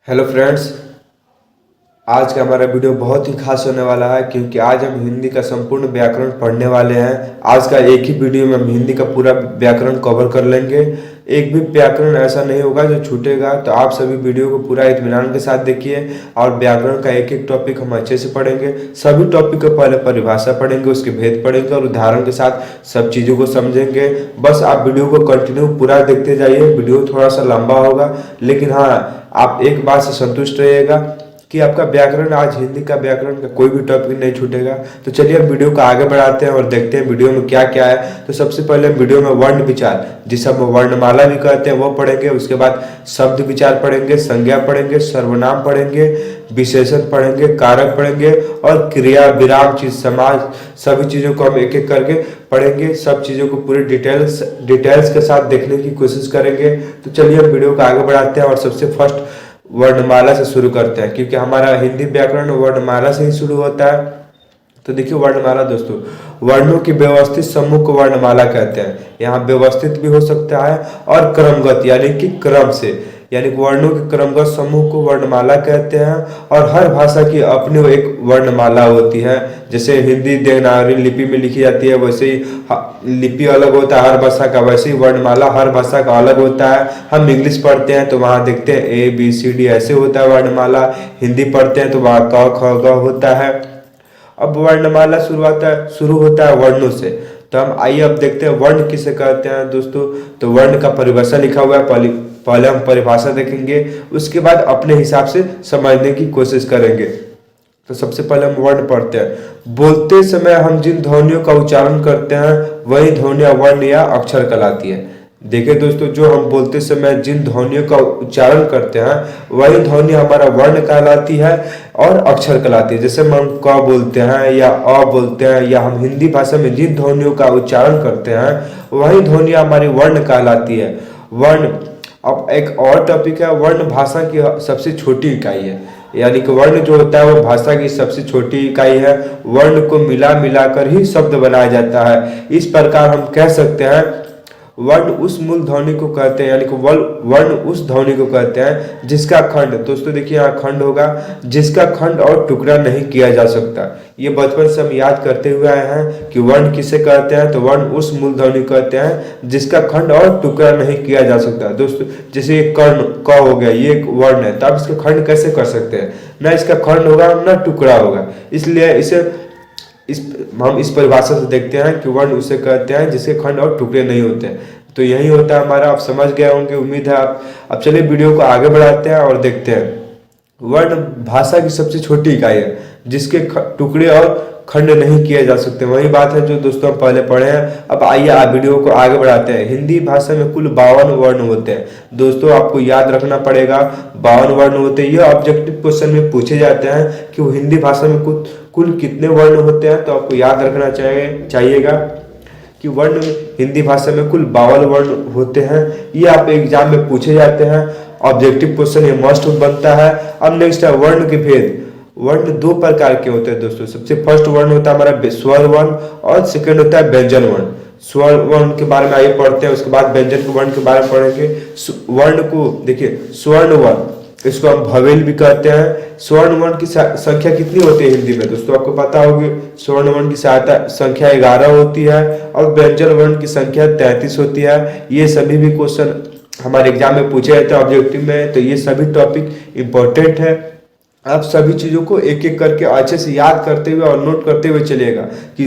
Hello friends. आज का हमारा वीडियो बहुत ही खास होने वाला है क्योंकि आज हम हिंदी का संपूर्ण व्याकरण पढ़ने वाले हैं। आज का एक ही वीडियो में हम हिंदी का पूरा व्याकरण कवर कर लेंगे। एक भी व्याकरण ऐसा नहीं होगा जो छूटेगा, तो आप सभी वीडियो को पूरा इत्मीनान के साथ देखिए और व्याकरण का एक एक टॉपिक हम अच्छे से पढ़ेंगे। सभी टॉपिक को पहले परिभाषा पढ़ेंगे, उसके भेद पढ़ेंगे और उदाहरण के साथ सब चीज़ों को समझेंगे। बस आप वीडियो को कंटिन्यू पूरा देखते जाइए। वीडियो थोड़ा सा लंबा होगा, लेकिन हाँ, आप एक बात से संतुष्ट रहिएगा कि आपका व्याकरण, आज हिंदी का व्याकरण का कोई भी टॉपिक नहीं छूटेगा। तो चलिए अब वीडियो को आगे बढ़ाते हैं और देखते हैं वीडियो में क्या क्या है। तो सबसे पहले वीडियो में वर्ण विचार, जिसे हम वर्णमाला भी कहते हैं, वो पढ़ेंगे। उसके बाद शब्द विचार पढ़ेंगे, संज्ञा पढ़ेंगे, सर्वनाम पढ़ेंगे, विशेषण पढ़ेंगे, कारक पढ़ेंगे और क्रिया, विराम, चीज, समाज, सभी चीज़ों को हम एक एक करके पढ़ेंगे। सब चीज़ों को पूरे डिटेल्स के साथ देखने की कोशिश करेंगे। तो चलिए हम वीडियो को आगे बढ़ाते हैं और सबसे फर्स्ट वर्णमाला से शुरू करते हैं, क्योंकि हमारा हिंदी व्याकरण वर्णमाला से ही शुरू होता है। तो देखिए वर्णमाला दोस्तों, वर्णों की व्यवस्थित समूह को वर्णमाला कहते हैं। यहाँ व्यवस्थित भी हो सकता है और क्रमगत, यानी कि क्रम से, यानी कि वर्णों के क्रमगत समूह को वर्णमाला कहते हैं। और हर भाषा की अपनी एक वर्णमाला होती है। जैसे हिंदी देवनागरी लिपि में लिखी जाती है, वैसे ही लिपि अलग होता है हर भाषा का, वैसे ही वर्णमाला हर भाषा का अलग होता है। हम इंग्लिश पढ़ते हैं तो वहाँ देखते हैं ABCD ऐसे होता है वर्णमाला। हिंदी पढ़ते हैं तो वहाँ क ख ग होता है। अब वर्णमाला शुरू होता है वर्णों से। तो हम आइए अब देखते हैं वर्ण किसे कहते हैं दोस्तों। तो वर्ण का परिभाषा लिखा हुआ है, पहले हम परिभाषा देखेंगे, उसके बाद अपने हिसाब से समझने की कोशिश करेंगे। तो सबसे पहले हम वर्ण पढ़ते हैं। बोलते समय हम जिन ध्वनियों का उच्चारण करते हैं वही ध्वनियां वर्ण या अक्षर कहलाती है। देखिए दोस्तों, जो हम बोलते समय जिन ध्वनियों का उच्चारण करते हैं वही ध्वनि हमारा वर्ण कहलाती है और अक्षर कहलाती है। जैसे हम क बोलते हैं या अ बोलते हैं, या हम हिंदी भाषा में जिन ध्वनियों का उच्चारण करते हैं वही ध्वनि हमारी वर्ण कहलाती है। वर्ण, अब एक और टॉपिक है, वर्ण भाषा की सबसे छोटी इकाई है। यानी कि वर्ण जो होता है वो भाषा की सबसे छोटी इकाई है। वर्ण को मिलाकर ही शब्द बनाया जाता है। इस प्रकार हम कह सकते हैं वर्ण उस मूल ध्वनि को कहते हैं, यानी कि वर्ण उस ध्वनि को कहते हैं जिसका खंड, दोस्तों देखिए यहाँ खंड होगा, जिसका खंड और टुकड़ा नहीं किया जा सकता। ये बचपन से हम याद करते हुए आए हैं कि वर्ण किसे कहते हैं। तो वर्ण उस मूल ध्वनि कहते हैं जिसका खंड और टुकड़ा नहीं किया जा सकता। दोस्तों जैसे ये कर्ण, क हो गया, ये एक वर्ण है, तो आप इसका खंड कैसे कर सकते हैं? ना इसका खंड होगा ना टुकड़ा होगा। इसलिए हम इस परिभाषा से देखते हैं कि वर्ण उसे कहते हैं जिसके खंड और टुकड़े नहीं होते। तो यही होता है हमारा, आप समझ गए होंगे, उम्मीद है आप। अब चलिए वीडियो को आगे बढ़ाते हैं और देखते हैं। वर्ण भाषा की सबसे छोटी इकाई है जिसके टुकड़े और खंड नहीं किए जा सकते। वही बात है जो दोस्तों हम पहले पढ़े हैं। अब आइए आप वीडियो को आगे बढ़ाते हैं। हिंदी भाषा में कुल 52 वर्ण होते हैं। दोस्तों आपको याद रखना पड़ेगा, 52 वर्ण होते हैं। ये ऑब्जेक्टिव क्वेश्चन में पूछे जाते हैं कि वो हिंदी भाषा में कुल कितने वर्ण होते हैं। तो आपको याद रखना चाहिएगा कि वर्ण हिंदी भाषा में कुल 52 वर्ण होते हैं। ये आप एग्जाम में पूछे जाते हैं, ऑब्जेक्टिव क्वेश्चन ये मस्ट बनता है। अब नेक्स्ट है वर्ण के भेद। वर्ण दो प्रकार के होते हैं दोस्तों। सबसे फर्स्ट वर्ण होता है हमारा स्वर वर्ण और सेकंड होता है व्यंजन वर्ण। स्वर वर्ण के बारे में आइए पढ़ते हैं, उसके बाद व्यंजन के वर्ण के बारे में पढ़ेंगे। वर्ण को देखिए, स्वर्ण वर्ण, इसको हम भवेल भी कहते हैं। स्वर्ण वर्ण की संख्या कितनी होती है हिंदी में दोस्तों? आपको पता होगी, स्वर्ण वर्ण की संख्या 11 होती है और व्यंजन वर्ण की संख्या 33 होती है। ये सभी भी क्वेश्चन हमारे एग्जाम में पूछे जाते हैं ऑब्जेक्टिव में। तो ये सभी टॉपिक इंपॉर्टेंट है। आप सभी चीज़ों को एक एक करके अच्छे से याद करते हुए और नोट करते हुए चलिएगा कि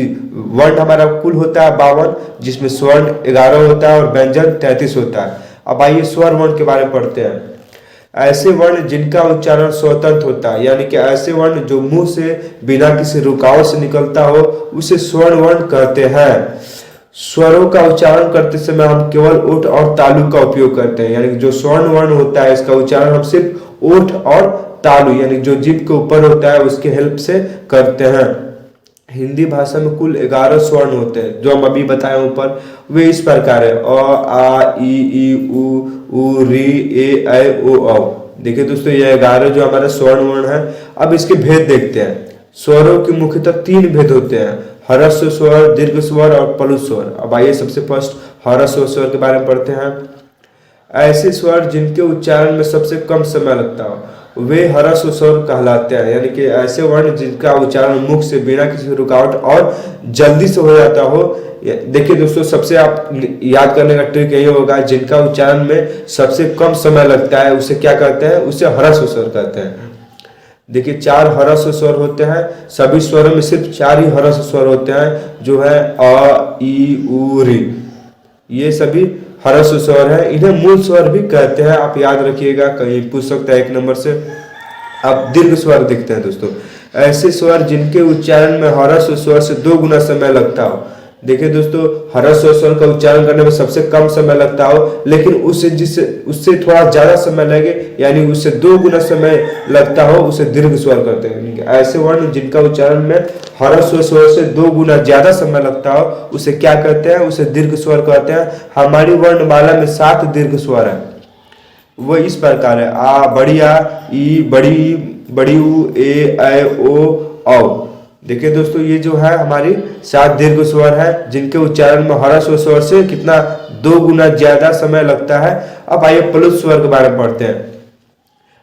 वर्ण हमारा कुल होता है 52, जिसमें स्वर्ण 11 होता है और व्यंजन 33 होता है। अब आइए स्वर वर्ण के बारे में पढ़ते हैं। ऐसे वर्ण जिनका उच्चारण स्वतंत्र होता है, यानी कि ऐसे वर्ण जो मुंह से बिना किसी रुकावट से निकलता हो, उसे स्वर्ण वर्ण कहते हैं। स्वरों का उच्चारण करते समय हम केवल ओठ और तालु का उपयोग करते हैं। यानी कि जो स्वर्ण वर्ण होता है इसका उच्चारण हम सिर्फ ओठ और तालु, यानी जो जीभ के ऊपर होता है उसके हेल्प से करते हैं। हिंदी भाषा में कुल 11 स्वर्ण होते हैं जो हम अभी बताए ऊपर। वे इस प्रकार है: अ, आ, ई, उ, री, ए, ऐ, ओ, औ। देखिए दोस्तों, ये 11 जो हमारा स्वर्ण वर्ण है। अब इसके भेद देखते हैं। स्वरों के मुख्यतः 3 भेद होते हैं: ह्रस्व स्वर, दीर्घ स्वर और प्लुत स्वर। अब आइए सबसे फर्स्ट ह्रस्व स्वर के बारे में पढ़ते हैं। ऐसे स्वर जिनके उच्चारण में सबसे कम समय लगता हो। वे ह्रस्व स्वर कहलाते हैं। यानी कि ऐसे वर्ण जिनका उच्चारण मुख से बिना किसी रुकावट और जल्दी से हो जाता हो। देखिए दोस्तों, सबसे आप याद करने का ट्रिक यही होगा, जिनका उच्चारण में सबसे कम समय लगता है उसे क्या कहते हैं, उसे ह्रस्व स्वर कहते हैं। देखिए 4 ह्रस्व स्वर होते हैं, सभी स्वरों में सिर्फ 4 ही ह्रस्व स्वर होते हैं, जो है अ ई उ री। ये सभी ह्रस्व स्वर है, इन्हें मूल स्वर भी कहते हैं। आप याद रखिएगा, कहीं पूछ सकता है 1 नंबर से। अब दीर्घ स्वर देखते हैं दोस्तों, ऐसे स्वर जिनके उच्चारण में ह्रस्व स्वर से 2 गुना समय लगता हो। देखिए दोस्तों, ह्रस्व स्वर का उच्चारण करने में सबसे कम समय लगता हो, लेकिन उससे थोड़ा ज्यादा समय लगे, यानी उससे 2 गुना समय लगता हो, उसे दीर्घ स्वर कहते हैं। ऐसे वर्ण जिनका उच्चारण में ह्रस्व स्वर से 2 गुना ज्यादा समय लगता हो, उसे क्या कहते हैं, उसे दीर्घ स्वर कहते हैं। हमारी वर्णमाला में 7 दीर्घ स्वर है, वो इस प्रकार है, आ बड़ी आ, ई बड़ी, बड़ी ऊ, ए ऐ ओ औ। देखिए दोस्तों, ये जो है हमारी 7 दीर्घ स्वर है, जिनके उच्चारण में ह्रस्व स्वर से कितना 2 गुना ज्यादा समय लगता है। अब आइए प्लुत स्वर के बारे में पढ़ते हैं।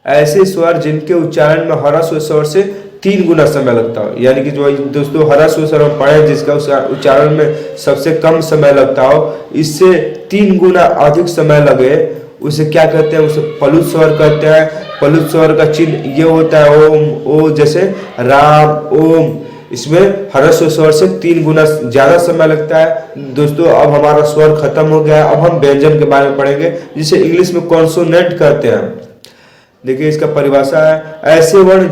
ऐसे स्वर जिनके उच्चारण में ह्रस्व स्वर से 3 गुना समय लगता हो। यानी कि जो दोस्तों ह्रस्व स्वर हम पढ़े, जिसका उच्चारण में सबसे कम समय लगता हो, इससे 3 गुना अधिक समय लगे, उसे क्या कहते हैं, उसे प्लुत स्वर कहते हैं। प्लुत स्वर का चिन्ह ये होता है ओम, ओ जैसे राम, ओम। इसमें ह्रस्व स्वर से 3 गुना ज्यादा समय लगता है। दोस्तों, अब हमारा स्वर खत्म हो गया, अब हम व्यंजन के बारे में पढ़ेंगे, जिसे इंग्लिश में कॉन्सोनेंट कहते हैं। देखिए इसका परिभाषा है, ऐसे वर्ण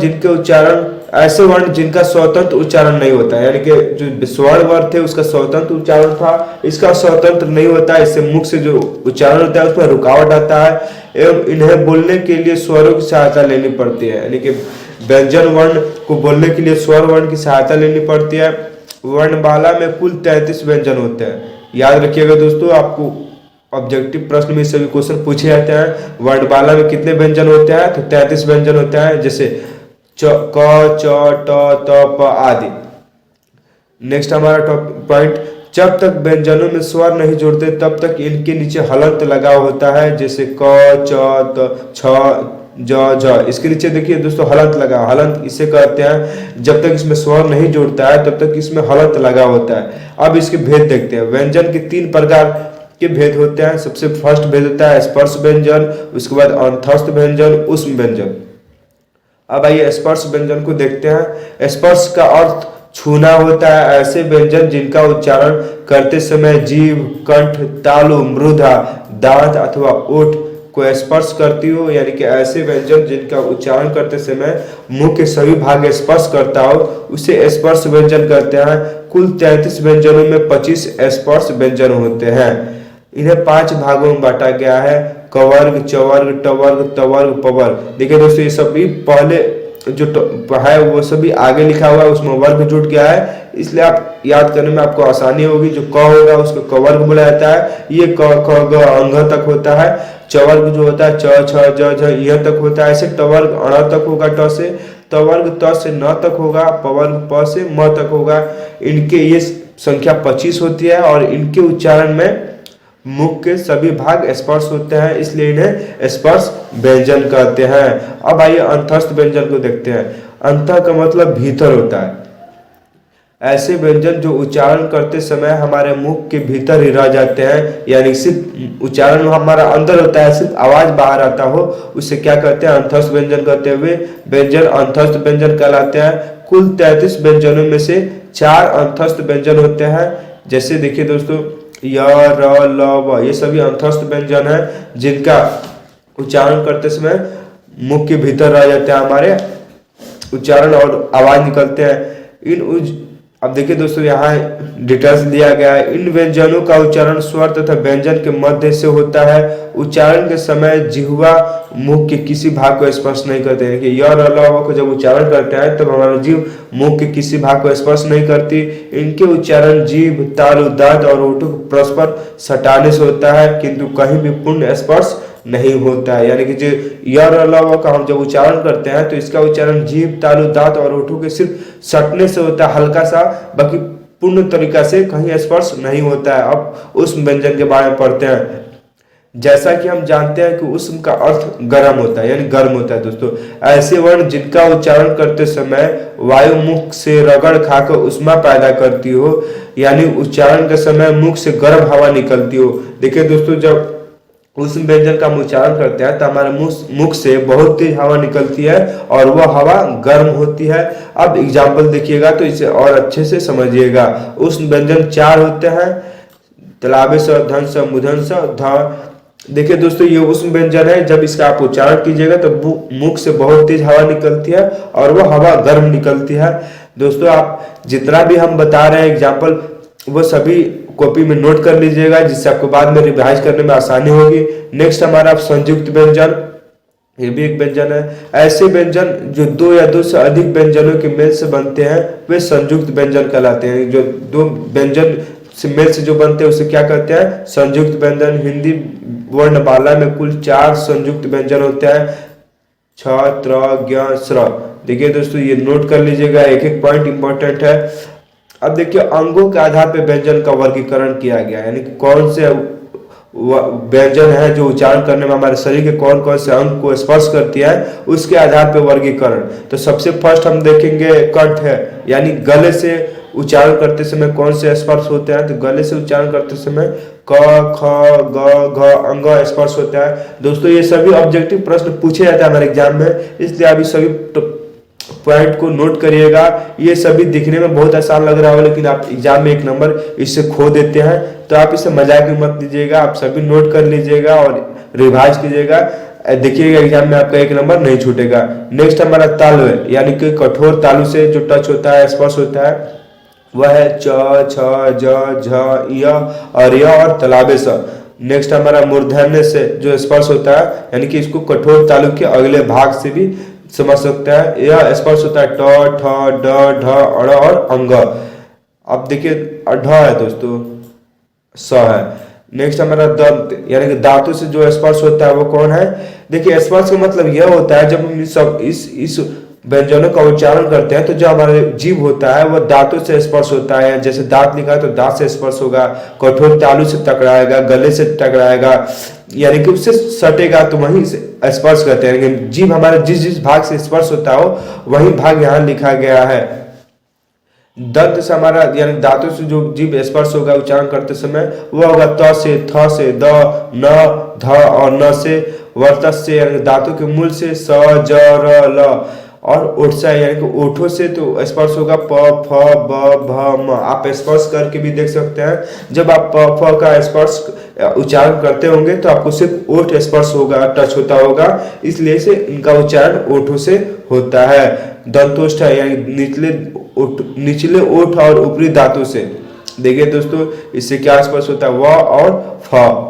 जिनका स्वतंत्र उच्चारण नहीं होता है। यानी कि जो स्वर्ण वर्ण थे उसका स्वतंत्र उच्चारण था, इसका स्वतंत्र नहीं होता है। इससे मुख से जो उच्चारण होता है उसमें रुकावट आता है, एवं इन्हें बोलने के लिए स्वरों की सहायता लेनी पड़ती है। यानी कि व्यंजन वर्ण को बोलने के लिए स्वर वर्ण की सहायता लेनी पड़ती है। वर्णमाला में कुल 33 व्यंजन होते हैं। याद रखिएगा दोस्तों, आपको ऑब्जेक्टिव प्रश्न में सभी क्वेश्चन पूछे जाते हैं। वर्णमाला में कितने व्यंजन होते हैं, तो 33 व्यंजन होते हैं, जैसे क च ट त प आदि। नेक्स्ट हमारा पॉइंट, जब तक व्यंजनों में स्वर नहीं जुड़ते तब तक इनके नीचे हलंत लगा होता है, जैसे क च त छ ज झ। इसके नीचे देखिए दोस्तों हलंत लगा, हलंत इसे कहते हैं। जब तक इसमें स्वर नहीं जुड़ता है तब तक इसमें हलंत लगा होता है। अब इसके भेद देखते हैं। व्यंजन के 3 प्रकार के भेद होते हैं। सबसे फर्स्ट भेद होता है स्पर्श व्यंजन, उसके बाद अंतस्थ व्यंजन, ऊष्म व्यंजन। अब आइए स्पर्श व्यंजन को देखते हैं। स्पर्श का अर्थ छूना होता है। ऐसे व्यंजन जिनका उच्चारण करते समय जीभ, कंठ, तालु, मृदा, दांत अथवा ओठ को स्पर्श करती हो। यानी कि ऐसे व्यंजन जिनका उच्चारण करते समय मुंह के सभी भाग स्पर्श करता हो, उसे स्पर्श व्यंजन कहते हैं। कुल 33 व्यंजनों में 25 स्पर्श व्यंजन होते हैं। इन्हें 5 भागों में बांटा गया है, कवर्ग, चवर्ग, टवर्ग, तवर्ग, पवर्ग। देखिए दोस्तों, ये सभी पहले जो है वो सभी आगे लिखा हुआ है, उसमें वर्ग जुट गया है, इसलिए आप याद करने में आपको आसानी होगी। जो क होगा उसको कवर्ग बोला जाता है। ये क ख ग अंग तक होता है। चवर्ग जो होता है च छ ज झ यह तक होता है। ऐसे टवर्ग अण तक होगा ट से, तवर्ग त से न तक होगा, पवर्ग प से म तक होगा। इनके ये संख्या 25 होती है और इनके उच्चारण में मुख के सभी भाग स्पर्श होते हैं, इसलिए इन्हें स्पर्श व्यंजन कहते हैं। अब आइए अंतस्थ व्यंजन को देखते हैं। अंत का मतलब भीतर होता है। ऐसे व्यंजन जो उच्चारण करते समय हमारे मुख के भीतर ही रह जाते हैं, यानी सिर्फ उच्चारण हमारा अंदर होता है, सिर्फ आवाज बाहर आता हो, उसे क्या कहते हैं, अंतस्थ व्यंजन कहते हुए व्यंजन अंतस्थ व्यंजन कहलाते हैं। कुल 33 व्यंजनों में से 4 अंतस्थ व्यंजन होते हैं। जैसे देखिए दोस्तों, य, र, ल, व, ये सभी अंतस्थ व्यंजन है, जिनका उच्चारण करते समय मुख के भीतर रह जाते हैं हमारे उच्चारण और आवाज निकलते हैं। अब देखिए दोस्तों, यहाँ डिटेल्स दिया गया है। इन व्यंजनों का उच्चारण स्वर तथा व्यंजन के मध्य से होता है। उच्चारण के समय जिह्वा मुख के किसी भाग को स्पर्श नहीं करते हैं। कि य, र, ल, व को जब उच्चारण करते हैं तब हमारा जीभ मुख के किसी भाग को स्पर्श नहीं करती। इनके उच्चारण जीभ, तालु, दांत और होठों को परस्पर सटाने से होता है, किंतु कहीं भी पूर्ण स्पर्श नहीं होता है। यानी कि जो य, र, ल, व का हम जब उच्चारण करते हैं तो इसका उच्चारण जीभ, तालु, दांत और होठों के सिर्फ सटने से होता है, हल्का सा, बाकी पूर्ण तरीका से कहीं स्पर्श नहीं होता है। अब उस व्यंजन के बारे में पढ़ते हैं। जैसा कि हम जानते हैं कि उष्म का अर्थ गर्म होता है, यानी गर्म होता है दोस्तों। ऐसे वर्ण जिनका उच्चारण करते समय वायु मुख से रगड़ खाकर उष्मा पैदा करती हो, यानी उच्चारण के समय मुख से गर्म हवा निकलती हो। देखिए दोस्तों, जब उष्म व्यंजन का हम उच्चारण करते हैं तो हमारे मुख से बहुत तेज हवा निकलती है और वह हवा गर्म होती है। अब एग्जाम्पल देखिएगा तो इसे और अच्छे से समझिएगा। उष्म व्यंजन 4 होते हैं, तलाबे स, धन स, मुधन स, ध। देखिए दोस्तों, ये उष्म व्यंजन है। जब इसका आप उच्चारण कीजिएगा तो मुख से बहुत तेज हवा निकलती है और वह हवा गर्म निकलती है। दोस्तों, आप जितना भी हम बता रहे हैं एग्जाम्पल, वो सभी कॉपी में नोट कर लीजिएगा, जिससे आपको बाद में रिवाइज करने में आसानी होगी। नेक्स्ट हमारा संयुक्त व्यंजन, ये भी एक व्यंजन है। ऐसे व्यंजन जो 2 या 2 से अधिक व्यंजनों के मेल से बनते हैं वे संयुक्त व्यंजन कहलाते हैं। जो 2 व्यंजन से मेल से जो बनते हैं उसे क्या कहते हैं? संयुक्त व्यंजन। हिंदी वर्णमाला में कुल 4 संयुक्त व्यंजन होते हैं, छ, त्र, ज्ञ, स्र। देखिए दोस्तों, ये नोट कर लीजिएगा, एक एक पॉइंट इंपॉर्टेंट है। अब देखिए, अंगों के आधार पर व्यंजन का वर्गीकरण किया गया, यानी कौन से व्यंजन है जो उच्चारण करने में हमारे शरीर के कौन कौन से अंग को स्पर्श करती है, उसके आधार पर वर्गीकरण। तो सबसे फर्स्ट हम देखेंगे कंठ है, यानी गले से उच्चारण करते समय कौन से स्पर्श होते हैं? तो गले से उच्चारण करते समय क, ख, ग, घ, अंग स्पर्श होता है। दोस्तों, ये सभी ऑब्जेक्टिव प्रश्न पूछे जाते हैं हमारे एग्जाम में, इसलिए आप इस सभी पॉइंट को नोट करिएगा। ये सभी दिखने में बहुत आसान लग रहा हो, लेकिन आप एग्जाम में 1 नंबर इससे खो देते हैं, तो आप इसे मजाक में मत लीजिएगा। आप सभी नोट कर लीजिएगा और रिवाइज कीजिएगा, देखिएगा एग्जाम में आपका 1 नंबर नहीं छूटेगा। नेक्स्ट हमारा तालु है, यानी कि कठोर तालु से जो टच होता है, स्पर्श होता है, वह है च, छ, ज, झ, य और य और तलाबे स। नेक्स्ट हमारा मूर्धन्य से जो स्पर्श होता है, यानी कि इसको कठोर तालु के अगले भाग से भी समझ सकता है। यह स्पर्श होता है ट, ठ, ड, ढ, अड़ और अंग। अब देखिए, ढ है दोस्तों, स है। नेक्स्ट हमारा दंत, यानी कि दांतों से जो स्पर्श होता है वो कौन है? देखिए, स्पर्श का मतलब यह होता है जब हम इस व्यंजनों का उच्चारण करते हैं तो जो हमारे जीभ होता है वह दांतों से स्पर्श होता है। जैसे दांत लिखा है तो दांत से स्पर्श होगा, कठोर तालु से टकराएगा, गले से टकराएगा, यानी कि उससे सटेगा तो वहीं से स्पर्श करते हैं। लेकिन जीभ हमारे जिस भाग से स्पर्श होता हो वही भाग यहाँ लिखा गया है। दंत से हमारा, यानी दांतों से जो जीभ स्पर्श होगा उच्चारण करते समय वह होगा त से, थ से, द, न, ध और न से। वर्तस से, यानी दांतों के मूल से, स, ज, र, ल और ओठ से, यानी कि ओठों से तो स्पर्श होगा प, फ, ब, भ, म। आप स्पर्श करके भी देख सकते हैं। जब आप प, फ का स्पर्श उच्चारण करते होंगे तो आपको सिर्फ ओठ स्पर्श होगा, टच होता होगा, इसलिए से इनका उच्चारण ओठों से होता है। दंतोष्ठ है, यानी निचले ओठ और ऊपरी दांतों से। देखिए दोस्तों, इससे क्या स्पर्श होता है? व और फ।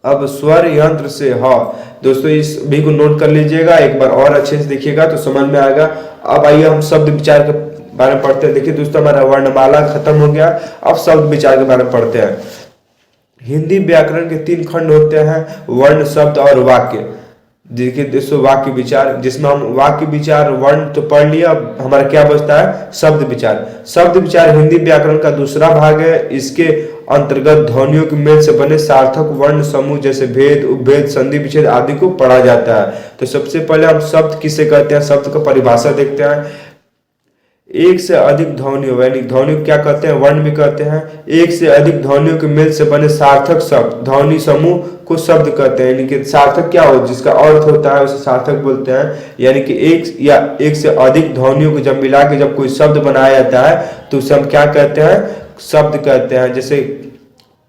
अब स्वर यंत्र से ह। दोस्तों, इस भी को नोट कर लीजिएगा, एक बार और अच्छे से देखिएगा तो समझ में आएगा। अब आइए हम शब्द विचार के बारे में पढ़ते हैं। देखिए दोस्तों, हमारा वर्णमाला खत्म हो गया, अब शब्द विचार के बारे में पढ़ते हैं। हिंदी व्याकरण के 3 खंड होते हैं, वर्ण, शब्द और वाक्य। देखिए दोस्तों, वाक्य विचार, जिसमें हम वाक्य विचार वर्ण तो पढ़ लिया, अब हमारा क्या बचता है? शब्द विचार। शब्द विचार हिंदी व्याकरण का दूसरा भाग है। इसके अंतर्गत ध्वनियों के मेल से बने सार्थक वर्ण समूह जैसे भेद, उपभेद, संधि, विच्छेद आदि को पढ़ा जाता है। तो सबसे पहले हम शब्द किसे कहते हैं, शब्द का परिभाषा देखते हैं। एक से अधिक ध्वनियों, यानी ध्वनियों क्या कहते हैं? वर्ण भी कहते हैं। एक से अधिक ध्वनियों के मेल से बने सार्थक शब्द, ध्वनि समूह को शब्द कहते हैं। यानी कि सार्थक क्या हो, जिसका अर्थ होता है उसे सार्थक बोलते हैं। यानी कि एक या एक से अधिक ध्वनियों को जब मिला के जब कोई शब्द बनाया जाता है तो उसे हम क्या कहते हैं? शब्द कहते हैं। जैसे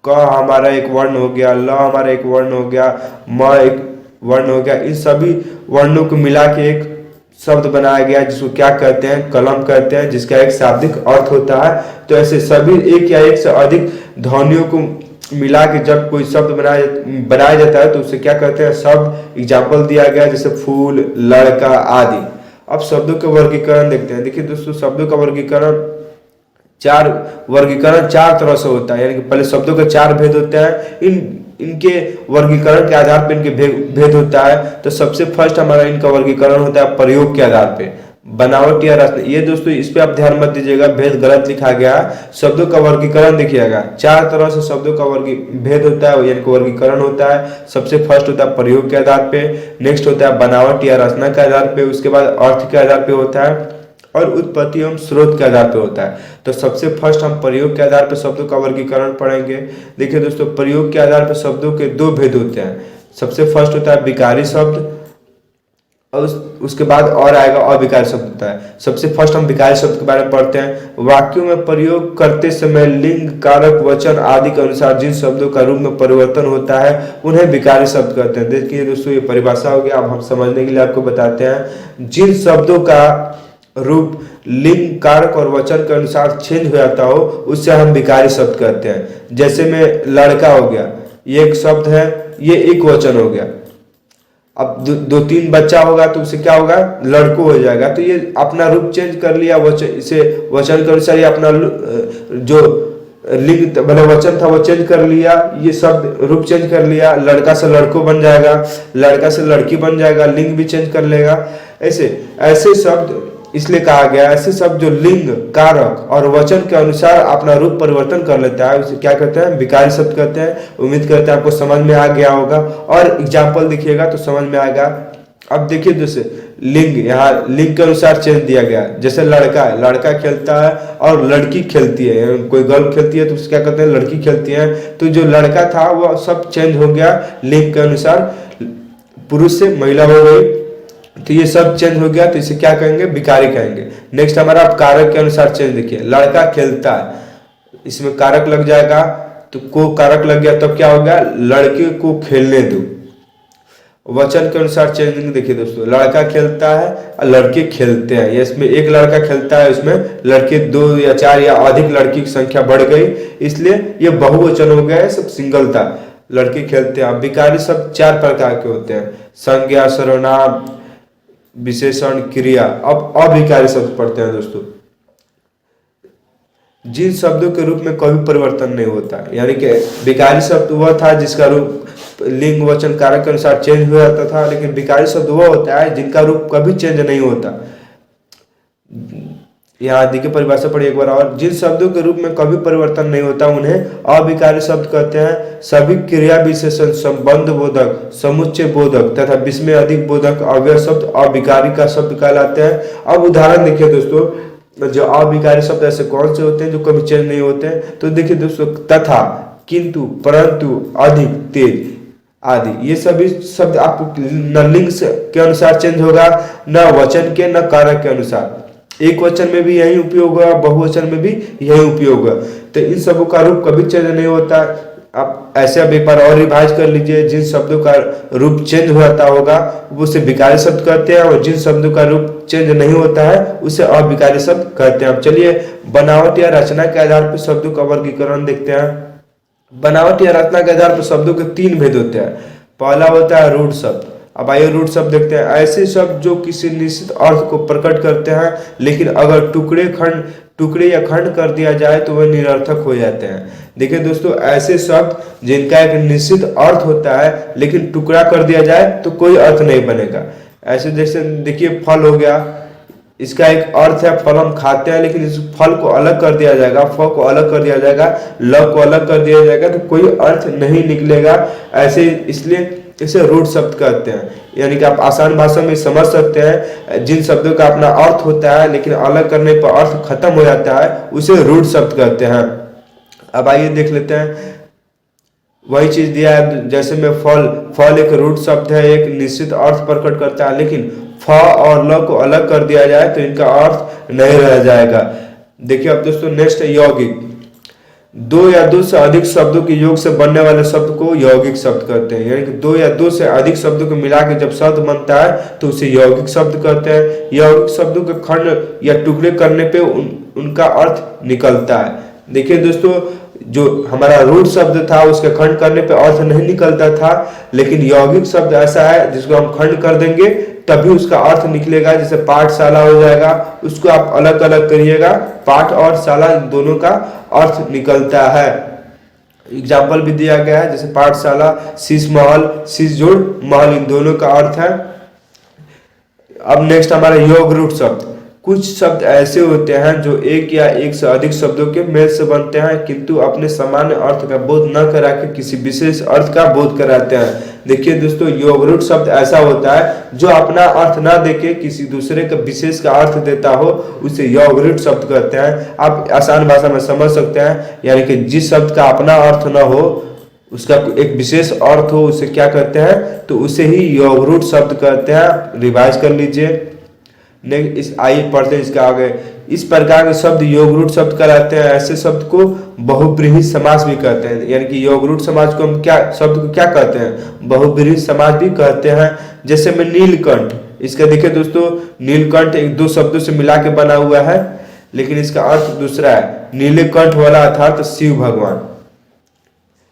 क हमारा एक वर्ण हो गया, ल हमारा एक वर्ण हो गया, म एक वर्ण हो गया। इन सभी वर्णों को मिला के एक शब्द बनाया गया जिसको क्या कहते हैं? कलम कहते हैं, जिसका एक शाब्दिक अर्थ होता है। तो ऐसे सभी एक या एक से अधिक ध्वनियों को मिला के जब कोई शब्द बनाया जाता है तो उसे क्या कहते हैं? शब्द। एग्जाम्पल दिया गया जैसे फूल, लड़का आदि। अब शब्दों का वर्गीकरण देखते हैं। देखिए दोस्तों, शब्दों का वर्गीकरण 4 तरह से होता है। यानी कि पहले शब्दों के 4 भेद होते हैं, इनके वर्गीकरण के आधार पर इनके भेद होता है। तो सबसे फर्स्ट हमारा इनका वर्गीकरण होता है प्रयोग के आधार पे। बनावट या रचना, ये दोस्तों इस पे आप ध्यान मत दीजिएगा, भेद गलत लिखा गया है। शब्दों का वर्गीकरण देखिएगा, चार तरह से शब्दों का भेद होता है, यानी कि वर्गीकरण होता है। सबसे फर्स्ट होता है प्रयोग के आधार पे, नेक्स्ट होता है बनावट या रचना के आधार पे, उसके बाद अर्थ के आधार पे होता है, और उत्पत्ति एवं स्रोत के आधार पे होता है। तो सबसे फर्स्ट हम प्रयोग के आधार पे शब्दों का वर्गीकरण पढ़ेंगे। देखिए दोस्तों, प्रयोग के आधार पे शब्दों के दो भेद होते हैं। सबसे फर्स्ट होता है विकारी शब्द, और उसके बाद और आएगा अविकारी शब्द होता है। सबसे फर्स्ट हम विकारी शब्द के बारे में पढ़ते हैं। वाक्यों में प्रयोग करते समय लिंग, कारक, वचन आदि के अनुसार जिन शब्दों का रूप में परिवर्तन होता है उन्हें विकारी शब्द कहते हैं। देखिए दोस्तों, ये परिभाषा हो गया। अब हम समझने के लिए आपको बताते हैं, जिन शब्दों का रूप लिंग, कारक और वचन के अनुसार चेंज हो जाता हो उससे हम विकारी शब्द कहते हैं। जैसे में लड़का हो गया, ये एक शब्द है, ये एक वचन हो गया। अब दो तीन बच्चा होगा तो उससे क्या होगा, लड़को हो जाएगा। तो ये अपना रूप चेंज कर लिया, वचन इसे वचन के अनुसार ये अपना जो लिंग मतलब वचन था वो चेंज कर लिया, ये शब्द रूप चेंज कर लिया। लड़का से लड़को बन जाएगा, लड़का से लड़की बन जाएगा, लिंग भी चेंज कर लेगा। ऐसे शब्द इसलिए कहा गया, ऐसे शब्द जो लिंग, कारक और वचन के अनुसार अपना रूप परिवर्तन कर लेता है उसे क्या कहते हैं, विकारी शब्द कहते हैं। उम्मीद करते हैं आपको समझ में आ गया होगा, और एग्जाम्पल देखिएगा तो समझ में आएगा। अब देखिए, जैसे लिंग, यहाँ लिंग के अनुसार चेंज दिया गया। जैसे लड़का है, लड़का खेलता है, और लड़की खेलती है, कोई गर्ल खेलती है तो उसे क्या कहते हैं, लड़की खेलती है। तो जो लड़का था वो सब चेंज हो गया लिंग के अनुसार, पुरुष से महिला हो गई, तो ये सब चेंज हो गया, तो इसे क्या कहेंगे, विकारी कहेंगे। नेक्स्ट हमारा आप कारक के अनुसार चेंज देखिए, लड़का खेलता है, इसमें कारक लग जाएगा, तो को कारक लग गया, तब क्या हो गया, लड़के को खेलने दो। वचन के अनुसार चेंजिंग देखिए दोस्तों, लड़का खेलता है और लड़के खेलते हैं, ये इसमें एक लड़का खेलता है, उसमें लड़के 2 या 4 या अधिक लड़की की संख्या बढ़ गई, इसलिए ये बहुवचन हो गया है, सब सिंगल था, लड़के खेलते हैं। विकारी शब्द 4 प्रकार के होते हैं, संज्ञा, सर्वनाम, विशेषण, क्रिया। अब अविकारी शब्द पढ़ते हैं दोस्तों, जिन शब्दों के रूप में कोई परिवर्तन नहीं होता, यानी कि विकारी शब्द वह था जिसका रूप लिंग, वचन, कारक के अनुसार चेंज हो जाता था, लेकिन विकारी शब्द वह होता है जिनका रूप कभी चेंज नहीं होता। यहाँ देखिए परिभाषा पढ़िए एक बार और, जिन शब्दों के रूप में कभी परिवर्तन नहीं होता उन्हें अविकारी शब्द कहते हैं। सभी क्रिया विशेषण, संबंध बोधक, समुच्चय बोधक तथा विस्मय अधिक बोधक अव्यय शब्द अविकारी का शब्द कहलाते हैं। अब उदाहरण देखिए दोस्तों, जो अविकारी शब्द ऐसे कौन से होते हैं जो कभी चेंज नहीं होते हैं, तो देखिए दोस्तों, तथा, किंतु, परंतु, अधिक, तेज आदि, ये सभी शब्द आपको न लिंग के अनुसार चेंज होगा, न वचन के, न कारक के अनुसार। एक वचन में भी यही उपयोग होगा, बहुवचन में भी यही उपयोग होगा। तो इन सबों का रूप कभी चेंज नहीं होता। आप ऐसे अब एक बार और रिवाइज कर लीजिए, जिन शब्दों का रूप चेंज हो जाता होगा उसे विकारी शब्द कहते हैं, और जिन शब्दों का रूप चेंज नहीं होता है उसे अविकारी शब्द कहते हैं। अब चलिए बनावट या रचना के आधार पर शब्दों का वर्गीकरण देखते हैं। बनावट या रचना के आधार पर शब्दों के 3 भेद होते हैं। पहला होता है रूढ़ शब्द। अब आइए रूढ़ शब्द देखते हैं, ऐसे शब्द जो किसी निश्चित अर्थ को प्रकट करते हैं, लेकिन अगर टुकड़े या खंड कर दिया जाए तो वह निरर्थक हो जाते हैं। देखिए दोस्तों, ऐसे शब्द जिनका एक निश्चित अर्थ होता है लेकिन टुकड़ा कर दिया जाए तो कोई अर्थ नहीं बनेगा। ऐसे जैसे देखिए फल हो गया, इसका एक अर्थ है फल हम खाते हैं, लेकिन इस फल को अलग कर दिया जाएगा, फ को अलग कर दिया जाएगा, ल को अलग कर दिया जाएगा, तो कोई अर्थ नहीं निकलेगा। ऐसे इसलिए इसे रूढ़ शब्द कहते हैं। यानी कि आप आसान भाषा में समझ सकते हैं, जिन शब्दों का अपना अर्थ होता है लेकिन अलग करने पर अर्थ खत्म हो जाता है उसे रूढ़ शब्द कहते हैं। अब आइए देख लेते हैं, वही चीज दिया है जैसे में फल एक रूढ़ शब्द है, एक निश्चित अर्थ प्रकट करता है, लेकिन फ और ल को अलग कर दिया जाए तो इनका अर्थ नहीं रह जाएगा। देखिए अब दोस्तों नेक्स्ट है यौगिक। 2 या 2 से अधिक शब्दों के योग से बनने वाले शब्द को यौगिक शब्द कहते हैं। यानी कि 2 या 2 से अधिक शब्दों को मिला के जब शब्द बनता है तो उसे यौगिक शब्द कहते हैं। यौगिक शब्दों के खंड या टुकड़े करने पे उनका अर्थ निकलता है। देखिए दोस्तों, जो हमारा रूढ़ शब्द था उसके खंड करने पे अर्थ नहीं निकलता था, लेकिन यौगिक शब्द ऐसा है जिसको हम खंड कर देंगे तभी उसका अर्थ निकलेगा। जैसे पाठशाला हो जाएगा, उसको आप अलग अलग करिएगा, पाठ और शाला दोनों का अर्थ निकलता है। एग्जाम्पल भी दिया गया है, जैसे पाठशाला, शीश महल, शीश जोड़ महल, इन दोनों का अर्थ है। अब नेक्स्ट हमारा योग रूढ़ शब्द। कुछ शब्द ऐसे होते हैं जो एक या एक से अधिक शब्दों के मेल से बनते हैं, किंतु अपने सामान्य अर्थ का बोध न करा के किसी विशेष अर्थ का बोध कराते हैं। देखिए दोस्तों, योगरूट शब्द ऐसा होता है जो अपना अर्थ ना देके किसी दूसरे का विशेष का अर्थ देता हो, उसे योगरूट शब्द कहते हैं। आप आसान भाषा में समझ सकते हैं, यानी कि जिस शब्द का अपना अर्थ ना हो, उसका एक विशेष अर्थ हो, उसे क्या कहते हैं, तो उसे ही योगरूट शब्द कहते हैं। रिवाइज कर लीजिए। नेक्स्ट आइए पढ़ते हैं इसका आगे। इस प्रकार के शब्द योगरूट शब्द कहलाते हैं। ऐसे शब्द को बहुब्रीहि समास भी कहते हैं, यानी कि योगरूट समास को हम क्या शब्द को क्या कहते हैं, बहुब्रीहि समास भी कहते हैं। जैसे में नीलकंठ, इसका देखिए दोस्तों, नीलकंठ एक दो शब्दों से मिला के बना हुआ है, लेकिन इसका अर्थ दूसरा है। नीले कंठ वाला अर्थात शिव भगवान,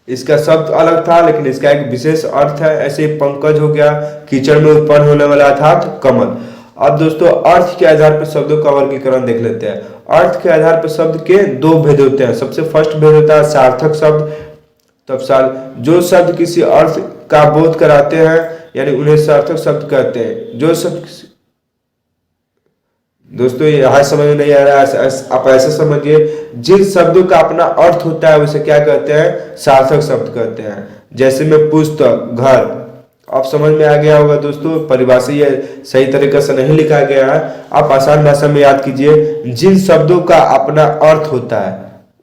इसका शब्द अलग था लेकिन इसका एक विशेष अर्थ है। ऐसे पंकज हो गया, कीचड़ में उत्पन्न होने वाला अर्थात कमल। अब दोस्तों, अर्थ के आधार पर शब्दों का वर्गीकरण देख लेते हैं। अर्थ के आधार पर शब्द के दो भेद होते हैं। सबसे फर्स्ट भेद होता है सार्थक शब्द। तब जो शब्द किसी अर्थ का बोध कराते हैं, यानी उन्हें सार्थक शब्द कहते हैं। जो शब्द, दोस्तों यहाँ समझ में नहीं आ रहा है, आप ऐसे समझिए, जिन शब्दों का अपना अर्थ होता है उसे क्या कहते हैं, सार्थक शब्द कहते हैं। जैसे में पुस्तक, घर। आप समझ में आ गया होगा दोस्तों, परिभाषा ये सही तरीके से नहीं लिखा गया है, आप आसान भाषा में याद कीजिए। जिन शब्दों का अपना अर्थ होता है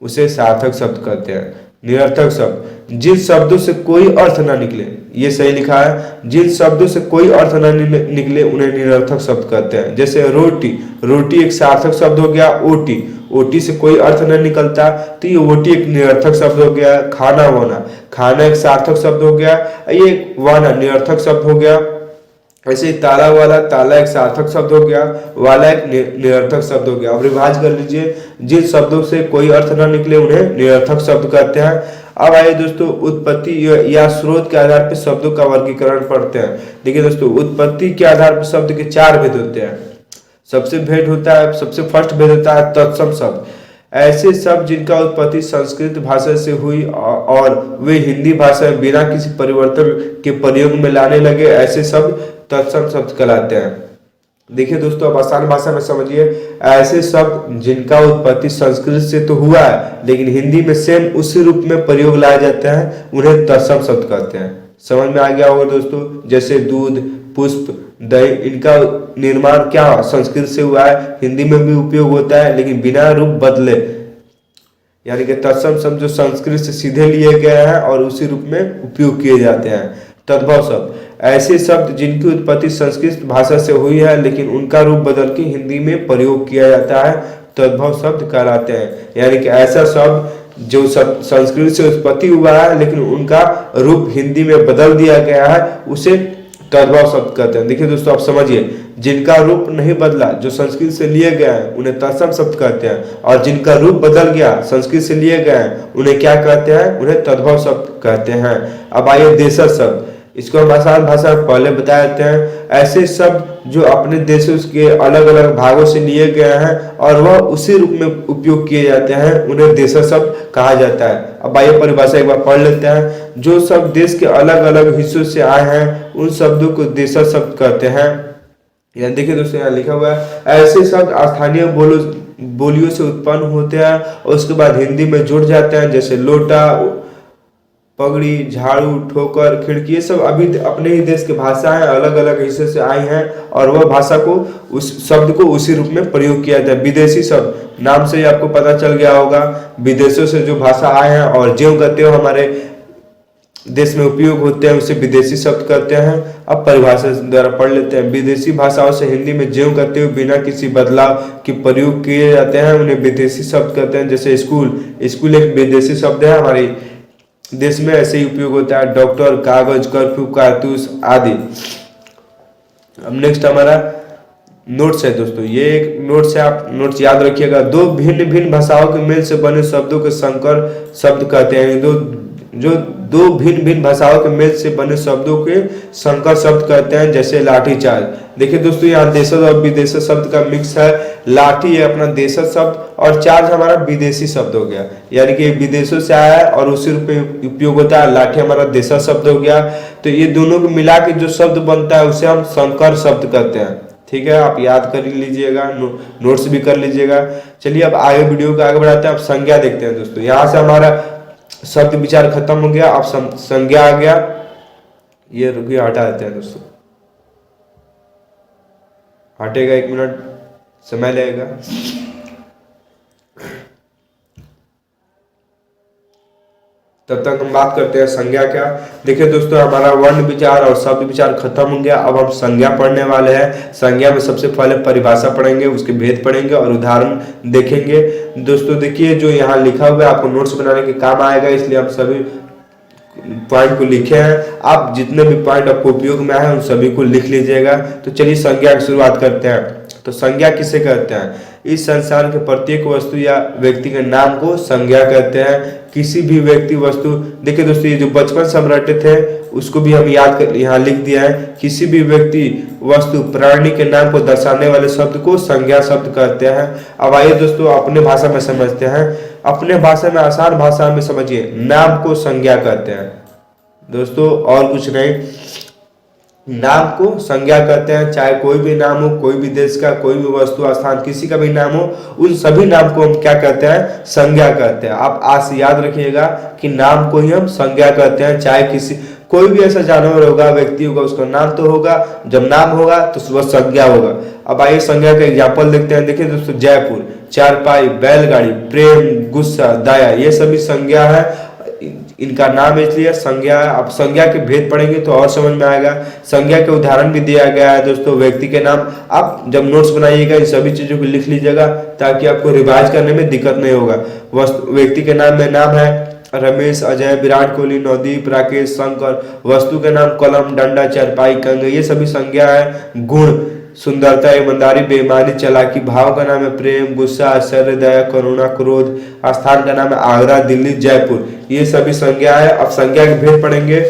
उसे सार्थक शब्द कहते हैं। निरर्थक शब्द, जिन शब्दों से कोई अर्थ ना निकले, ये सही लिखा है, जिन शब्दों से कोई अर्थ ना निकले उन्हें निरर्थक शब्द कहते हैं। जैसे रोटी, रोटी एक सार्थक शब्द हो गया। ओटी, ओटी से कोई अर्थ न निकलता तो ये ओटी एक निरर्थक शब्द हो गया। खाना वाना, खाना एक सार्थक शब्द हो गया, ये वाना निरर्थक शब्द हो गया। ऐसे ही ताला वाला, ताला एक सार्थक शब्द हो गया, वाला एक निरर्थक शब्द हो गया। अब रिवाइज कर लीजिए, जिन शब्दों से कोई अर्थ न निकले उन्हें निरर्थक शब्द कहते हैं। अब आइए दोस्तों, उत्पत्ति या स्रोत के आधार पर शब्दों का वर्गीकरण पढ़ते हैं। देखिए दोस्तों, उत्पत्ति के आधार पर शब्द के चार भेद होते हैं। सबसे फर्स्ट भेद होता है तत्सम शब्द। ऐसे शब्द जिनका उत्पत्ति संस्कृत भाषा से हुई और वे हिंदी भाषा में बिना किसी परिवर्तन के प्रयोग में लाने लगे, ऐसे शब्द तत्सम शब्द कहलाते हैं। देखिए दोस्तों, अब आसान भाषा में समझिए, ऐसे शब्द जिनका उत्पत्ति संस्कृत से तो हुआ है लेकिन हिंदी में सेम उसी रूप में प्रयोग लाए जाते हैं, उन्हें तत्सम शब्द कहते हैं। समझ में आ गया होगा दोस्तों। जैसे दूध, पुष्प, दही, इनका निर्माण क्या संस्कृत से हुआ है, हिंदी में भी उपयोग होता है लेकिन बिना रूप बदले, यानी कि तत्सम शब्द जो संस्कृत से सीधे लिए गए हैं और उसी रूप में उपयोग किए जाते हैं। तद्भव शब्द, ऐसे शब्द जिनकी उत्पत्ति संस्कृत भाषा से हुई है लेकिन उनका रूप बदल के हिंदी में प्रयोग किया जाता है, तद्भव शब्द कहलाते हैं। यानी कि ऐसा शब्द जो संस्कृत से उत्पत्ति हुआ है लेकिन उनका रूप हिंदी में बदल दिया गया है, उसे तद्भव शब्द कहते हैं। देखिए दोस्तों, आप समझिए, जिनका रूप नहीं बदला, जो संस्कृत से लिए गए हैं, उन्हें तत्सम शब्द कहते हैं, और जिनका रूप बदल गया, संस्कृत से लिए गए हैं, उन्हें क्या कहते हैं, उन्हें तद्भव शब्द कहते हैं। अब आइए देशज शब्द, इसको हम आसान भाषा में पहले बता देते हैं। ऐसे शब्द जो अपने देशों के अलग अलग भागों से लिए गए हैं और वह उसी रूप में उपयोग किए जाते हैं, उन्हें देशज शब्द कहा जाता है। अब आइए परिभाषा एक बार पढ़ लेते हैं। जो शब्द देश के अलग अलग हिस्सों से आए हैं उन शब्दों को देशज शब्द कहते हैं। यहाँ देखिए दोस्तों, यहाँ लिखा हुआ है, ऐसे शब्द स्थानीय बोलियों से उत्पन्न होते हैं और उसके बाद हिंदी में जुड़ जाते हैं। जैसे लोटा, पगड़ी, झाड़ू, ठोकर, खिड़की, ये सब अभी अपने ही देश की भाषाएं अलग अलग हिस्से से आई हैं और वह भाषा को, उस शब्द को उसी रूप में प्रयोग किया जाता है। विदेशी शब्द, नाम से ही आपको पता चल गया होगा, विदेशों से जो भाषा आए हैं और ज्यों कहते हो हमारे देश में उपयोग होते हैं उसे विदेशी शब्द कहते हैं। अब परिभाषा द्वारा पढ़ लेते हैं। विदेशी भाषाओं से हिंदी में ज्यों कहते हुए बिना किसी बदलाव के प्रयोग किए जाते हैं, उन्हें विदेशी शब्द कहते हैं। जैसे स्कूल, स्कूल एक विदेशी शब्द है, हमारे देश में ऐसे ही उपयोग होता है। डॉक्टर, कागज, कर्फ्यू, कारतूस आदि। अब नेक्स्ट हमारा नोट्स है दोस्तों, ये एक नोट्स है, आप नोट्स याद रखिएगा। दो भिन्न भिन्न भाषाओं के मेल से बने शब्दों के संकर शब्द कहते हैं। दो भिन्न भिन्न भाषाओं के मेल से बने शब्दों के संकर शब्द कहते हैं। जैसे लाठीचार्ज, देखिए दोस्तों, यहाँ देशज और विदेशी शब्द का मिक्स है। लाठी है अपना देशज शब्द और चार्ज हमारा विदेशी शब्द हो गया, यानी कि विदेशों से आया है और उसी रूप में उपयोग होता है। लाठी हमारा देशज शब्द हो गया। तो ये दोनों को मिला के जो शब्द बनता है उसे हम संकर शब्द कहते हैं। ठीक है, आप याद कर लीजिएगा, नोट्स भी कर लीजिएगा। चलिए अब आगे वीडियो को आगे बढ़ाते हैं। अब संज्ञा देखते हैं दोस्तों। यहाँ से हमारा शब्द विचार खत्म हो गया, अब संज्ञा आ गया। ये रुकिए, हटा देते हैं दोस्तों, हटेगा, 1 मिनट समय लगेगा। तब तक हम बात करते हैं संज्ञा क्या। देखिए दोस्तों, हमारा वर्ण विचार और शब्द विचार खत्म हो गया। अब हम संज्ञा पढ़ने वाले हैं। संज्ञा में सबसे पहले परिभाषा पढ़ेंगे, उसके भेद पढ़ेंगे और उदाहरण देखेंगे। दोस्तों देखिए, जो यहाँ लिखा हुआ है आपको नोट्स बनाने के काम आएगा, इसलिए हम सभी पॉइंट को लिखे हैं। आप जितने भी पॉइंट आपको उपयोग में आए उन सभी को लिख लीजिएगा। तो चलिए संज्ञा की शुरुआत करते हैं। तो संज्ञा किसे कहते हैं? इस संसार के प्रत्येक वस्तु या व्यक्ति के नाम को संज्ञा कहते हैं। किसी भी व्यक्ति वस्तु, देखिए दोस्तों, ये जो बचपन से हम रटे थे उसको भी हम याद कर यहाँ लिख दिया है। किसी भी व्यक्ति वस्तु प्राणी के नाम को दर्शाने वाले शब्द को संज्ञा शब्द कहते हैं। अब आइए दोस्तों अपने भाषा में समझते हैं। अपने भाषा में, आसान भाषा में समझिए, नाम को संज्ञा कहते हैं दोस्तों, और कुछ नहीं। नाम को संज्ञा कहते हैं, चाहे कोई भी नाम हो, कोई भी देश का, कोई भी वस्तु स्थान, किसी का भी नाम हो, उन सभी नाम को हम क्या कहते हैं? संज्ञा कहते हैं। आप आज से याद रखिएगा कि नाम को ही हम संज्ञा कहते हैं। चाहे किसी कोई भी ऐसा जानवर होगा, व्यक्ति होगा, उसका नाम तो होगा, जब नाम होगा तो वह संज्ञा होगा। अब आइए संज्ञा का एग्जाम्पल देखते हैं। देखिए दोस्तों, जयपुर, चारपाई, बैलगाड़ी, प्रेम, गुस्सा, दया, ये सभी संज्ञा है। इनका नाम इसलिए संज्ञा है। अब संज्ञा के भेद पढ़ेंगे तो और समझ में आएगा। संज्ञा के उदाहरण भी दिया गया है दोस्तों। व्यक्ति के नाम, आप जब नोट्स बनाइएगा इन सभी चीजों को लिख लीजिएगा ताकि आपको रिवाइज करने में दिक्कत नहीं होगा। व्यक्ति के नाम में नाम है रमेश, अजय, विराट कोहली, नवदीप, राकेश, शंकर। वस्तु के नाम कलम, डंडा, चारपाई, कंघी, ये सभी संज्ञा है। गुण, सुंदरता, ईमानदारी, बेईमानी, चालाकी। भाव का नाम है प्रेम, गुस्सा, आश्चर्य, दया, करुणा, क्रोध। स्थान का नाम है आगरा, दिल्ली, जयपुर, ये सभी संज्ञा है। अब संज्ञा के भेद पढ़ेंगे।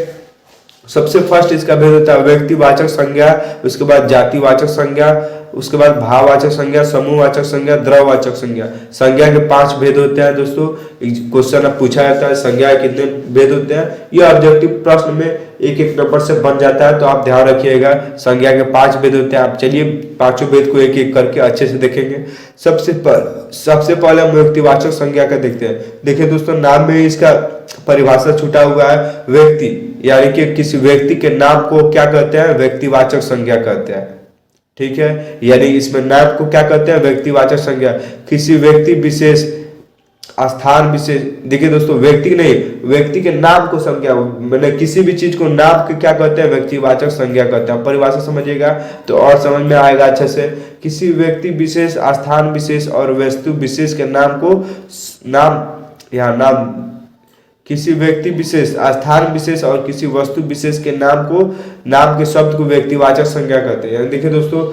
सबसे फर्स्ट इसका भेद होता है व्यक्तिवाचक संज्ञा, उसके बाद जातिवाचक संज्ञा, उसके बाद भाववाचक संज्ञा, समूहवाचक संज्ञा, द्रववाचक संज्ञा। संज्ञा के 5 भेद होते हैं दोस्तों। क्वेश्चन अब पूछा जाता है संज्ञा के कितने भेद होते हैं, ये ऑब्जेक्टिव प्रश्न में एक एक नंबर से बन जाता है, तो आप ध्यान रखिएगा। संज्ञा के 5 भेद होते हैं। आप चलिए पांचों भेद को एक एक करके अच्छे से देखेंगे। सबसे पहले हम व्यक्तिवाचक संज्ञा का देखते हैं। देखिए दोस्तों, नाम में इसका परिभाषा छूटा हुआ है। व्यक्ति यानी कि किसी व्यक्ति के नाम को क्या कहते हैं? व्यक्तिवाचक संज्ञा कहते हैं। ठीक है, यानी इसमें नाम को क्या कहते हैं? व्यक्तिवाचक संज्ञा। किसी व्यक्ति विशेष, स्थान विशेष, देखिए दोस्तों, व्यक्ति नहीं, व्यक्ति के नाम को संज्ञा, मैंने किसी भी चीज को नाम के क्या कहते हैं? व्यक्तिवाचक संज्ञा कहते हैं। परिभाषा समझिएगा तो और समझ में आएगा अच्छे से। किसी व्यक्ति विशेष, स्थान विशेष और वस्तु विशेष के नाम को नाम किसी व्यक्ति विशेष, स्थान विशेष और किसी वस्तु विशेष के नाम के शब्द को व्यक्तिवाचक संज्ञा कहते हैं। देखिए दोस्तों,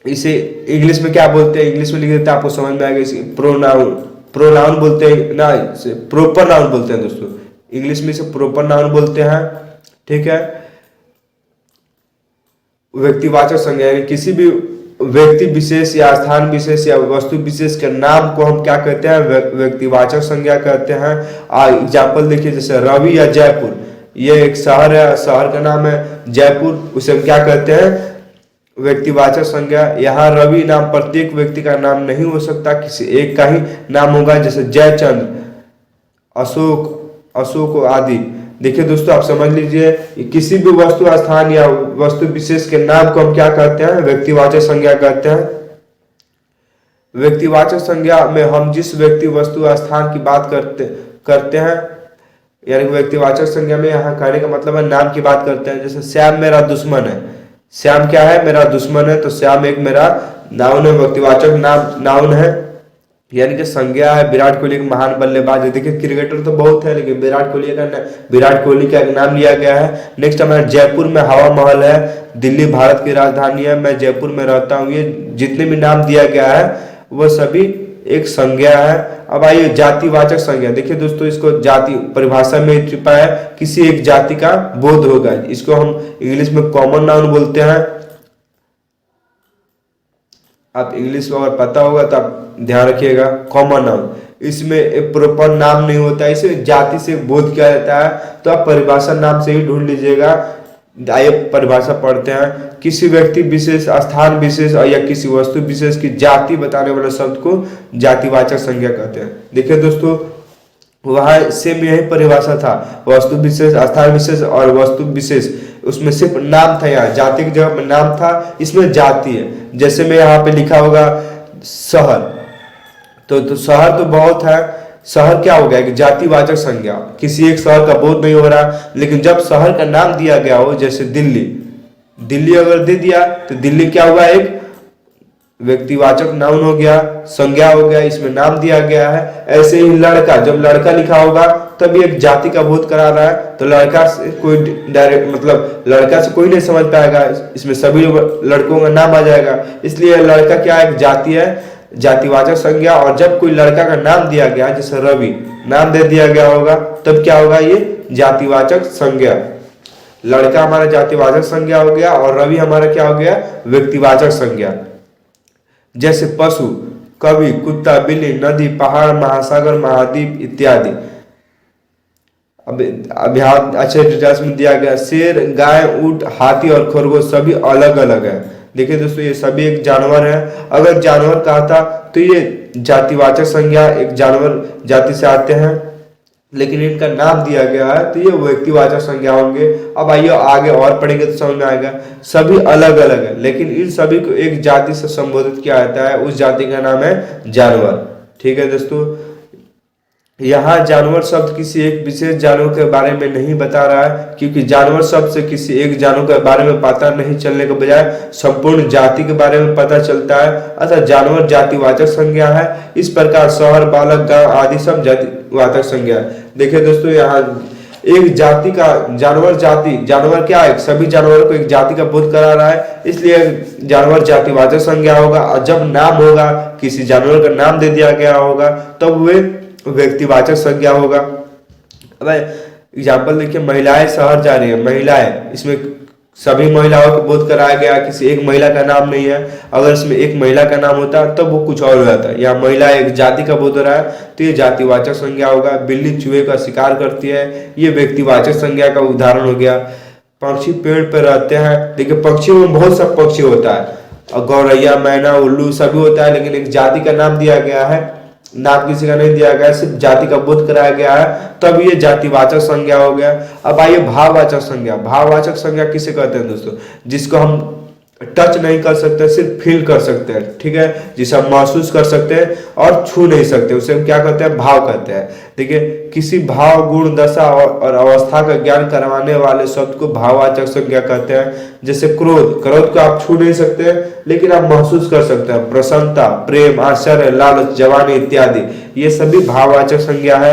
इसे इंग्लिश में क्या बोलते हैं? इंग्लिश में लिख देते हैं, आपको समझ में आएगा। इसे प्रोनाउन बोलते हैं ना, प्रॉपर नाउन बोलते हैं दोस्तों। इंग्लिश में इसे प्रॉपर नाउन बोलते हैं। ठीक है, व्यक्तिवाचक संज्ञा किसी भी व्यक्ति विशेष या स्थान विशेष या वस्तु विशेष के नाम को हम क्या कहते हैं? व्यक्तिवाचक संज्ञा कहते हैं। एग्जाम्पल देखिए, जैसे रवि या जयपुर, ये एक शहर है, शहर का नाम है जयपुर, उसे हम क्या कहते हैं? व्यक्तिवाचक संज्ञा। यहाँ रवि नाम प्रत्येक व्यक्ति का नाम नहीं हो सकता, किसी एक का ही नाम होगा, जैसे जयचंद्र, अशोक आदि। देखिए दोस्तों, आप समझ लीजिए, किसी भी वस्तु, स्थान या वस्तु विशेष के नाम को हम क्या कहते हैं? व्यक्तिवाचक संज्ञा कहते हैं। व्यक्तिवाचक संज्ञा में हम जिस व्यक्ति, वस्तु, स्थान की बात करते हैं, यानी व्यक्तिवाचक संज्ञा में यहाँ कहने का मतलब है नाम की बात करते हैं। जैसे श्याम मेरा दुश्मन है, श्याम क्या है? मेरा दुश्मन है, तो श्याम एक मेरा नाउन है, व्यक्तिवाचक नाउन है, यानी कि संज्ञा है। विराट कोहली एक महान बल्लेबाज है। देखिए क्रिकेटर तो बहुत है, लेकिन विराट कोहली का एक नाम लिया गया है। नेक्स्ट हमारा जयपुर में हवा महल है, दिल्ली भारत की राजधानी है, मैं जयपुर में रहता हूँ। ये जितने भी नाम दिया गया है वह सभी एक संज्ञा है। अब आइए जातिवाचक संज्ञा। देखिए दोस्तों, इसको जाति परिभाषा में छिपा है, किसी एक जाति का बोध होगा, इसको हम इंग्लिश में कॉमन नाउन बोलते हैं। आप इंग्लिश में अगर पता होगा तो आप ध्यान रखिएगा, कॉमन नाउन। इसमें एक प्रॉपर नाम नहीं होता है, इसे जाति से बोध किया जाता है। तो आप परिभाषा नाम से ही ढूंढ लीजिएगा, आइए परिभाषा पढ़ते हैं। किसी व्यक्ति विशेष, स्थान विशेष और या किसी वस्तु विशेष की जाति बताने वाले शब्द को जातिवाचक संज्ञा कहते हैं। देखिए दोस्तों, वहाँ सेम यही परिभाषा था, वस्तु विशेष, स्थान विशेष और वस्तु विशेष, उसमें सिर्फ नाम था। यहाँ जाति की जगह में नाम था, इसमें जाति है। जैसे मैं यहाँ पे लिखा होगा शहर, तो शहर तो बहुत है, शहर क्या हो गया कि जातिवाचक संज्ञा, किसी एक शहर का बोध नहीं हो रहा। लेकिन जब शहर का नाम दिया गया हो, जैसे दिल्ली, दिल्ली अगर दे दिया तो दिल्ली क्या हुआ, एक व्यक्तिवाचक नाउन हो गया, संज्ञा हो गया, इसमें नाम दिया गया है। ऐसे ही लड़का, जब लड़का लिखा होगा तब एक जाति का बोध करा रहा है, तो लड़का से कोई डायरेक्ट मतलब लड़का से कोई नहीं समझ पाएगा, इसमें सभी लड़कों का नाम आ जाएगा। इसलिए लड़का क्या एक जाति है, जातिवाचक संज्ञा। और जब कोई लड़का का नाम दिया गया, जैसे रवि नाम दे दिया गया होगा, तब क्या होगा, ये जातिवाचक संज्ञा। लड़का हमारा जातिवाचक संज्ञा हो गया और रवि हमारा क्या हो गया, व्यक्तिवाचक संज्ञा। जैसे पशु, कवि, कुत्ता, बिल्ली, नदी, पहाड़, महासागर, महाद्वीप इत्यादि। अब यहाँ अच्छे डिटेल्स में दिया गया, शेर, गाय, ऊंट, हाथी और खरगोश सभी अलग अलग है। देखिए दोस्तों, ये सभी एक जानवर है। अगर जानवर कहा था तो ये जातिवाचक संज्ञा, एक जानवर जाति से आते हैं, लेकिन इनका नाम दिया गया है तो ये व्यक्तिवाचक संज्ञा होंगे। अब आइए आगे और पढ़ेंगे तो समझ में आएगा, सभी अलग अलग है, लेकिन इन सभी को एक जाति से संबोधित किया जाता है, उस जाति का नाम है जानवर। ठीक है दोस्तों, यहाँ जानवर शब्द किसी एक विशेष जानवर के बारे में नहीं बता रहा है, क्योंकि जानवर शब्द से किसी एक जानवर के बारे में पता नहीं चलने के बजाय संपूर्ण जाति के बारे में पता चलता है, अतः जानवर जातिवाचक संज्ञा है। इस प्रकार शहर, बालक, गांव आदि सब जातिवाचक संज्ञा है। देखिए दोस्तों, यहाँ एक जाति का जानवर, जाति जानवर क्या है, सभी जानवरों को एक जाति का बोध करा रहा है, इसलिए जानवर जातिवाचक संज्ञा होगा। और जब नाम होगा, किसी जानवर का नाम दे दिया गया होगा, तब वे व्यक्तिवाचक संज्ञा होगा। अब एग्जाम्पल देखिए, महिलाएं शहर जा रही है, महिलाएं, इसमें सभी महिलाओं को बोध कराया गया, किसी एक महिला का नाम नहीं है। अगर इसमें एक महिला का नाम होता तब वो कुछ और हो जाता है। यहाँ महिला एक जाति का बोध हो रहा है तो ये जातिवाचक संज्ञा होगा। बिल्ली चूहे का शिकार करती है, ये व्यक्तिवाचक संज्ञा का उदाहरण हो गया। पक्षी पेड़ पर रहते हैं, देखिए पक्षियों में बहुत सा पक्षी होता है, और गौरैया, मैना, उल्लू सभी होता है, लेकिन एक जाति का नाम दिया गया है, नाम किसी का नहीं दिया गया, सिर्फ जाति का बोध कराया गया है, तब ये जातिवाचक संज्ञा हो गया। अब आइए भाववाचक संज्ञा। भाववाचक संज्ञा किसे कहते हैं दोस्तों, जिसको हम टच नहीं कर सकते, सिर्फ फील कर सकते हैं, ठीक है, जिसे हम महसूस कर सकते हैं और छू नहीं सकते, उसे हम क्या कहते हैं, भाव कहते हैं। देखिए, किसी भाव, गुण, दशा और अवस्था का ज्ञान करवाने वाले शब्द को भाववाचक संज्ञा कहते हैं। जैसे क्रोध, क्रोध को आप छू नहीं सकते लेकिन आप महसूस कर सकते हैं। प्रसन्नता, प्रेम, आश्चर्य, लालच, जवानी इत्यादि, ये सभी भाववाचक संज्ञा है।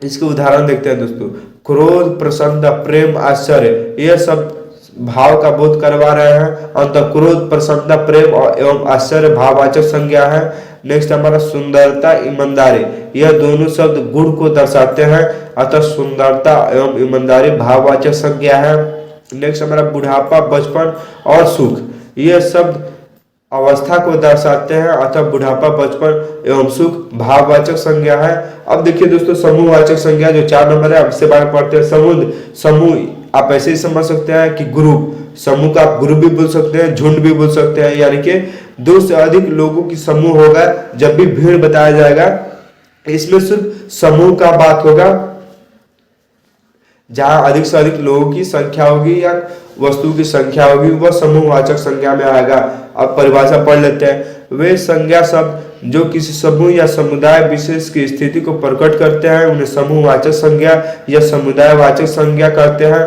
इसके उदाहरण देखते हैं दोस्तों, क्रोध, प्रसन्नता, प्रेम, आश्चर्य, ये सब भाव का बोध करवा रहे हैं। अंततः क्रोध, प्रसन्नता, प्रेम एवं आश्चर्य भाववाचक संज्ञा है। नेक्स्ट हमारा सुंदरता, ईमानदारी, यह दोनों शब्द गुण को दर्शाते हैं, अतः सुंदरता एवं ईमानदारी भाववाचक संज्ञा है। नेक्स्ट हमारा बुढ़ापा, बचपन और सुख, यह शब्द अवस्था को दर्शाते हैं, अतः बुढ़ापा, बचपन एवं सुख भाववाचक संज्ञा है। अब देखिए दोस्तों, समूहवाचक संज्ञा जो 4 नंबर है, अब इससे बात पढ़ते हैं। समूह आप ऐसे ही समझ सकते हैं कि ग्रुप, समूह का आप ग्रुप भी बोल सकते हैं, झुंड भी बोल सकते हैं, यानी कि 2 से अधिक लोगों की समूह होगा। जब भी भीड़ बताया जाएगा, इसमें सिर्फ समूह का बात होगा, जहां अधिक से अधिक लोगों की संख्या होगी या वस्तु की संख्या होगी, वह समूहवाचक संज्ञा में आएगा। अब परिभाषा पढ़ लेते हैं। वे संज्ञा शब्द जो किसी समूह या समुदाय विशेष की स्थिति को प्रकट करते हैं, उन्हें समूहवाचक संज्ञा या समुदायवाचक संज्ञा कहते हैं।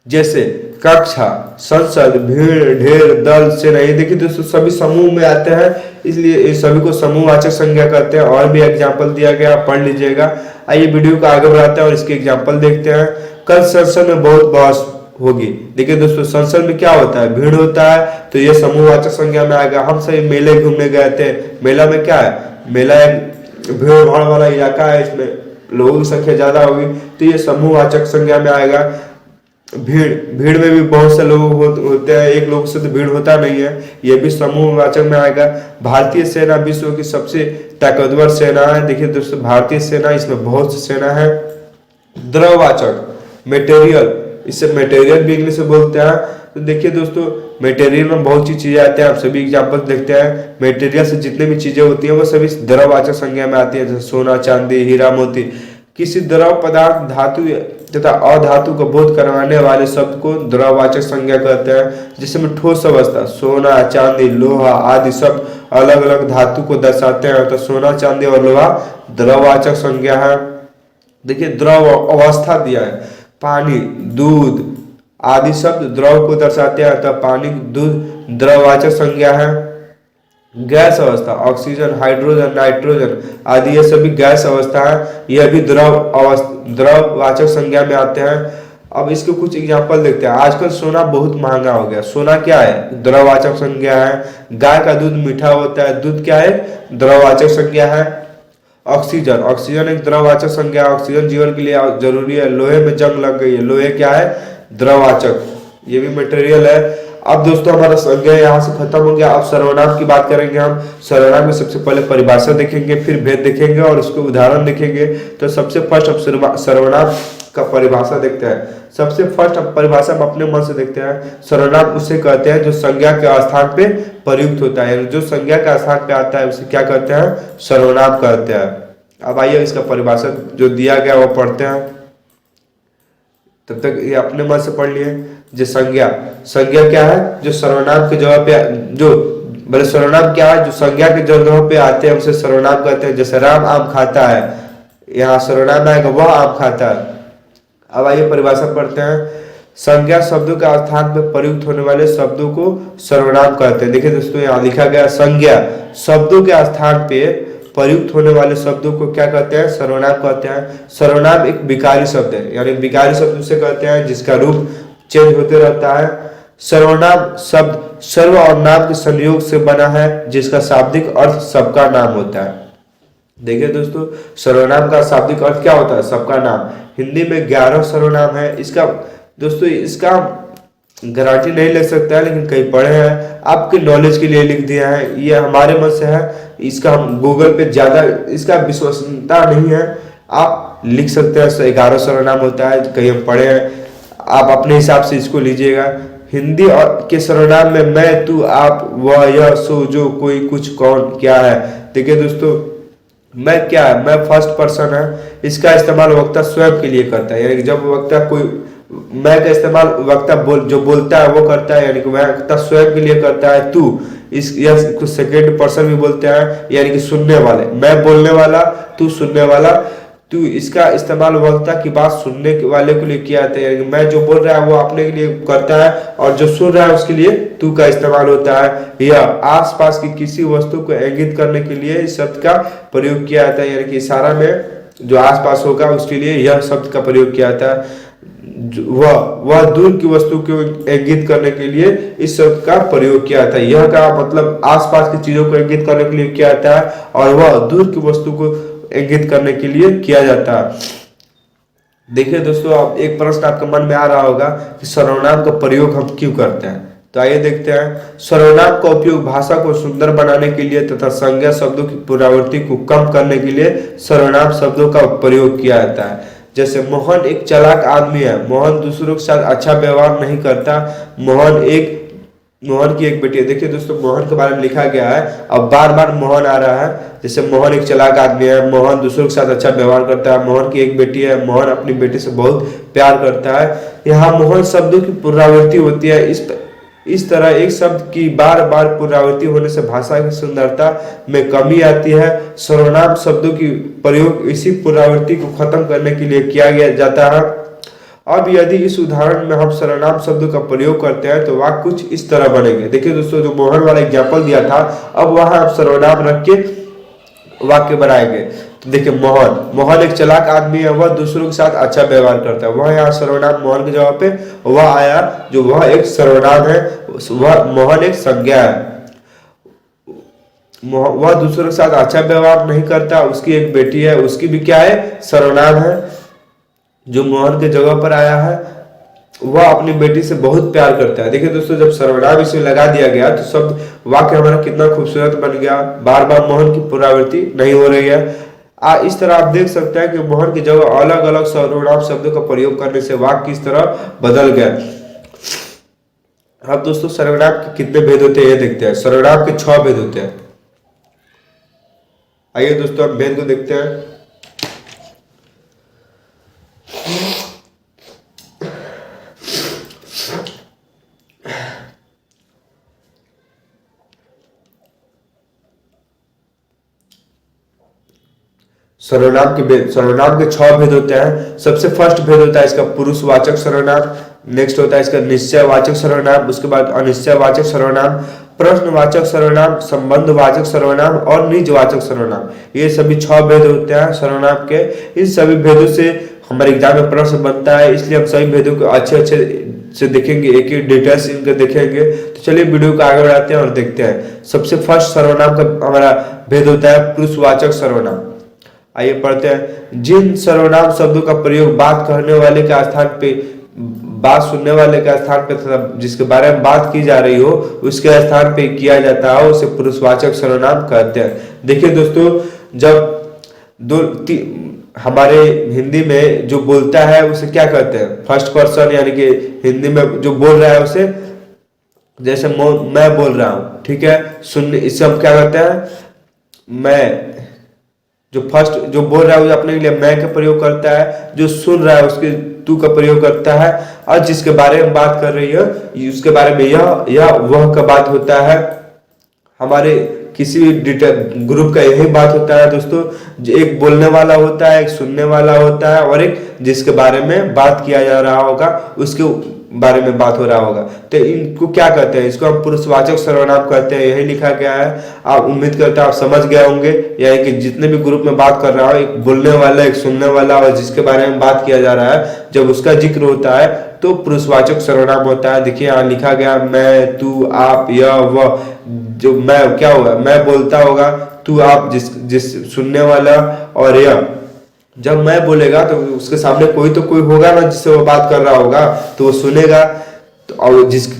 जैसे कक्षा, संसद, भीड़, ढेर, दल, सेना, ये देखिए दोस्तों सभी समूह में आते हैं, इसलिए इस सभी को समूहवाचक संज्ञा कहते हैं। और भी एग्जाम्पल दिया गया, पढ़ लीजिएगा। आइए वीडियो को आगे बढ़ाते हैं और इसके एग्जाम्पल देखते हैं। कल संसद में बहुत बहस होगी। देखिए दोस्तों, संसद में क्या होता है, भीड़ होता है, तो ये समूहवाचक संज्ञा में आएगा। हम सभी मेले घूमने गए थे, मेला में क्या है, मेला एक भीड़ भाड़ वाला इलाका है, इसमें लोगों की संख्या ज्यादा होगी, तो ये समूहवाचक संज्ञा में आएगा। भीड़ में भी बहुत से लोग होते हैं, एक लोग से तो भीड़ होता नहीं है, ये भी समूहवाचक में आएगा। भारतीय सेना विश्व की सबसे ताकतवर सेना है। देखिए दोस्तों, भारतीय सेना, इसमें बहुत सी सेना है। द्रववाचक, मटेरियल, इसे मटेरियल भी इंग्लिश में बोलते हैं। तो देखिए दोस्तों, मटेरियल में बहुत सी चीजें आती हैं, आप सभी एग्जाम्पल देखते हैं। मटेरियल से जितने भी चीजें होती हैं वो सभी द्रववाचक संज्ञा में आती है, जैसे सोना, चांदी, हीरा, मोती। किसी द्रव पदार्थ, धातु तथा अधातु को बोध करवाने वाले शब्द को द्रववाचक संज्ञा कहते हैं। जिसमें ठोस अवस्था, सोना, चांदी, लोहा आदि सब अलग अलग धातु को दर्शाते हैं, तो सोना, चांदी और लोहा द्रववाचक संज्ञा है। देखिए द्रव अवस्था दिया है, पानी, दूध आदि शब्द द्रव को दर्शाते हैं, तो पानी, दूध द्रववाचक संज्ञा है। गैस अवस्था, ऑक्सीजन, हाइड्रोजन, नाइट्रोजन आदि ये सभी गैस अवस्था है, यह भी द्रववाचक संज्ञा में आते हैं। अब इसके कुछ एग्जांपल देखते हैं। आजकल सोना बहुत महंगा हो गया, सोना क्या है? द्रववाचक संज्ञा है। गाय का दूध मीठा होता है, दूध क्या है? द्रववाचक संज्ञा है। ऑक्सीजन, ऑक्सीजन एक द्रववाचक संज्ञा है, ऑक्सीजन जीवन के लिए जरूरी है। लोहे में जंग लग गई है, लोहे क्या है? द्रववाचक, ये भी मटेरियल है। अब दोस्तों हमारा संज्ञा यहाँ से खत्म हो गया। अब सर्वनाम की बात करेंगे हम। सर्वनाम में सबसे पहले परिभाषा देखेंगे, फिर भेद देखेंगे और उसके उदाहरण देखेंगे। तो सबसे फर्स्ट अब सर्वनाम का परिभाषा देखते हैं। सबसे फर्स्ट अब परिभाषा हम अपने मन से देखते हैं। सर्वनाम उसे कहते हैं जो संज्ञा के स्थान पे प्रयुक्त होता है, जो संज्ञा के स्थान पे आता है उसे क्या कहते हैं? सर्वनाम कहते हैं। अब आइए इसका परिभाषा जो दिया गया वो पढ़ते हैं। तब तक ये अपने मन से पढ़ लिए। जो संज्ञा, संज्ञा क्या है? जो सर्वनाम के जगह पे, जो बड़े सर्वनाम क्या है? जो संज्ञा के जगह पे आते हैं उसे सर्वनाम कहते हैं। जैसे राम आम खाता है, यहाँ सर्वनाम आएगा, वह आम खाता है। अब आइए परिभाषा पढ़ते हैं। संज्ञा शब्दों के स्थान पर प्रयुक्त होने वाले शब्दों को सर्वनाम कहते हैं। देखिए दोस्तों यहाँ लिखा गया, संज्ञा शब्दों के स्थान पे प्रयुक्त होने वाले शब्दों को क्या कहते हैं? सर्वनाम कहते हैं। सर्वनाम एक विकारी शब्द है, यानी विकारी शब्द उसे कहते हैं जिसका रूप चेंज होते रहता है। सर्वनाम शब्द सर्व और नाम के संयोग से बना है, जिसका शाब्दिक अर्थ सबका नाम होता है। देखिए दोस्तों, सर्वनाम का शाब्दिक अर्थ क्या होता है? सबका नाम। हिंदी में 11 सर्वनाम है। इसका दोस्तों इसका गारंटी नहीं ले सकता है, लेकिन कहीं पढ़े हैं, आपके नॉलेज के लिए लिख दिया है, ये हमारे मन से है। इसका हम गूगल पे ज्यादा इसका विश्वसनीयता नहीं है, आप लिख सकते हैं। 11 सर्वनाम होता है, कहीं हम पढ़े हैं, आप अपने हिसाब से इसको लीजिएगा। हिंदी और के सर्वनाम में मैं, तू, आप, वह, यह, सो, जो, कोई, कुछ, कौन, क्या है। देखिए दोस्तों, मैं क्या है? मैं फर्स्ट पर्सन है। इसका इस्तेमाल वक्ता स्वयं के लिए करता है, यानी कि जब वक्ता कोई मैं का इस्तेमाल वक्ता जो बोलता है वो करता है, यानी कि वक्ता स्वयं के लिए करता है। तू, इस कुछ सेकेंड पर्सन भी बोलते हैं, यानी कि सुनने वाले। मैं बोलने वाला, तू सुनने वाला। तू इसका इस्तेमाल वक्ता की बात सुनने वाले के लिए किया जाता है, यानी कि मैं जो बोल रहा है वो अपने के लिए करता है और जो सुन रहा है उसके लिए तू का इस्तेमाल होता है। यह आसपास की किसी वस्तु को इंगित करने के लिए इस शब्द का प्रयोग किया जाता है, यानी कि इशारा में जो आसपास होगा उसके लिए यह शब्द का प्रयोग किया जाता है। वह दूर की वस्तु को इंगित करने के लिए इस शब्द का प्रयोग किया जाता है। यह का मतलब आसपास की चीजों को इंगित करने के लिए किया जाता है, और वह दूर की वस्तु को इंगित करने के लिए किया जाता है। देखिए दोस्तों, अब एक प्रश्न आपके मन में आ रहा होगा कि सर्वनाम का प्रयोग हम क्यों करते हैं। तो आइए देखते हैं। सर्वनाम का उपयोग भाषा को सुंदर बनाने के लिए तथा संज्ञा शब्दों की पुनरावृत्ति को कम करने के लिए सर्वनाम शब्दों का प्रयोग किया जाता है। जैसे मोहन एक चालाक आदमी है, मोहन दूसरों के साथ अच्छा व्यवहार नहीं करता। मोहन की एक बेटी है। देखिए दोस्तों, मोहन के बारे में लिखा गया है, अब बार बार मोहन आ रहा है। जैसे मोहन एक चालाक आदमी है, मोहन दूसरों के साथ अच्छा व्यवहार करता है, मोहन की एक बेटी है, मोहन अपनी बेटी से बहुत प्यार करता है। यहाँ मोहन शब्दों की पुनरावृत्ति होती है। इस तरह एक शब्द की बार बार पुनरावृत्ति होने से भाषा की सुंदरता में कमी आती है। सर्वनाम शब्दों की प्रयोग इसी पुनरावृत्ति को खत्म करने के लिए किया जाता है। अब यदि इस उदाहरण में हम सर्वनाम शब्दों का प्रयोग करते हैं तो वाक्य कुछ इस तरह बनेंगे। देखिए दोस्तों, जो मोहन वाला एग्जाम्पल दिया था, अब वहां आप सर्वनाम रख के वाक्य बनाएंगे। तो देखिए, मोहन एक चालाक आदमी है, वह दूसरों के साथ अच्छा व्यवहार करता है। वह यहाँ सर्वनाम मोहन के जगह पे वह आया, जो वह एक सर्वनाम है, वह मोहन एक संज्ञा है। वह दूसरों के साथ अच्छा व्यवहार नहीं करता, उसकी एक बेटी है, उसकी भी क्या है? सर्वनाम है। जो मोहन के जगह पर आया है वह अपनी बेटी से बहुत प्यार करता है। देखिए दोस्तों, जब सर्वनाम इसमें लगा दिया गया तो शब्द वाक्य हमारा कितना खूबसूरत बन गया। बार बार मोहन की पुनरावृत्ति नहीं हो रही है। इस तरह आप देख सकते हैं कि मोहन की जगह अलग अलग सर्वनाम शब्दों का प्रयोग करने से वाक्य किस तरह बदल गया। अब दोस्तों सर्वनाम के कितने भेद होते हैं ये देखते हैं। सर्वनाम के 6 भेद होते हैं। आइए दोस्तों हम भेद को देखते हैं। सर्वनाम के 6 भेद होते हैं। सबसे फर्स्ट भेद होता है इसका पुरुषवाचक सर्वनाम, नेक्स्ट होता है इसका निश्चयवाचक सर्वनाम, उसके बाद अनिश्चयवाचक सर्वनाम, प्रश्नवाचक सर्वनाम, संबंधवाचक सर्वनाम और निजवाचक सर्वनाम। ये सभी 6 भेद होते हैं सर्वनाम के। इन सभी भेदों से हमारे एग्जाम में प्रश्न बनता है, इसलिए हम सभी भेदों को अच्छे से देखेंगे, एक एक डिटेल्स इनके देखेंगे। तो चलिए वीडियो को आगे बढ़ाते हैं और देखते हैं। सबसे फर्स्ट सर्वनाम का हमारा भेद होता है पुरुषवाचक सर्वनाम। आइए पढ़ते हैं। जिन सर्वनाम शब्दों का प्रयोग बात कहने वाले के स्थान पे, बात सुनने वाले के स्थान पे तथा जिसके बारे में बात की जा रही हो उसके स्थान पे किया जाता है उसे पुरुषवाचक सर्वनाम कहते हैं। देखिए दोस्तों, जब हमारे हिंदी में जो बोलता है उसे क्या कहते हैं? फर्स्ट पर्सन, यानी कि हिंदी में जो बोल रहा है उसे, जैसे मैं बोल रहा हूं, ठीक है, सुनने, इससे हम क्या कहते हैं? मैं, जो फर्स्ट जो बोल रहा है वो अपने लिए मैं का प्रयोग करता है, जो सुन रहा है उसके तू का प्रयोग करता है, और जिसके बारे में बात कर रही है उसके बारे में यह या वह का बात होता है। हमारे किसी भी ग्रुप का यही बात होता है दोस्तों, एक बोलने वाला होता है, एक सुनने वाला होता है और एक जिसके बारे में बात किया जा रहा होगा उसके बारे में बात हो रहा होगा। तो इनको क्या कहते हैं? इसको हम पुरुषवाचक सर्वनाम कहते हैं। यही लिखा गया है। आप उम्मीद करते हैं आप समझ गए होंगे। यानी कि जितने भी ग्रुप में बात कर रहा हो, एक बोलने वाला, एक सुनने वाला और जिसके बारे में बात किया जा रहा है, जब उसका जिक्र होता है तो पुरुषवाचक सर्वनाम होता है। देखिए यहाँ लिखा गया, मैं, तू, आप, यह, वह। जो मैं क्या होगा? मैं बोलता होगा, तू, आप, जिस सुनने वाला, और यह जब मैं बोलेगा तो उसके सामने कोई होगा ना जिससे वो बात कर रहा होगा, तो वो सुनेगा। तो और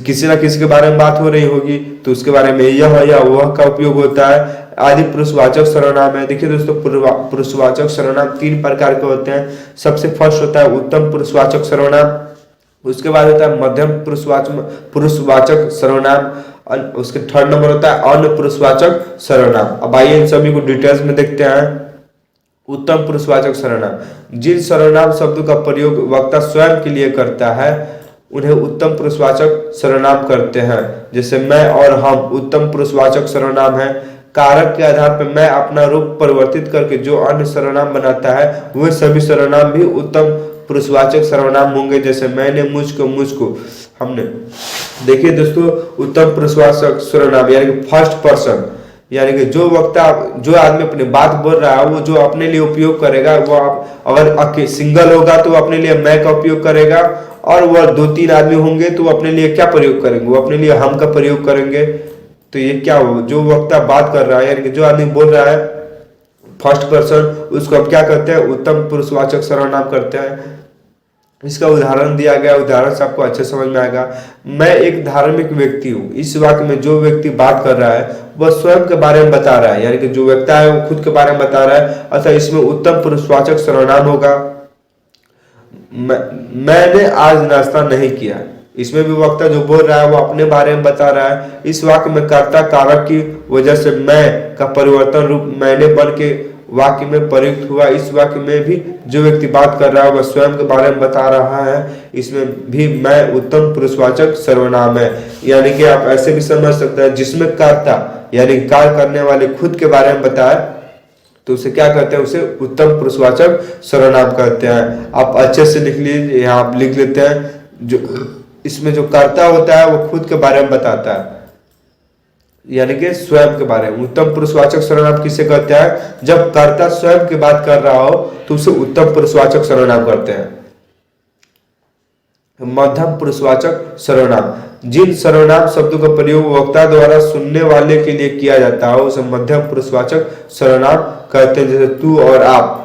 किसी ना किसी के बारे में बात हो रही होगी तो उसके बारे में यह या वह का उपयोग होता है। आदि पुरुषवाचक सर्वनाम है। देखिए दोस्तों, पुरुषवाचक सर्वनाम 3 प्रकार के होते हैं। सबसे फर्स्ट होता है उत्तम पुरुषवाचक सर्वनाम, उसके बाद होता है मध्यम पुरुषवाचक सर्वनाम, उसके थर्ड नंबर होता है अन्य पुरुषवाचक सर्वनाम। अब आइए इन सभी को डिटेल्स में देखते हैं। उत्तम पुरुषवाचक सर्वनाम, जिन सर्वनाम शब्दों का प्रयोग वक्ता स्वयं के लिए करता है उन्हें उत्तम पुरुषवाचक सर्वनाम करते हैं। जैसे मैं और हम उत्तम पुरुषवाचक सर्वनाम है। कारक के आधार पर मैं अपना रूप परिवर्तित करके जो अन्य सर्वनाम बनाता है वे सभी सर्वनाम भी उत्तम पुरुषवाचक सर्वनाम होंगे। जैसे मैंने, मुझको, हमने। देखिए दोस्तों, उत्तम पुरुषवाचक सर्वनाम यानी कि फर्स्ट पर्सन, यानी कि जो वक्ता, जो आदमी अपनी बात बोल रहा है वो जो अपने लिए उपयोग करेगा, वो अगर सिंगल होगा तो अपने लिए मैं का उपयोग करेगा, और वह 2-3 आदमी होंगे तो अपने लिए क्या प्रयोग करेंगे? वो अपने लिए हम का प्रयोग करेंगे। तो ये क्या हो? जो वक्ता बात कर रहा है, यानी कि जो आदमी बोल रहा है फर्स्ट पर्सन, उसको हम क्या करते हैं? उत्तम पुरुषवाचक सर्वनाम करते हैं। इसका उदाहरण दिया गया, उदाहरण से आपको अच्छे समझ में आएगा। मैं एक धार्मिक व्यक्ति हूँ। इस वाक्य में जो व्यक्ति बात कर रहा है वह स्वयं के बारे में बता रहा है, यानी कि जो व्यक्ति है वो खुद के बारे में बता रहा है, अतः इसमें उत्तम पुरुषवाचक सर्वनाम होगा। मैंने आज नाश्ता नहीं किया। इसमें भी वक्ता जो बोल रहा है वो अपने बारे में बता रहा है। इस वाक्य में कर्ता कारक की वजह से मैं का परिवर्तन रूप मैंने बन के वाक्य में प्रयुक्त हुआ। इस वाक्य में भी जो व्यक्ति बात कर रहा है वह स्वयं के बारे में बता रहा है। इसमें भी मैं उत्तम पुरुषवाचक सर्वनाम है। यानी कि आप ऐसे भी समझ सकते हैं, जिसमें कर्ता यानी कार्य करने वाले खुद के बारे में बताए तो उसे क्या कहते हैं? उसे उत्तम पुरुषवाचक सर्वनाम कहते हैं। आप अच्छे से लिख लीजिए, यहाँ आप लिख लेते हैं। जो इसमें जो कर्ता होता है वो खुद के बारे में बताता है, यानी कि स्वयं के बारे में। उत्तम पुरुषवाचक सर्वनाम किसे कहते हैं? जब कर्ता स्वयं की बात कर रहा हो तो उसे उत्तम पुरुषवाचक सर्वनाम करते हैं। मध्यम पुरुषवाचक सर्वनाम, जिन सर्वनाम शब्दों का प्रयोग वक्ता द्वारा सुनने वाले के लिए किया जाता है उसे मध्यम पुरुषवाचक सर्वनाम कहते हैं। जैसे तू और आप,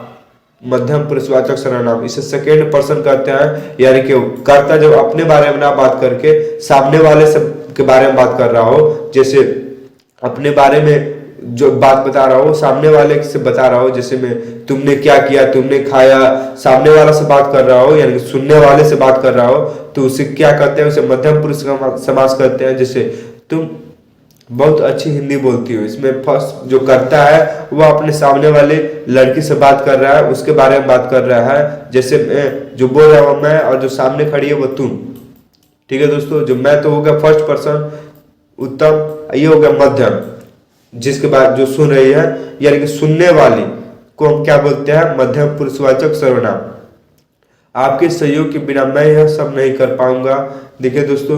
मध्यम पुरुषवाचक सर्वनाम। इसे सेकेंड पर्सन कहते हैं, यानी कि कर्ता जब अपने बारे में ना बात करके सामने वाले के बारे में बात कर रहा हो। जैसे अपने बारे में जो बात बता रहा हो सामने वाले से बता रहा हो, जैसे मैं तुमने क्या किया, तुमने खाया, सामने वाला से बात कर रहा हो यानी कि सुनने वाले से बात कर रहा हो, तो उसे क्या कहते हैं, उसे मध्यम पुरुष का समास कहते हैं। जैसे तुम बहुत अच्छी हिंदी बोलती हो, इसमें फर्स्ट जो करता है वो अपने सामने वाले लड़की से बात कर रहा है, उसके बारे में बात कर रहा है। जैसे मैं जो बोल रहा हूँ मैं, और जो सामने खड़ी है वो तुम। ठीक है दोस्तों, जो मैं तो हो गया फर्स्ट पर्सन उत्तम, ये हो गया मध्यम, जिसके बाद जो सुन रही है यानी कि सुनने वाली को हम क्या बोलते हैं, मध्यम पुरुषवाचक सर्वनाम। आपके सहयोग के बिना मैं यह सब नहीं कर पाऊंगा। देखिए दोस्तों,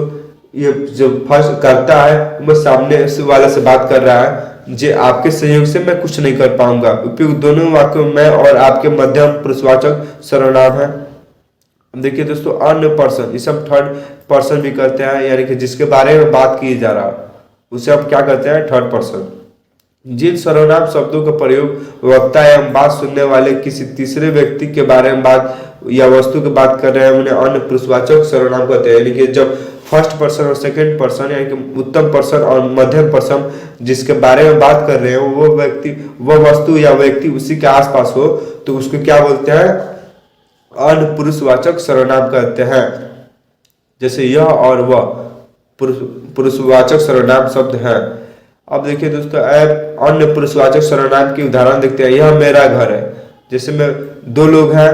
ये जो फर्स्ट करता है वो सामने वाले से बात कर रहा है, जे आपके सहयोग से मैं कुछ नहीं कर पाऊंगा। उपयुक्त दोनों वाक्यों में और आपके मध्यम पुरुषवाचक सर्वनाम है। देखिए दोस्तों, अन्य पर्सन, इसे हम थर्ड पर्सन भी करते हैं, यानी कि जिसके बारे में बात की जा रहा है उसे हम क्या कहते हैं, थर्ड पर्सन। जिन सर्वनाम शब्दों का प्रयोग वक्ता एवं बात सुनने वाले किसी तीसरे व्यक्ति के बारे में बात या वस्तु की बात कर रहे हैं उन्हें अन्य पुरुषवाचक सर्वनाम कहते हैं। यानी कि जब फर्स्ट पर्सन और सेकंड पर्सन यानी कि उत्तम पर्सन और मध्यम पर्सन जिसके बारे में बात कर रहे हैं वो व्यक्ति, वो वस्तु या व्यक्ति उसी के आसपास हो, तो उसको क्या बोलते हैं, अन्य पुरुषवाचक सर्वनाम कहते हैं। जैसे यह और वह पुरुषवाचक सर्वनाम शब्द है। अब देखिए दोस्तों, अन्य पुरुषवाचक सर्वनाम की उदाहरण देखते हैं। यह मेरा घर है, जैसे में दो लोग हैं,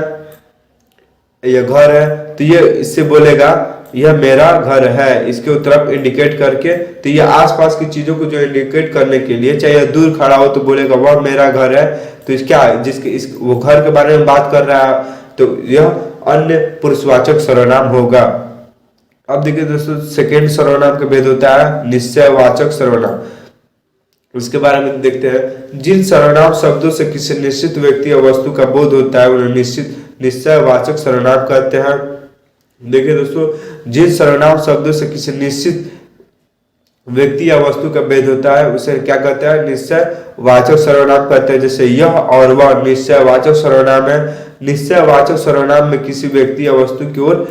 यह घर है, तो ये इससे बोलेगा यह मेरा घर है, इसके तरफ इंडिकेट करके। तो ये आसपास की चीजों को जो इंडिकेट करने के लिए, चाहे दूर खड़ा हो तो बोलेगा वह मेरा घर है। तो इस क्या जिसके वो घर के बारे में बात कर रहा है, तो यह अन्य पुरुषवाचक सर्वनाम होगा। अब देखिए दोस्तों, सेकेंड सर्वनाम का भेद होता है निश्चयवाचक सर्वनाम। उसके बारे में देखते हैं। जिन सर्वनाम शब्दों से किसी निश्चित व्यक्ति या वस्तु का बोध होता है उन्हें निश्चयवाचक सर्वनाम कहते हैं। देखिए दोस्तों, जिन सर्वनाम शब्दों से किसी निश्चित व्यक्ति या वस्तु का भेद होता है उसे क्या कहते हैं, निश्चयवाचक सर्वनाम कहते हैं। जैसे यह और वह निश्चयवाचक सर्वनाम है। निश्चयवाचक सर्वनाम में किसी व्यक्ति या वस्तु की ओर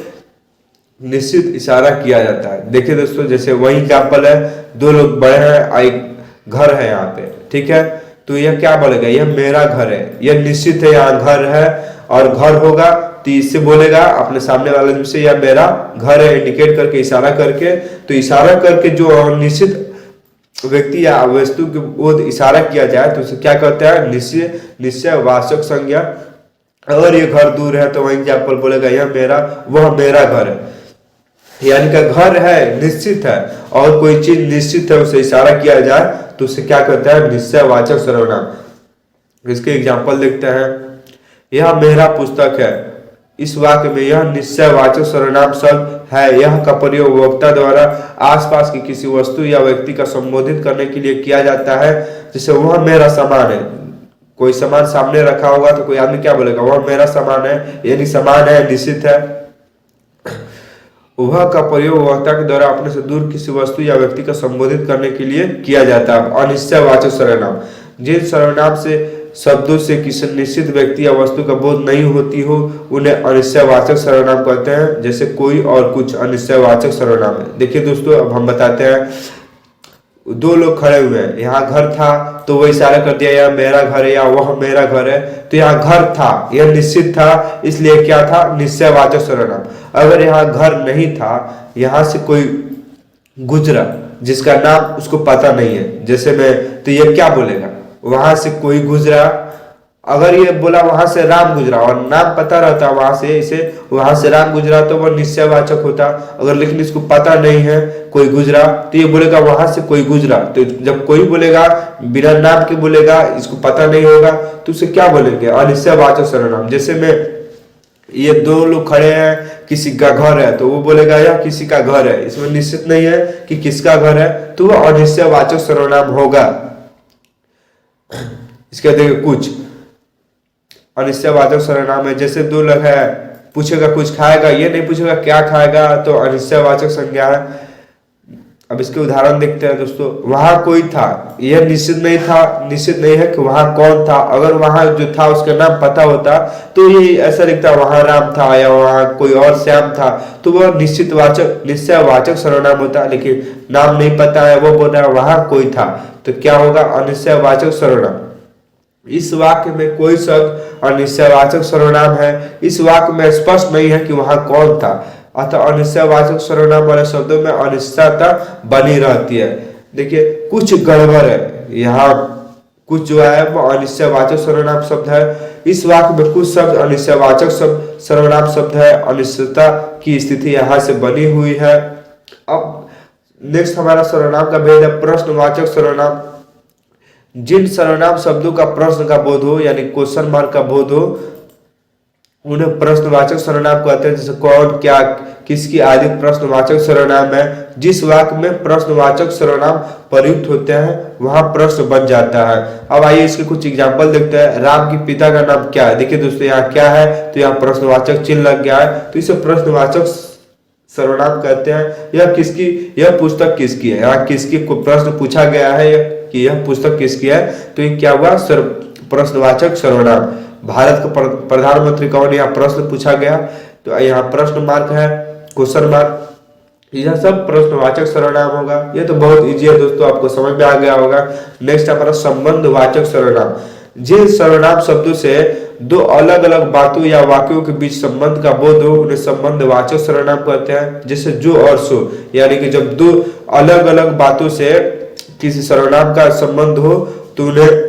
निश्चित इशारा किया जाता है। देखिए दोस्तों, जैसे वही एग्जाम्पल है, दो लोग बड़े हैं, एक घर है यहाँ पे, ठीक है, तो यह क्या बोलेगा, यह मेरा घर है, यह निश्चित है, यहाँ घर है और घर होगा, तो इससे बोलेगा अपने सामने वाले से यह मेरा घर है, इंडिकेट करके इशारा करके। तो इशारा करके जो निश्चित व्यक्ति या वस्तु की ओर इशारा किया जाए तो उसे क्या कहते हैं, निश्चयवाचक संज्ञा। अगर ये घर दूर है तो वही एग्जाम्पल बोलेगा यह मेरा, वह मेरा घर है, यानी कि घर है, निश्चित है, और कोई चीज निश्चित है उसे इशारा किया जाए तो उसे क्या कहता है, निश्चयवाचक सर्वनाम। इसके एग्जाम्पल देखते हैं। यह मेरा पुस्तक है, इस वाक्य में यह निश्चयवाचक सर्वनाम शब्द है। यह का प्रयोग वक्ता द्वारा आसपास की किसी वस्तु या व्यक्ति का संबोधित करने के लिए किया जाता है। जैसे वह मेरा सामान है, कोई सामान सामने रखा होगा तो कोई आदमी क्या बोलेगा, वह मेरा सामान है, यानी सामान है, निश्चित है। वह का प्रयोग वक्ता के द्वारा अपने से दूर किसी वस्तु या व्यक्ति का संबोधित करने के लिए किया जाता है। अनिश्चयवाचक सर्वनाम, जिन सर्वनाम से शब्दों से किसी निश्चित व्यक्ति या वस्तु का बोध नहीं होती हो उन्हें अनिश्चयवाचक सर्वनाम कहते हैं। जैसे कोई और कुछ अनिश्चयवाचक सर्वनाम है। देखिए दोस्तों, अब हम बताते हैं। दो लोग खड़े हुए हैं, यहाँ घर था तो वो इशारा कर दिया यह मेरा घर है या वह मेरा घर है, तो यहाँ घर था, यह निश्चित था, इसलिए क्या था, निश्चयवाचक सर्वनाम। अगर यहाँ घर नहीं था, यहाँ से कोई गुजरा जिसका नाम उसको पता नहीं है, जैसे मैं, तो ये क्या बोलेगा, वहां से कोई गुजरा। अगर ये बोला वहां से राम गुजरा और नाम पता रहता वहां से, इसे वहां से राम गुजरा तो वह निश्चयवाचक होता। अगर लेकिन इसको पता नहीं है कोई गुजरा तो ये बोलेगा वहां से कोई गुजरा। तो जब कोई बोलेगा बिना नाम के बोलेगा, इसको पता नहीं होगा, तो उसे क्या बोलेंगे, अनिश्चयवाचक सर्वनाम। जैसे में ये दो लोग खड़े हैं, किसी का घर है, तो वो बोलेगा यह किसी का घर है, इसमें निश्चित नहीं है कि किसका घर है, तो वह अनिश्चयवाचक सर्वनाम होगा। इसके देखिए कुछ अनिश्चयवाचक सर्वनाम है। जैसे दो लोग है, पूछेगा कुछ खाएगा, ये नहीं पूछेगा क्या खाएगा, तो अनिश्चयवाचक संज्ञा है। अब इसके उदाहरण देखते हैं दोस्तों। वहां कोई था, यह निश्चित नहीं था, निश्चित नहीं है कि वहां कौन था। अगर वहां जो था उसका नाम पता होता तो ये ऐसा लिखता वहां राम था या वहां कोई और श्याम था, तो वह निश्चित वाचक निश्चयवाचक सर्वनाम होता। लेकिन नाम नहीं पता है, वो बोल रहा है वहां कोई था, तो क्या होगा? अनिश्चयवाचक सर्वनाम। इस वाक्य में कोई शब्द अनिश्चयवाचक सर्वनाम है। इस वाक्य में स्पष्ट नहीं है कि वहां कौन था, अतः अनिश्चयवाचक सर्वनाम वाले शब्दों में अनिश्चयता बनी रहती है। देखिए कुछ गड़बड़ है यहाँ, कुछ जो है वो अनिश्चयवाचक सर्वनाम शब्द है। इस वाक्य में कुछ शब्द अनिश्चयवाचक शब्द सर्वनाम शब्द है। अनिश्चितता की स्थिति यहाँ से बनी हुई है। अब नेक्स्ट हमारा सर्वनाम का भेद है प्रश्नवाचक सर्वनाम। जिन सर्वनाम शब्दों का प्रश्न का बोध हो यानी क्वेश्चन मार्क का बोध हो उन्हें प्रश्नवाचक सर्वनाम कहते हैं। जैसे कौन, क्या, किसकी आदि प्रश्नवाचक सर्वनाम है। जिस वाक्य में प्रश्नवाचक सर्वनाम प्रयुक्त होते हैं वहां प्रश्न बन जाता है। अब आइए इसके कुछ एग्जाम्पल देखते हैं। राम के पिता का नाम क्या है? देखिए दोस्तों यहाँ क्या है, तो यहाँ प्रश्नवाचक चिन्ह लग गया है, तो इसे प्रश्नवाचक सर्वनाम कहते हैं। यह किसकी, यह पुस्तक किसकी है? यहाँ किसकी को प्रश्न पूछा गया है कि यह पुस्तक किसकी है, तो ये क्या हुआ? प्रश्नवाचक सर्वनाम। भारत का प्रधानमंत्री कौन, यहाँ प्रश्न पूछा गया, तो यहाँ प्रश्न मार्क है, क्वेश्चन मार्क। यह सब प्रश्नवाचक सर्वनाम होगा। ये तो बहुत इजी है दोस्तों, आपको समझ में आ गया होगा। नेक्स्ट हमारा संबंधवाचक सर्वनाम। जिन सर्वनाम शब्दों से दो अलग अलग बातों या वाक्यों के बीच संबंध का बोध हो उन्हें संबंधवाचक सर्वनाम कहते हैं। जैसे जो और सो, यानी कि जब दो अलग अलग बातों से किसी सर्वनाम का संबंध हो तो उन्हें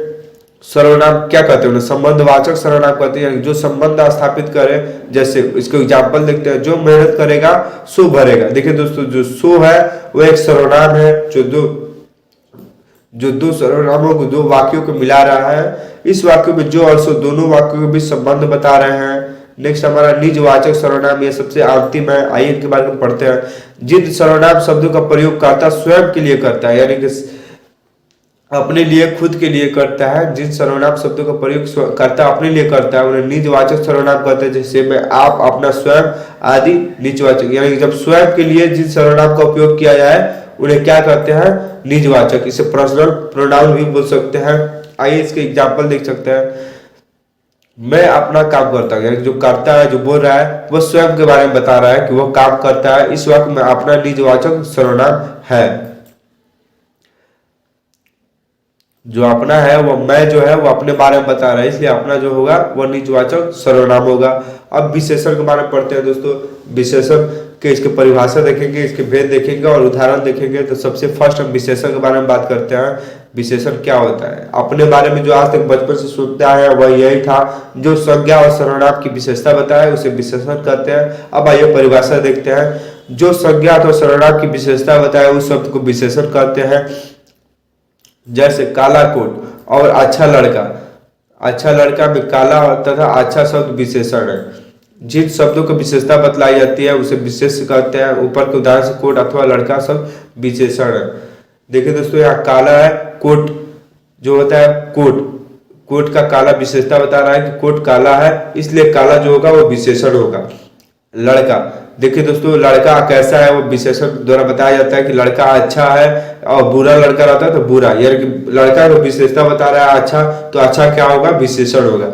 सर्वनाम क्या कहते हैं? उन्हें संबंधवाचक सर्वनाम कहते हैं, जो संबंध स्थापित करे। जैसे इसको एग्जाम्पल देखते हैं। जो मेहनत करेगा सो भरेगा। देखिए दोस्तों जो सो है वो एक सर्वनाम है जो दो सर्वनामों को, दो वाक्यों को मिला रहा है। इस वाक्य में जो और सो दोनों वाक्यों के बीच संबंध बता रहे हैं। नेक्स्ट हमारा निजवाचक सर्वनाम, ये सबसे अंतिम है। आइए इनके बारे में पढ़ते हैं। जिन सर्वनाम शब्दों का प्रयोग करता स्वयं के लिए करता है, यानी कि अपने लिए, खुद के लिए करता है। जिन सर्वनाम शब्दों का प्रयोग करता अपने लिए करता है उन्हें निजवाचक सर्वनाम कहते हैं। जैसे मैं, आप, अपना, स्वयं आदि निजवाचक। यानी कि जब स्वयं के लिए जिन सर्वनाम का उपयोग किया जाए उन्हें क्या कहते हैं? निजवाचक। इसे पर्सनल प्रोनाउन भी बोल सकते हैं। आइए इसके एग्जाम्पल देख सकते हैं। मैं अपना काम करता हूँ, यानी जो करता है, जो बोल रहा है वो स्वयं के बारे में बता रहा है कि वो काम करता है। इस वक्त में अपना निजवाचक सर्वनाम है। जो अपना है वो मैं जो है वो अपने बारे में बता रहा है, इसलिए अपना जो होगा वो निजवाचक सर्वनाम होगा। अब विशेषण के बारे में पढ़ते हैं दोस्तों। विशेषण के इसके परिभाषा देखेंगे, इसके भेद देखेंगे और उदाहरण देखेंगे। तो सबसे फर्स्ट हम विशेषण के बारे में बात करते हैं। विशेषण क्या होता है? अपने बारे में जो आज तक बचपन से सुनता है वह यही था, जो संज्ञा और सर्वनाम की विशेषता बताए उसे विशेषण कहते हैं। अब आइए परिभाषा देखते हैं। जो संज्ञा और सर्वनाम की विशेषता बताए उस शब्द को विशेषण कहते हैं। जैसे काला कोट और अच्छा लड़का। अच्छा लड़का में काला तथा अच्छा शब्द विशेषण है। जिन शब्दों की विशेषता बतलाई जाती है उसे विशेष कहते हैं। ऊपर के उदाहरण से कोट अथवा लड़का शब्द विशेषण है। देखिए दोस्तों यहाँ काला है, कोट जो होता है कोट का काला विशेषता बता रहा है कि कोट काला है, इसलिए काला जो होगा वो विशेषण होगा। लड़का, देखिए दोस्तों लड़का कैसा है वो विशेषण द्वारा बताया जाता है कि लड़का अच्छा है, और बुरा लड़का रहता है तो बुरा, यानी कि लड़का तो विशेषता बता रहा है अच्छा, तो अच्छा क्या होगा? विशेषण होगा।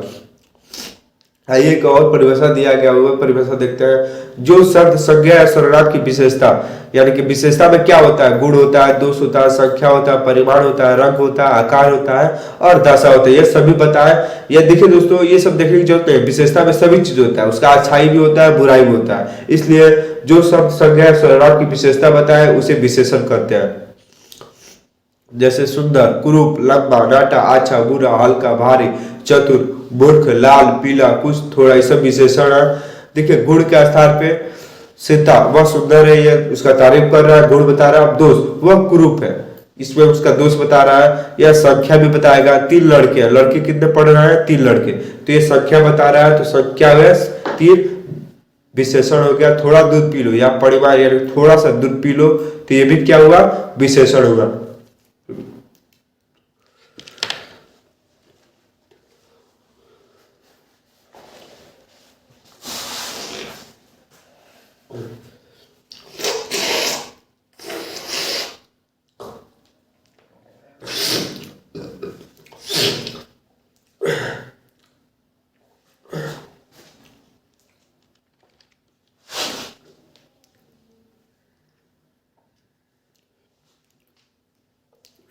आइए एक और परिभाषा दिया गया हुआ परिभाषा देखते हैं। जो शब्द संज्ञा या सर्वनाम की विशेषता, यानी कि विशेषता में क्या होता है? गुण होता है, दोष होता है, संख्या होता है, परिमाण होता है, रंग होता है, आकार होता है और दशा होता है। ये सभी बताए। ये देखिए दोस्तों ये सब देखने की जरूरत नहीं है। विशेषता में सभी चीज होता है, उसका अच्छाई भी होता है, बुराई भी होता है। इसलिए जो शब्द संज्ञा या सर्वनाम की विशेषता बताए उसे विशेषण कहते हैं। जैसे सुंदर, कुरूप, लंबा, नाटा, अच्छा, बुरा, हल्का, भारी, चतुर, मूर्ख, लाल, पीला, कुछ, थोड़ा, ये सब विशेषण है। देखिए गुण के स्थान पे सीता, वह सुंदर है, ये उसका तारीफ कर रहा है, गुण बता रहा है। अब दोष, वह कुरूप है, इसमें उसका दोष बता रहा है। यह संख्या भी बताएगा। 3 लड़के हैं, लड़के कितने पढ़ रहे हैं? 3 लड़के, तो ये संख्या बता रहा है, तो संख्या है 3 विशेषण हो गया। थोड़ा दूध पी लो या परिवार, यानी थोड़ा सा दूध पी लो, तो ये भी क्या हुआ? विशेषण होगा।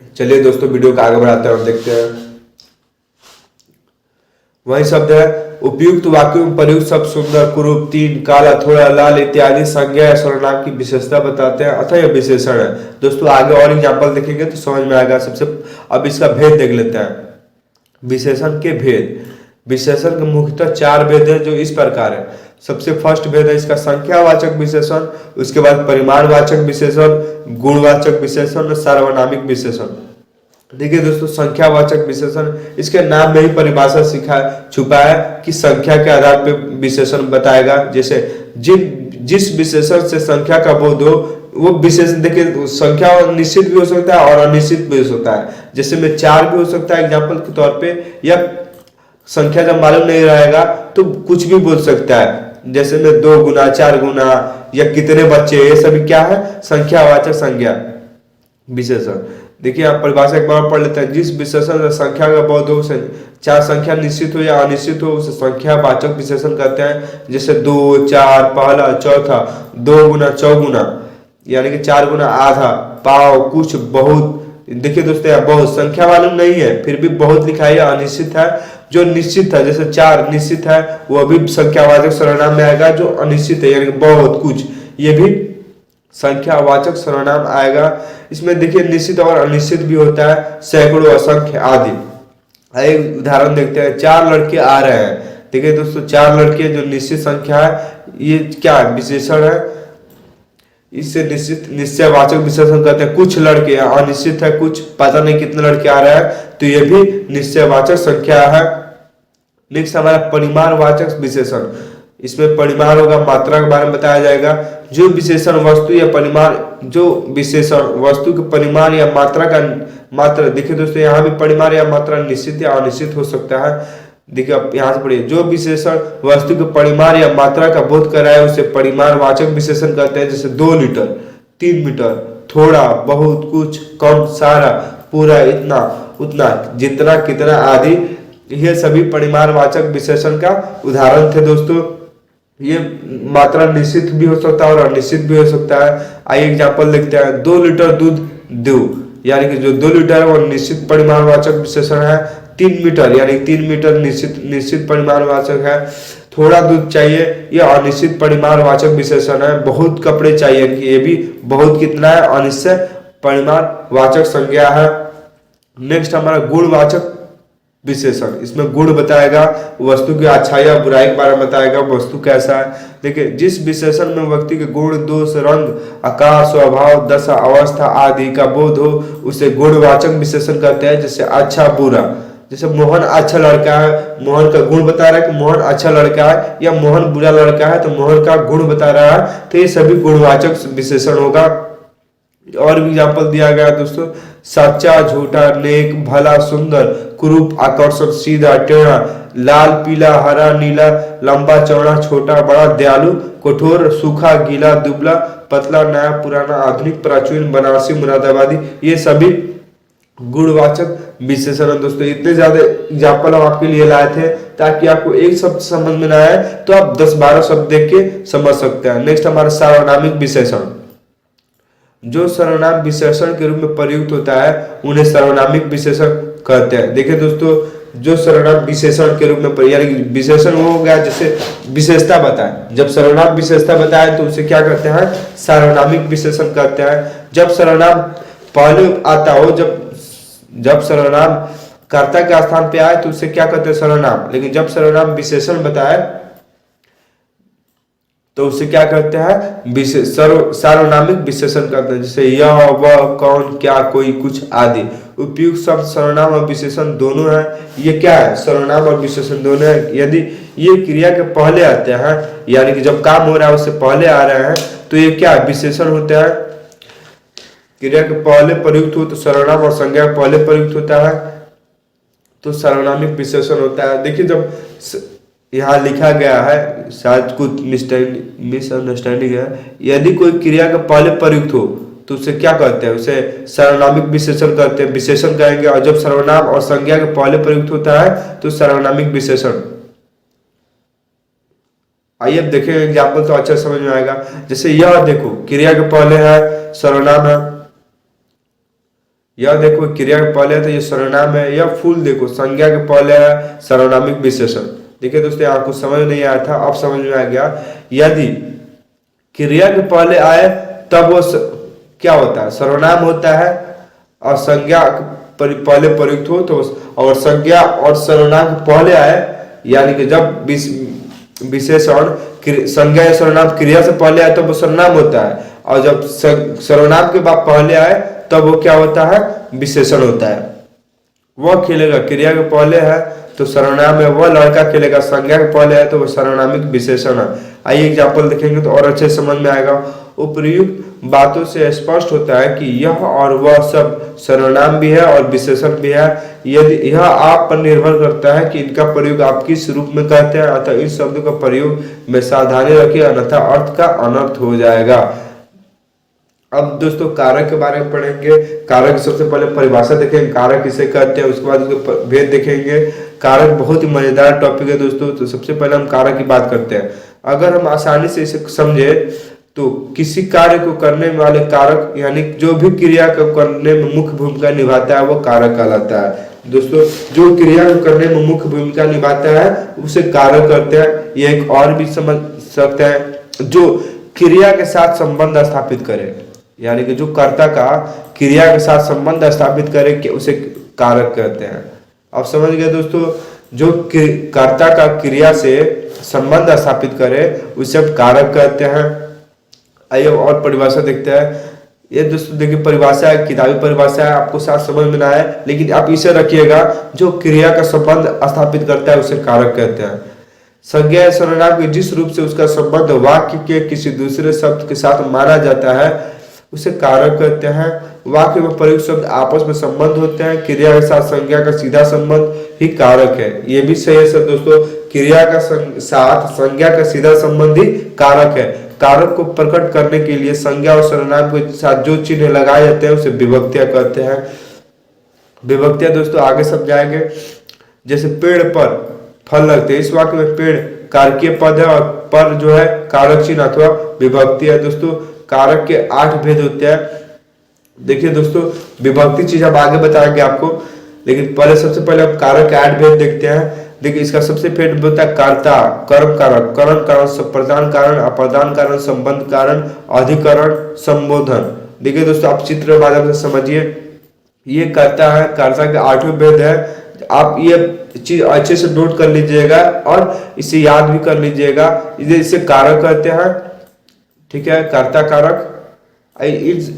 चलिए दोस्तों वीडियो को आगे बढ़ाते हैं और देखते हैं। वही शब्द है उपयुक्त वाक्यों में प्रयुक्त शब्द सुंदर, कुरूप, तीन, काला, थोड़ा, लाल इत्यादि संज्ञा या सर्वनाम की विशेषता बताते हैं अतः यह विशेषण है। दोस्तों आगे और एग्जाम्पल देखेंगे तो समझ में आएगा। सबसे अब इसका भेद देख लेते हैं। विशेषण के भेद। विशेषण के मुख्यतः 4 भेद है जो इस प्रकार है। सबसे फर्स्ट भेद है इसका संख्यावाचक विशेषण, उसके बाद परिमाणवाचक विशेषण, गुणवाचक विशेषण और सार्वनामिक विशेषण। देखिए दोस्तों संख्यावाचक विशेषण, इसके नाम में ही परिभाषा छुपा है कि संख्या के आधार पर विशेषण बताएगा। जैसे जिस विशेषण से संख्या का बोध हो वो विशेषण, देखिए संख्या निश्चित भी हो सकता है और अनिश्चित भी हो सकता है। जैसे में 4 भी हो सकता है एग्जाम्पल के तौर पे, या संख्या जब मालूम नहीं रहेगा तो कुछ भी बोल सकता है। जैसे में 2 गुना, 4 गुना या कितने बच्चे, ये सभी क्या है संख्यावाचक संज्ञा विशेषण। देखिए आप परिभाषा एक बार पढ़ लेते हैं। जिस विशेषण से संख्या का बोध हो, चाहे संख्या निश्चित हो या अनिश्चित हो, उसे संख्यावाचक विशेषण कहते हैं। जैसे 2, 4, पहला, चौथा, 2 गुना, चौगुना, यानी कि 4 गुना, आधा, पाव, कुछ, बहुत। देखिए दोस्तों यहाँ बहुत संख्या मालूम नहीं है फिर भी बहुत लिखा है, अनिश्चित है। जो निश्चित है जैसे 4 निश्चित है वो भी संख्यावाचक सर्वनाम में आएगा। जो अनिश्चित है यानी कि बहुत कुछ, ये भी संख्यावाचक सर्वनाम आएगा। इसमें देखिए निश्चित और अनिश्चित भी होता है, सैकड़ों, असंख्य आदि। एक उदाहरण देखते हैं। 4 लड़के आ रहे हैं। देखिए दोस्तों 4 लड़के जो निश्चित संख्या है, ये क्या विशेषण है, इससे निश्चयवाचक विशेषण कहते हैं। कुछ लड़के, अनिश्चित है कुछ, पता नहीं कितने लड़के आ रहे हैं, तो ये भी निश्चयवाचक संख्या है। नेक्स्ट हमारा परिमाणवाचक विशेषण। इसमें परिमाण होगा, मात्रा के बारे में बताया जाएगा। जो विशेषण वस्तु या परिमाण, जो विशेषण वस्तु के परिमाण या मात्रा का मात्रा, देखिए दोस्तों यहाँ भी परिमाण या मात्रा निश्चित या अनिश्चित हो सकता है। देखिए आप यहाँ से पढ़िए। जो विशेषण वस्तु के परिमाण या मात्रा का बोध कराए उसे परिमाणवाचक विशेषण कहते हैं। जैसे 2 लीटर, 3 मीटर, थोड़ा, बहुत, कुछ, कम, सारा, पूरा, इतना, उतना, जितना, कितना आदि, ये सभी परिमाणवाचक विशेषण का उदाहरण थे दोस्तों। ये मात्रा निश्चित भी हो सकता है और अनिश्चित भी हो सकता है। आइए एग्जाम्पल देखते हैं। 2 लीटर दूध दो, यानी कि जो 2 लीटर है वो निश्चित परिमाणवाचक विशेषण है। 3 मीटर यानी 3 मीटर निश्चित परिमाणवाचक है। थोड़ा दूध चाहिए, यह अनिश्चित परिमाणवाचक विशेषण है। बहुत कपड़े चाहिए, ये भी बहुत कितना है, अनिश्चित परिमाणवाचक संज्ञा है। नेक्स्ट हमारा गुणवाचक विशेषण। इसमें गुण बताएगा, वस्तु की अच्छाई या बुराई के बारे में बताएगा, वस्तु कैसा है। देखिए जिस विशेषण में व्यक्ति के गुण, दोष, रंग, आकार, स्वभाव, दशा, अवस्था आदि का बोध हो उसे गुणवाचक विशेषण कहते हैं। जैसे अच्छा, बुरा। जैसे मोहन अच्छा लड़का है, मोहन का गुण बता रहा है कि मोहन अच्छा लड़का है, या मोहन बुरा लड़का है तो मोहन का गुण बता रहा है। तो ये सभी गुणवाचक विशेषण होगा। और भी एग्जाम्पल दिया गया दोस्तों। सच्चा, झूठा, नेक, भला, सुंदर, कुरूप, आकर्षक, सीधा, टेढ़ा, लाल, पीला, हरा, नीला, लंबा, चौड़ा, छोटा, बड़ा, दयालु, कठोर, सूखा, गीला, दुबला, पतला, नया, पुराना, आधुनिक, प्राचीन, बनारसी, मुरादाबादी, ये सभी गुणवाचक विशेषण है दोस्तों। इतने ज्यादा एग्जाम्पल हम आपके लिए लाए थे ताकि आपको एक शब्द समझ में ना आए तो आप 10-12 शब्द देख के समझ सकते हैं। नेक्स्ट हमारा सार्वनामिक विशेषण। जो सर्वनाम विशेषण के रूप में प्रयुक्त होता है उन्हें सर्वनामिक विशेषण कहते हैं। देखिए दोस्तों जो सर्वनाम विशेषण के रूप में, यानी कि विशेषण वो हो गया जैसे विशेषता बताए। जब सर्वनाम विशेषता बताए तो उसे क्या कहते हैं, सार्वनामिक विशेषण कहते हैं। जब सर्वनाम पहले आता हो, जब सर्वनाम कर्ता के स्थान पे आए तो उसे क्या कहते हैं, सर्वनाम। लेकिन जब सर्वनाम विशेषण बताए तो उसे क्या कहते हैं, सार्वनामिक विशेषण कहते हैं। जैसे यह, वह, कौन, क्या, कोई, कुछ आदि। उपयुक्त शब्द सर्वनाम और विशेषण दोनों है। ये क्या है, सर्वनाम और विशेषण दोनों है। यदि ये क्रिया के पहले आते हैं, यानी कि जब काम हो रहा है उससे पहले आ रहे हैं, तो ये क्या विशेषण होता है। क्रिया के पहले प्रयुक्त हो तो सर्वनाम, और संज्ञा के पहले प्रयुक्त होता है तो सर्वनामिक विशेषण होता है। देखिए जब यहाँ लिखा गया है, शायद कुछ मिसअंडरस्टैंडिंग है। यदि कोई क्रिया के पहले प्रयुक्त हो तो उसे क्या कहते हैं, उसे सर्वनामिक विशेषण कहते हैं, विशेषण कहेंगे। और जब सर्वनाम और संज्ञा के पहले प्रयुक्त होता है तो सर्वनामिक विशेषण। आइए अब देखें एग्जाम्पल तो अच्छा समझ में आएगा। जैसे यह देखो, क्रिया के पहले है, सर्वनाम है, यह देखो क्रिया के पहले है तो ये सर्वनाम है, यह फुल देखो संज्ञा के पहले है सर्वनामिक विशेषण। देखिए दोस्तों यहाँ कुछ समझ नहीं आया था, अब समझ में आ गया। यदि क्रिया के पहले आए तब वो क्या होता है, सर्वनाम होता है, और संज्ञा पहले प्रयुक्त हो तो, और संज्ञा और सर्वनाम के पहले आए यानी कि जब विशेषण संज्ञा या सर्वनाम क्रिया से पहले आए तब वो सर्वनाम होता है, और जब सर्वनाम के बाद पहले आए तब वो क्या होता है, विशेषण होता है। वह खेलेगा क्रिया के पहले है तो सर्वनाम है, वह लड़का खेलेगा संज्ञा के पहले है तो वो सर्वनामिक विशेषण है। आइए एग्जाम्पल देखेंगे तो और अच्छे समझ में आएगा। उपर्युक्त बातों से स्पष्ट होता है कि यह और वह सब सर्वनाम भी है और विशेषण भी है। यदि यह आप पर निर्भर करता है कि इनका प्रयोग आप किस रूप में करते हैं, अतः इन शब्दों का प्रयोग में सावधानी रखिए, अन्यथा अर्थ का अनर्थ हो जाएगा। अब दोस्तों कारक के बारे में पढ़ेंगे। कारक सबसे पहले परिभाषा देखेंगे, कारक किसे कहते हैं, उसके बाद उसके भेद देखेंगे। कारक बहुत ही मजेदार टॉपिक है दोस्तों। तो सबसे पहले हम कारक की बात करते हैं। अगर हम आसानी से इसे समझे तो किसी कार्य को करने वाले कारक यानी जो भी क्रिया को करने में मुख्य भूमिका निभाता है वो कारक कहलाता है। दोस्तों जो क्रिया को करने में मुख्य भूमिका निभाता है उसे कारक कहते हैं। ये एक और भी समझ सकते हैं, जो क्रिया के साथ संबंध स्थापित करे, यानी कि जो कर्ता का क्रिया के साथ संबंध स्थापित करे कि उसे कारक कहते हैं। अब समझ गए दोस्तों, जो कर्ता का क्रिया से संबंध स्थापित करे उसे हम कारक कहते हैं। आइए और परिभाषा देखते हैं। ये दोस्तों देखिए परिभाषा है, किताबी परिभाषा है, आपको साथ समझ में ना आए लेकिन आप इसे रखिएगा, जो क्रिया का संबंध स्थापित करता है उसे कारक कहते हैं। संज्ञा सर्वनाम के जिस रूप से उसका संबंध वाक्य के किसी दूसरे शब्द के साथ माना जाता है उसे कारक कहते हैं। वाक्य में प्रयुक्त शब्द आपस में संबंध होते हैं, क्रिया के साथ संज्ञा का सीधा संबंध ही कारक है। ये भी सही है सर दोस्तों, क्रिया का साथ संज्ञा का सीधा संबंध ही कारक है। कारक को प्रकट करने के लिए संज्ञा और सर्वनाम के साथ जो चिन्ह लगाए जाते हैं उसे विभक्तियां कहते हैं। विभक्तियां दोस्तों आगे समझाएंगे। जैसे पेड़ पर फल लगते हैं, इस वाक्य में पेड़ कारकीय पद है और पर जो है कारक चिन्ह अथवा विभक्ति है। दोस्तों कारक के 8 भेद होते हैं। देखिए दोस्तों विभक्ति चीज हम आगे बताएंगे आपको, लेकिन पहले सबसे पहले हम कारक के 8 भेद देखते हैं। देखिए इसका सबसे भेद होता है कर्ता, कर्म कारक, करण कारण, प्रधान कारण, अप्रधान कारण, संबंध कारण, अधिकरण, संबोधन। देखिए दोस्तों आप चित्र के माध्यम से समझिए, ये कर्ता है, कर्ता के 8 भेद है। आप ये चीज अच्छे से नोट कर लीजिएगा और इसे याद भी कर लीजिएगा। इसे कारक कहते हैं, ठीक है, कर्ता कारक।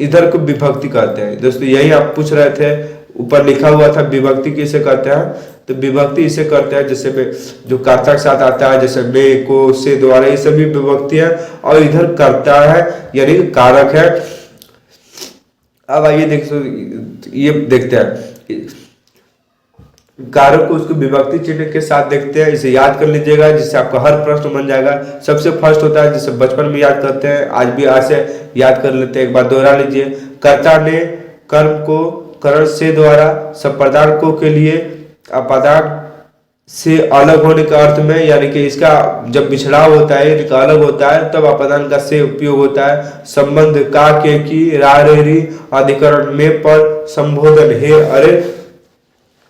इधर को विभक्ति कहते हैं। दोस्तों यही आप पूछ रहे थे, ऊपर लिखा हुआ था विभक्ति किसे कहते हैं, तो विभक्ति इसे करते हैं जैसे जो कर्ता के साथ आता है, जैसे ने, को, से, द्वारा, ये सभी विभक्ति है। और इधर कर्ता है यानी कारक है। अब आइए ये देखते हैं कारक को उसको विभक्ति चिन्ह के साथ देखते हैं। इसे याद कर लीजिएगा जिससे आपका हर प्रश्न बन जाएगा। सबसे फर्स्ट होता है जिसे बचपन में याद करते हैं, आज भी आज से याद कर लेते हैं, एक बार दोहरा लीजिए। कर्ता ने कर्म को करण से द्वारा, संप्रदान को के लिए, अपादान से अलग होने के अर्थ में, यानी कि इसका जब बिछड़ाव होता है इनका अलग होता है तब अपादान का से उपयोग होता है। संबंध का, के, की, रा, रे, री, अधिकरण में, पर, संबोधन, हे, अरे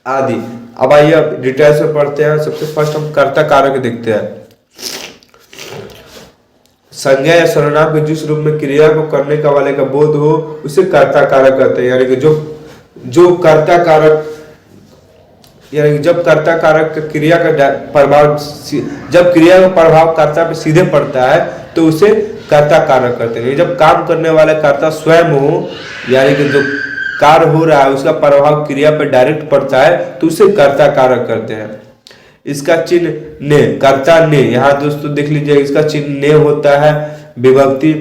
आदि। अब आइए डिटेल्स में पढ़ते हैं। सबसे फर्स्ट हम कर्ता कारक देखते हैं। संज्ञा या सर्वनाम के जिस रूप में क्रिया को करने का वाले का बोध हो उसे कर्ता कारक कहते हैं। यानी कि जो कर्ता कारक, यानी कि जब कर्ता कारक क्रिया का प्रभाव, जब क्रिया का प्रभाव कर्ता पे सीधे पड़ता है तो उसे कर्ता कारक कहते हैं। जब काम करने वाला कर्ता स्वयं हो, यानी कि जो कार्य हो रहा है उसका प्रभाव क्रिया पर डायरेक्ट पड़ता है तो उसे कर्ता कारक करते हैं। इसका चिन्ह ने, कर्ता ने, यहाँ दोस्तों देख लीजिए इसका चिन्ह ने होता है। विभक्ति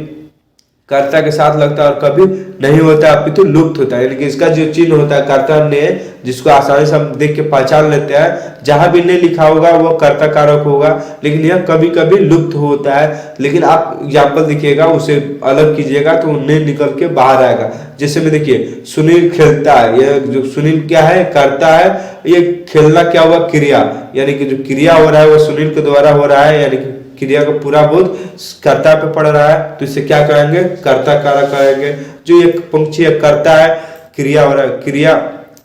कर्ता के साथ लगता है और कभी नहीं होता है अपितु लुप्त होता है। यानी कि इसका जो चिन्ह होता है कर्ता ने, जिसको आसानी से हम देख के पहचान लेते हैं, जहां भी ने लिखा होगा वो कर्ता कारक होगा, लेकिन यह कभी कभी लुप्त होता है। लेकिन आप एग्जाम्पल देखिएगा उसे अलग कीजिएगा तो ने निकल के बाहर आएगा। जैसे में देखिए सुनील खेलता है, यह जो सुनील क्या है कर्ता है, ये खेलना क्या हुआ क्रिया, यानी कि जो क्रिया हो रहा है वो सुनील के द्वारा हो रहा है, यानी कि क्रिया का पूरा बोध कर्ता पे पड़ रहा है तो इसे क्या कहेंगे कर्ता कारक कहेंगे। जो एक पंक्ति कर्ता है क्रिया हो रहा है, क्रिया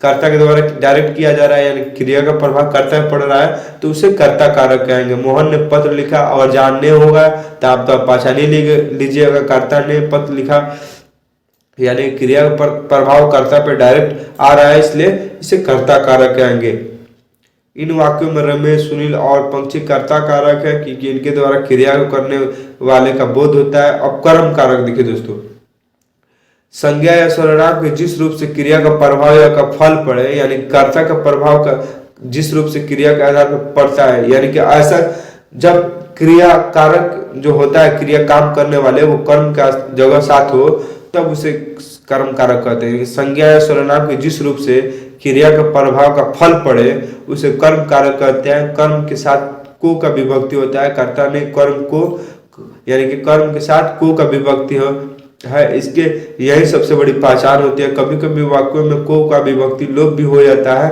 कर्ता के द्वारा डायरेक्ट किया जा रहा है, यानी क्रिया का प्रभाव कर्ता पे पड़ रहा है, तो उसे कर्ता कारक कहेंगे। मोहन ने पत्र लिखा, और जानने होगा तो आप तो पहचान ही लीजिएगा, कर्ता ने पत्र लिखा, यानी क्रिया का प्रभाव कर्ता पे डायरेक्ट आ रहा है, इसलिए इसे कर्ता कारक कहेंगे। इन वाक्यों में रमेश, सुनील और पंक्षी कर्ता कारक है, क्योंकि इनके द्वारा क्रिया को करने वाले का बोध होता है। अब कर्म कारक देखिए दोस्तों, संज्ञा या सर्वनाम के जिस रूप से क्रिया का प्रभाव या का फल पड़े, यानी कर्ता का प्रभाव का जिस रूप से क्रिया के आधार पर पड़ता है, यानी कि ऐसा जब क्रिया कारक जो होता है, क्रिया काम करने वाले, वो कर्म का जगह साथ हो, तब उसे कर्म कारक कहते हैं। संज्ञा या सर्वनाम के जिस रूप से क्रिया का प्रभाव का फल पड़े, उसे कर्म कारक कहते हैं। कर्म के साथ को का विभक्ति होता है, कर्ता ने कर्म को, यानी कि कर्म के साथ को का विभक्ति है, इसके यही सबसे बड़ी पहचान होती है। कभी कभी वाक्यों में को का विभक्ति लोप भी हो जाता है।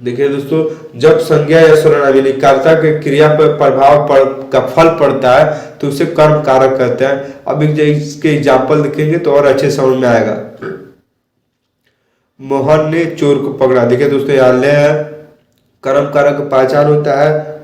देखिए दोस्तों, जब संज्ञा या सर्वनाम यानी कर्ता के क्रिया पर प्रभाव का फल पड़ता है, तो उसे कर्म कारक कहते हैं। अब इसके एग्जाम्पल देखेंगे तो और अच्छे समझ में आएगा। मोहन ने चोर को पकड़ा, देखिए दोस्तों यहाँ ले है, कर्म कारक पहचान होता है,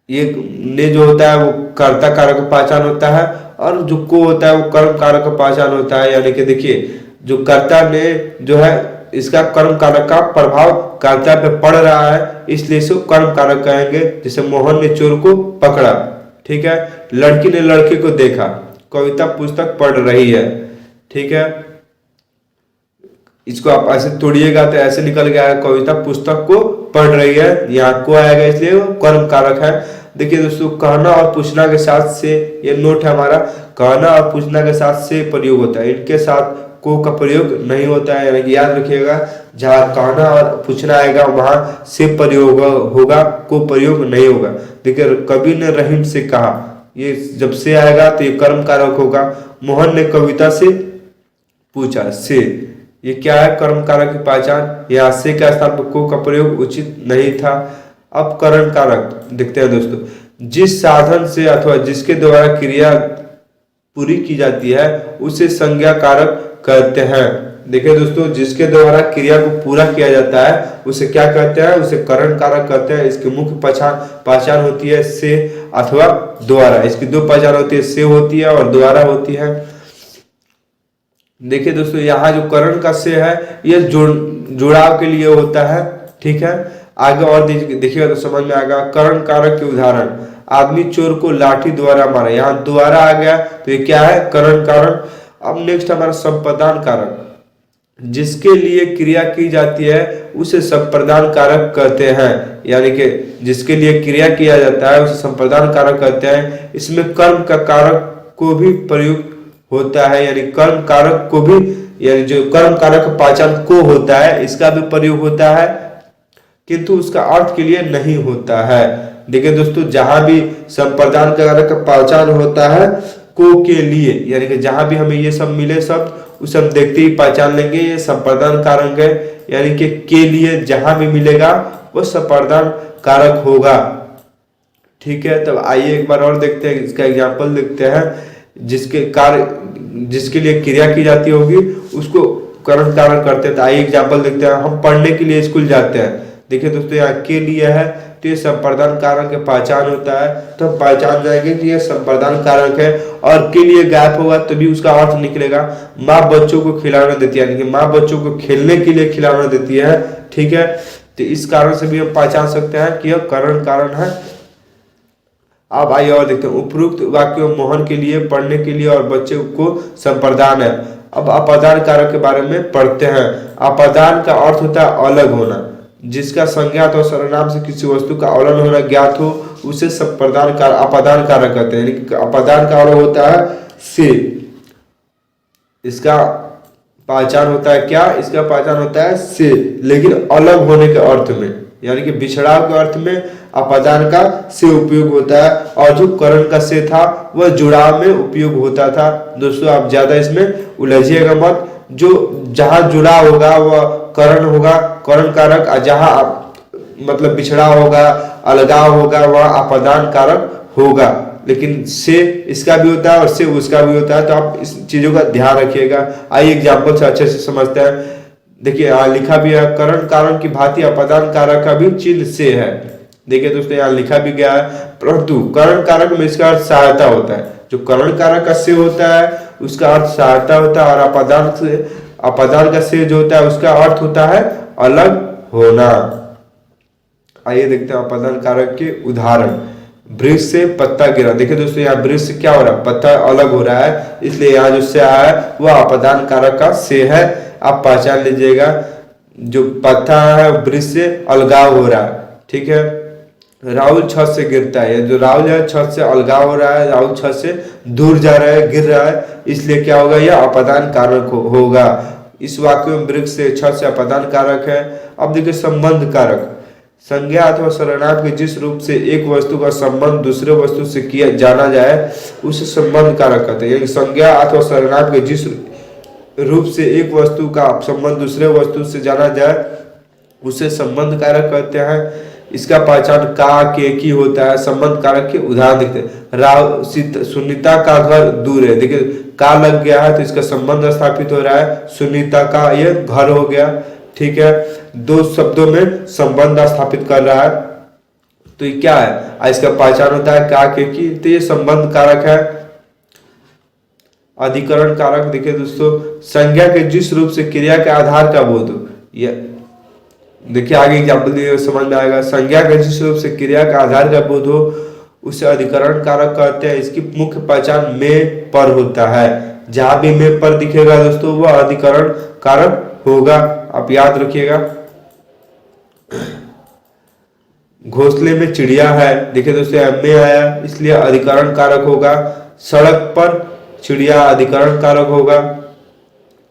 ये ने जो होता है वो कर्ता कारक पहचान होता है, और जो को होता है वो कर्म कारक पहचान होता है। यानी कि देखिए, जो कर्ता ने जो है, इसका कर्म कारक का प्रभाव कर्ता पे पड़ रहा है, इसलिए इसे कर्म कारक कहेंगे। जैसे मोहन ने चोर को पकड़ा, ठीक है। लड़की ने लड़के को देखा, कविता पुस्तक पढ़ रही है, ठीक है। इसको आप ऐसे तोड़िएगा तो ऐसे निकल गया है, कविता पुस्तक को पढ़ रही है, यहाँ को आएगा, इसलिए वो कर्म कारक है। देखिए दोस्तों, कहना और पूछना के साथ से, ये नोट है हमारा, कहना और पूछना के साथ से प्रयोग होता है, इनके साथ को का प्रयोग नहीं होता है। यानी कि याद रखिएगा, जहाँ कहना और पूछना आएगा वहां से प्रयोग होगा, को प्रयोग नहीं होगा। देखिए, कवि ने रहीम से कहा, ये जब से आएगा तो ये कर्म कारक होगा। मोहन ने कविता से पूछा, से, ये क्या है, कर्म कारक की पहचान। यहाँ से के स्थान पर को का प्रयोग उचित नहीं था। अब करण कारक देखते हैं दोस्तों, जिस साधन से अथवा जिसके द्वारा क्रिया पूरी की जाती है उसे संज्ञा कारक कहते हैं। देखिए दोस्तों, जिसके द्वारा क्रिया को पूरा किया जाता है उसे क्या कहते हैं, उसे करण कारक कहते हैं। इसकी मुख्य पहचान होती है से अथवा द्वारा। इसकी दो पहचान होती है, से होती है और द्वारा होती है। देखिए दोस्तों, यहाँ जो करण का से है, ये जुड़ाव के लिए होता है, ठीक है। आगे और देखिएगा तो समझ में आएगा। करण कारक के उदाहरण, आदमी चोर को लाठी द्वारा मारा, यहाँ द्वारा आ गया तो ये क्या है, करण कारण। अब नेक्स्ट हमारा संप्रदान कारक, जिसके लिए क्रिया की जाती है उसे संप्रदान कारक कहते हैं। यानी कि जिसके लिए क्रिया किया जाता है उसे संप्रदान कारक कहते हैं। इसमें कर्म का कारक को भी प्रयुक्त होता है, यानी कर्म कारक को भी, यानी जो कर्म कारक पहचान को होता है इसका भी प्रयोग होता है, किंतु उसका अर्थ के लिए नहीं होता है। देखिए दोस्तों, जहां भी संप्रदान कारक का पहचान होता है को के लिए, यानी कि जहां भी हमें ये सब मिले शब्द उसे हम देखते ही पहचान लेंगे ये संप्रदान कारक है। यानी कि के लिए जहां भी मिलेगा वो संप्रदान कारक होगा, ठीक है। तब आइए एक बार और देखते हैं, इसका एग्जाम्पल देखते हैं। जिसके लिए क्रिया की जाती होगी उसको करण कारक करते हैं। तो आइए एग्जाम्पल देखते हैं। हम पढ़ने के लिए स्कूल जाते हैं, देखिए दोस्तों यहाँ के लिए है तो ये संप्रदान कारक के पहचान होता है, तो हम पहचान जाएंगे कि ये संप्रदान कारक है। और के लिए गायब होगा तो भी उसका अर्थ निकलेगा। माँ बच्चों को खिलाना देती है, यानी कि माँ बच्चों को खेलने के लिए खिलाना देती है, ठीक है। तो इस कारण से भी हम पहचान सकते हैं कि यह करण कारण है। अब आइए और देखते हैं। उपरोक्त वाक्य मोहन के लिए, पढ़ने के लिए और बच्चे को संप्रदान है। अब अपादान कारक के बारे में पढ़ते हैं। अपादान का अर्थ होता है अलग होना, जिसका संज्ञात और सर्वनाम से किसी वस्तु का अवलन होना ज्ञात हो उसे अपादान कारक कहते हैं। अपादान का अर्थ होता है से, इसका पहचान होता है क्या, इसका पहचान होता है से, लेकिन अलग होने के अर्थ में, यानी कि बिछड़ाव के अर्थ में अपादान का से उपयोग होता है। और जो करण का से था वह जुड़ाव में उपयोग होता था। दोस्तों आप ज्यादा इसमें उलझिएगा मत, जो जहां जुड़ाव होगा वह करण होगा, करण कारक, और जहां मतलब बिछड़ा होगा, अलगाव होगा, वह अपादान कारक होगा। लेकिन से इसका भी होता है और से उसका भी होता है, तो आप इस चीजों का ध्यान रखिएगा। आइए एग्जाम्पल से अच्छे से समझते हैं। देखिए यहाँ लिखा भी है, करण कारण की भांति अपादान कारक का भी चिन्ह से है। देखिए दोस्तों यहाँ लिखा भी गया है, परंतु करण कारक में इसका अर्थ सहायता होता है। जो करण कारक का से होता है उसका अर्थ सहायता होता है, और अपादान का से जो होता है उसका अर्थ होता है अलग होना। आइए देखते हैं अपादान कारक के उदाहरण। वृक्ष से पत्ता गिरा। देखिए दोस्तों यहाँ वृक्ष से क्या हो रहा है, पत्ता अलग हो रहा है, इसलिए यहाँ जो से आया है वह अपादान कारक का से है। आप पहचान लीजिएगा, जो पत्ता है वृक्ष से अलगाव हो रहा है, ठीक है। राहुल छत से गिरता है, जो राहुल है छत से अलगाव हो रहा है, राहुल छत से दूर जा रहा है, गिर रहा है, इसलिए क्या होगा, यह अपादान कारक होगा। इस वाक्य में वृक्ष से छत से अपादान कारक है। अब देखिए संबंध कारक। संज्ञा अथवा सर्वनाम के जिस रूप से एक वस्तु का संबंध दूसरे वस्तु से किया जाना जाए उसे संबंध कारक कहते हैं। यानी संज्ञा अथवा सर्वनाम के जिस रूप से एक वस्तु का संबंध दूसरे वस्तु से जाना जाए उसे संबंध कारक कहते हैं। इसका पहचान का के की होता है। संबंध कारक के उदाहरण देखते हैं। सुनीता का घर दूर है। देखिए का लग गया है तो इसका संबंध स्थापित हो रहा है, सुनीता का ये घर हो गया, ठीक है। दो शब्दों में संबंध स्थापित कर रहा है, तो ये क्या है, इसका पहचान होता है का के की, तो ये संबंध कारक है। अधिकरण कारक। देखिए दोस्तों संज्ञा के जिस रूप से क्रिया के आधार का बोध हो, देखिए आगे एग्जाम्पल दिए समझ में आएगा। संज्ञा के जिस रूप से क्रिया का आधार का बोध हो उसे अधिकरण कारक कहते हैं। इसकी मुख्य पहचान में पर होता है। जहां भी में पर दिखेगा दोस्तों वह अधिकरण कारक होगा, आप याद रखिएगा। घोंसले में चिड़िया है। देखिए दोस्तों में आया इसलिए अधिकरण कारक होगा। सड़क पर चिड़िया अधिकरण कारक होगा।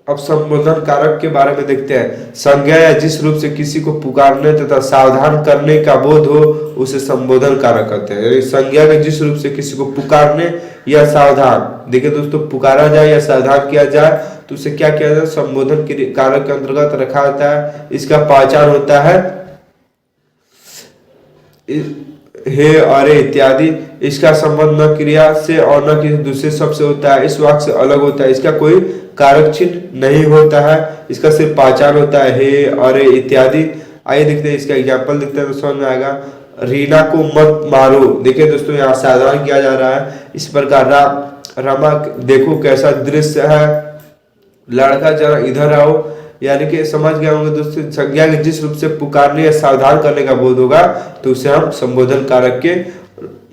अब संबोधन कारक के बारे में देखते हैं। संज्ञा या जिस रूप से किसी को पुकारने तथा सावधान करने का बोध हो उसे संबोधन कारक कहते हैं। संज्ञा के जिस रूप से किसी को पुकारने या सावधान, देखिए दोस्तों पुकारा जाए या सावधान किया जाए तो उसे क्या किया जाए, संबोधन कारक के अंतर्गत रखा होता है। इसका पहचान होता है हे, अरे इत्यादि। इसका संबंध न क्रिया से और न किसी दूसरे शब्द से होता है, इस वाक्य से अलग होता है। इसका कोई कारक चिन्ह नहीं होता है, इसका सिर्फ पहचान होता है हे, अरे इत्यादि। आइए देखते हैं इसका एग्जाम्पल देखते हैं तो समझ में आएगा। रीना को मत मारो। देखिए दोस्तों यहाँ सावधान किया जा रहा है। इस प्रकार रमा देखो कैसा दृश्य है, लड़का जरा इधर आओ। यानी कि समझ गए होंगे दोस्तों, संज्ञा के जिस रूप से पुकारने या सावधान करने का बोध होगा तो उसे हम संबोधन कारक के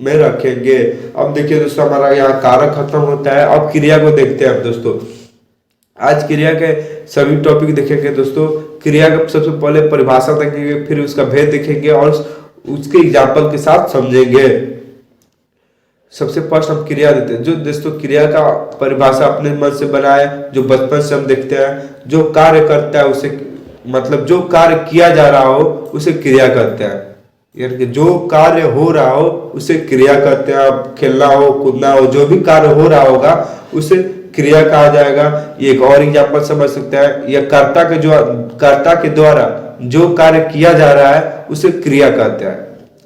में रखेंगे। अब देखिए दोस्तों हमारा यहाँ कारक खत्म होता है। अब क्रिया को देखते हैं। दोस्तों आज क्रिया के सभी टॉपिक देखेंगे। दोस्तों क्रिया का सबसे पहले परिभाषा देखेंगे, फिर उसका भेद देखेंगे और उसके एग्जाम्पल के साथ समझेंगे। सबसे फर्स्ट हम क्रिया देते हैं। जो दोस्तों क्रिया का परिभाषा अपने मन से बनाए, जो बचपन से हम देखते हैं। जो कार्य करता है उसे, मतलब जो कार्य किया जा रहा हो उसे क्रिया कहते हैं। यानी कि जो कार्य हो रहा हो उसे क्रिया कहते हैं। अब खेलना हो, कूदना हो, जो भी कार्य हो रहा होगा उसे क्रिया कहा जाएगा। ये एक और एग्जाम्पल समझ सकते हैं। यह कर्ता के द्वारा जो कार्य किया जा रहा है उसे क्रिया कहते हैं।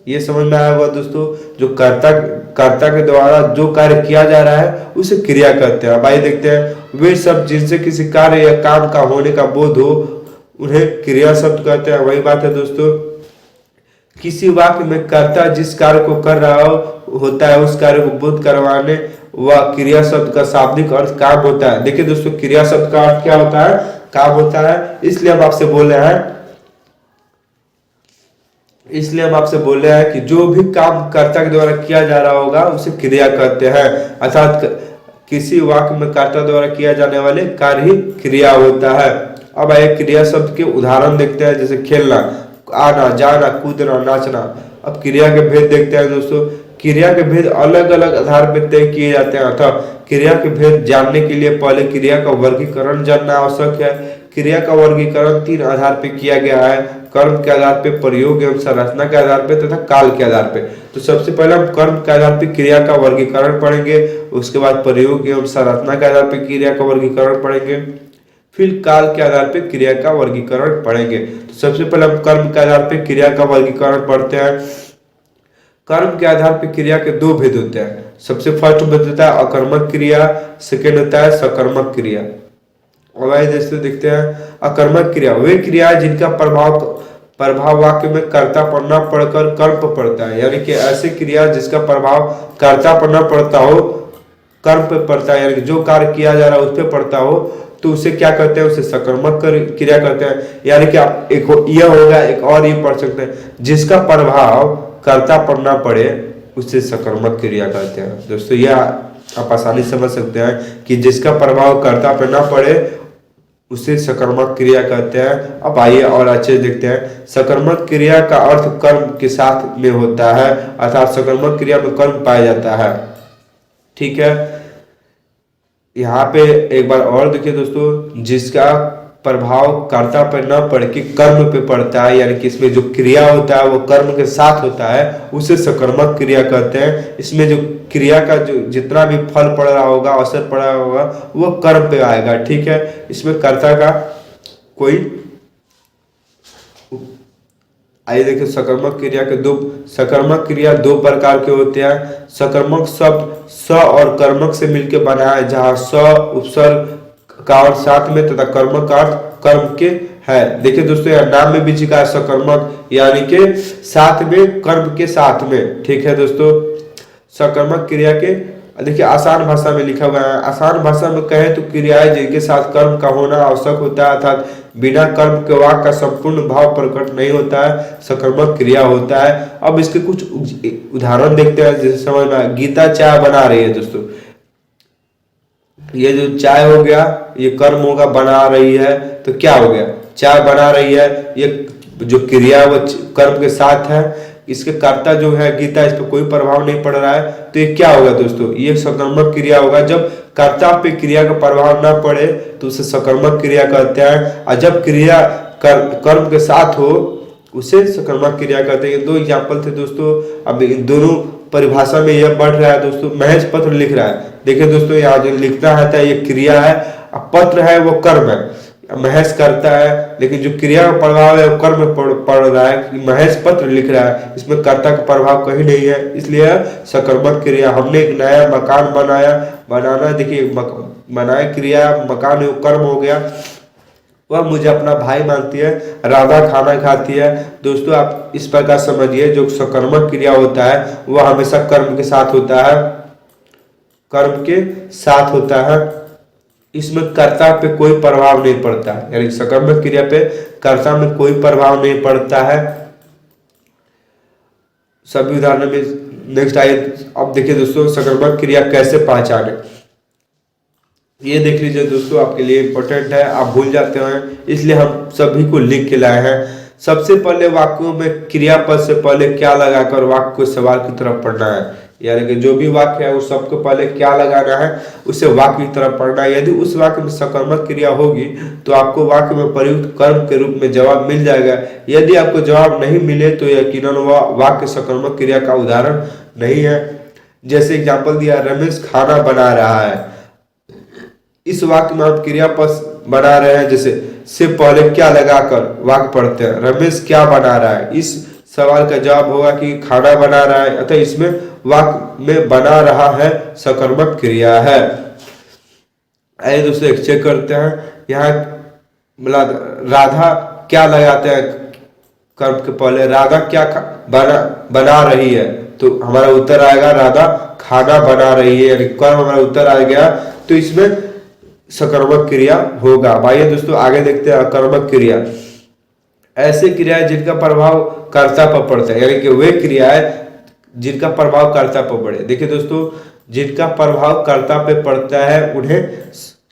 ये समझ में आया होगा दोस्तों, जो कर्ता के द्वारा जो कार्य किया जा रहा है उसे क्रिया कहते हैं। अब आइए देखते हैं। वे सब जिनसे किसी कार्य या काम का होने का बोध हो उन्हें क्रिया शब्द कहते हैं। वही बात है दोस्तों, किसी वाक्य में कर्ता जिस कार्य को कर रहा होता है उस कार्य को बोध करवाने वह क्रिया शब्द का शाब्दिक अर्थ काम होता है। देखिए दोस्तों क्रिया शब्द का अर्थ क्या होता है, काम होता है। इसलिए हम आपसे बोल रहे हैं कि जो भी काम कर्ता के द्वारा किया जा रहा होगा उसे क्रिया कहते हैं। अर्थात किसी वाक्य में कर्ता द्वारा किया जाने वाले कार्य ही क्रिया होता है। अब आइए क्रिया शब्द के उदाहरण देखते हैं, जैसे खेलना, आना, जाना, कूदना, नाचना। अब क्रिया के भेद देखते हैं दोस्तों। क्रिया के भेद अलग अलग आधार पर तय किए जाते हैं। अर्थात क्रिया के भेद जानने के लिए पहले क्रिया का वर्गीकरण जानना आवश्यक है। क्रिया का वर्गीकरण 3 आधार पर किया गया है, कर्म के आधार पे, प्रयोग एवं संरचना के आधार पे तथा काल के आधार पे। तो सबसे पहले हम कर्म के आधार पे क्रिया का वर्गीकरण पढ़ेंगे, उसके बाद प्रयोग एवं संरचना के आधार पे क्रिया का वर्गीकरण पढ़ेंगे, फिर काल के आधार पे क्रिया का वर्गीकरण पढ़ेंगे। तो सबसे पहले हम कर्म के आधार पे क्रिया का वर्गीकरण पढ़ते हैं। कर्म के आधार पर क्रिया के दो भेद होते हैं। सबसे फर्स्ट भेद होता है अकर्मक क्रिया, सेकेंड होता है सकर्मक क्रिया। और आइए देखते हैं अकर्मक क्रिया वे क्रिया जिनका प्रभाव वाक्य में कर्ता पर न पड़कर कर्म पर पड़ता है, यानी कि ऐसी क्रिया जिसका प्रभाव कर्ता पर न पड़ता हो, कर्म पे पड़ता है, यानी कि जो कार्य किया जा रहा है उस पर पड़ता हो, तो उसे क्या कहते हैं, उसे सकर्मक क्रिया कहते हैं। यानी कि आप एक यह होगा, एक और ये पढ़ सकते हैं, जिसका प्रभाव कर्ता पर न पड़े उसे सकर्मक क्रिया कहते हैं। दोस्तों यह आप आसानी समझ सकते हैं कि जिसका प्रभाव कर्ता पर न पड़े उसे सकर्मक क्रिया कहते हैं। अब आइए और अच्छे देखते हैं। सकर्मक क्रिया का अर्थ कर्म के साथ में होता है, अर्थात सकर्मक क्रिया में कर्म पाया जाता है। ठीक है, यहाँ पे एक बार और देखिए दोस्तों, जिसका प्रभाव कर्ता पर न पड़ के कर्म पे पड़ता है, यानी कि इसमें जो क्रिया होता है वो कर्म के साथ होता है, उसे सकर्मक क्रिया कहते हैं। इसमें जो क्रिया का जो जितना भी फल पड़ रहा होगा, असर पड़ा होगा, वो कर्म पे आएगा। ठीक है, इसमें कर्ता का कोई, आइए देखिए सकर्मक क्रिया दो प्रकार के होते हैं। सकर्मक शब्द स और कर्मक से मिलकर बना है, जहाँ स उपसर्ग का अर्थ साथ में तथा कर्मक का अर्थ कर्म के है। देखिए दोस्तों यह नाम में भी लिखा है सकर्मक, यानी कि साथ में, कर्म के साथ में। ठीक है दोस्तों, सकर्मक क्रिया के देखिए आसान भाषा में लिखा हुआ है। आसान भाषा में कहें तो क्रियाएं जिनके साथ कर्म का होना आवश्यक होता है, अर्थात बिना कर्म के वाक्य का संपूर्ण भाव प्रकट नहीं होता है, सकर्मक क्रिया होता है। अब इसके कुछ उदाहरण देखते हैं, जैसे समझ में, गीता चाय बना रही है। दोस्तों ये जो चाय हो गया, ये कर्म होगा, बना रही है, तो क्या हो गया, चाय बना रही है, ये जो क्रिया वो कर्म के साथ है, इसके कर्ता जो है गीता, इस पर कोई प्रभाव नहीं पड़ रहा है, तो ये क्या होगा दोस्तों, ये सकर्मक क्रिया होगा। जब कर्ता पे क्रिया का प्रभाव ना पड़े तो उसे सकर्मक क्रिया कहते हैं, और जब क्रिया कर्म के साथ हो उसे सकर्मक क्रिया कहते हैं। दो एग्जाम्पल थे दोस्तों। अब इन दोनों परिभाषा में यह बढ़ रहा है दोस्तों। महेश पत्र लिख रहा है, देखिए दोस्तों यहाँ जो लिखना है ये क्रिया है, अब पत्र है वो कर्म है। महेश करता है, लेकिन जो क्रिया का प्रभाव है वो कर्म पड़ रहा है। महेश पत्र लिख रहा है, इसमें कर्ता का प्रभाव कहीं नहीं है, इसलिए सकर्मक क्रिया। हमने एक नया मकान बनाना, देखिए बनाए क्रिया, मकान कर्म हो गया। वह मुझे अपना भाई मानती है, राधा खाना खाती है। दोस्तों आप इस प्रकार समझिए, जो सकर्मक क्रिया होता है वह हमेशा कर्म के साथ होता है, कर्म के साथ होता है, इसमें कर्ता पे कोई प्रभाव नहीं पड़ता, यानी सकर्मक क्रिया पे कर्ता में कोई प्रभाव नहीं पड़ता है। सभी उदाहरणों में नेक्स्ट आइए। अब देखिए दोस्तों सकर्मक क्रिया कैसे पहचाने, ये देख लीजिए दोस्तों, आपके लिए इंपॉर्टेंट है, आप भूल जाते हैं, इसलिए हम सभी को लिख के लाए हैं। सबसे पहले वाक्यों में क्रियापद से पहले क्या लगाकर वाक्य को सवाल की तरफ पढ़ना है, यानी कि जो भी वाक्य है उस सबको पहले क्या लगाना है, उसे वाक्य की तरफ पढ़ना है। यदि उस वाक्य में सकर्मक क्रिया होगी तो आपको वाक्य में प्रयुक्त कर्म के रूप में जवाब मिल जाएगा। यदि आपको जवाब नहीं मिले तो यकीनन वह वाक्य सकर्मक क्रिया का उदाहरण नहीं है। जैसे एग्जाम्पल दिया, रमेश खाना बना रहा है, इस वाक्य में हम क्रियापद बना रहे हैं, जैसे से पहले क्या लगाकर वाक्य पढ़ते हैं, रमेश क्या बना रहा है। इस सवाल का जवाब होगा कि खाना बना रहा है, अतः इसमें वाक्य में बना रहा है सकर्मक क्रिया है। आइए दोस्तों एक चेक करते हैं, यहाँ राधा क्या लगाते हैं कर्म के पहले, राधा क्या बना रही है, तो हमारा उत्तर आएगा राधा खाना बना रही है, यानी कर्म हमारा उत्तर आ गया, तो इसमें सकर्मक क्रिया होगा। आइए दोस्तों आगे देखते हैं अकर्मक क्रिया। ऐसे क्रियाएं जिनका प्रभाव कर्ता पर पड़ता है, यानी कि वे क्रियाएं जिनका प्रभाव कर्ता पर पड़े। देखिए दोस्तों, जिनका प्रभाव कर्ता पे पड़ता है उन्हें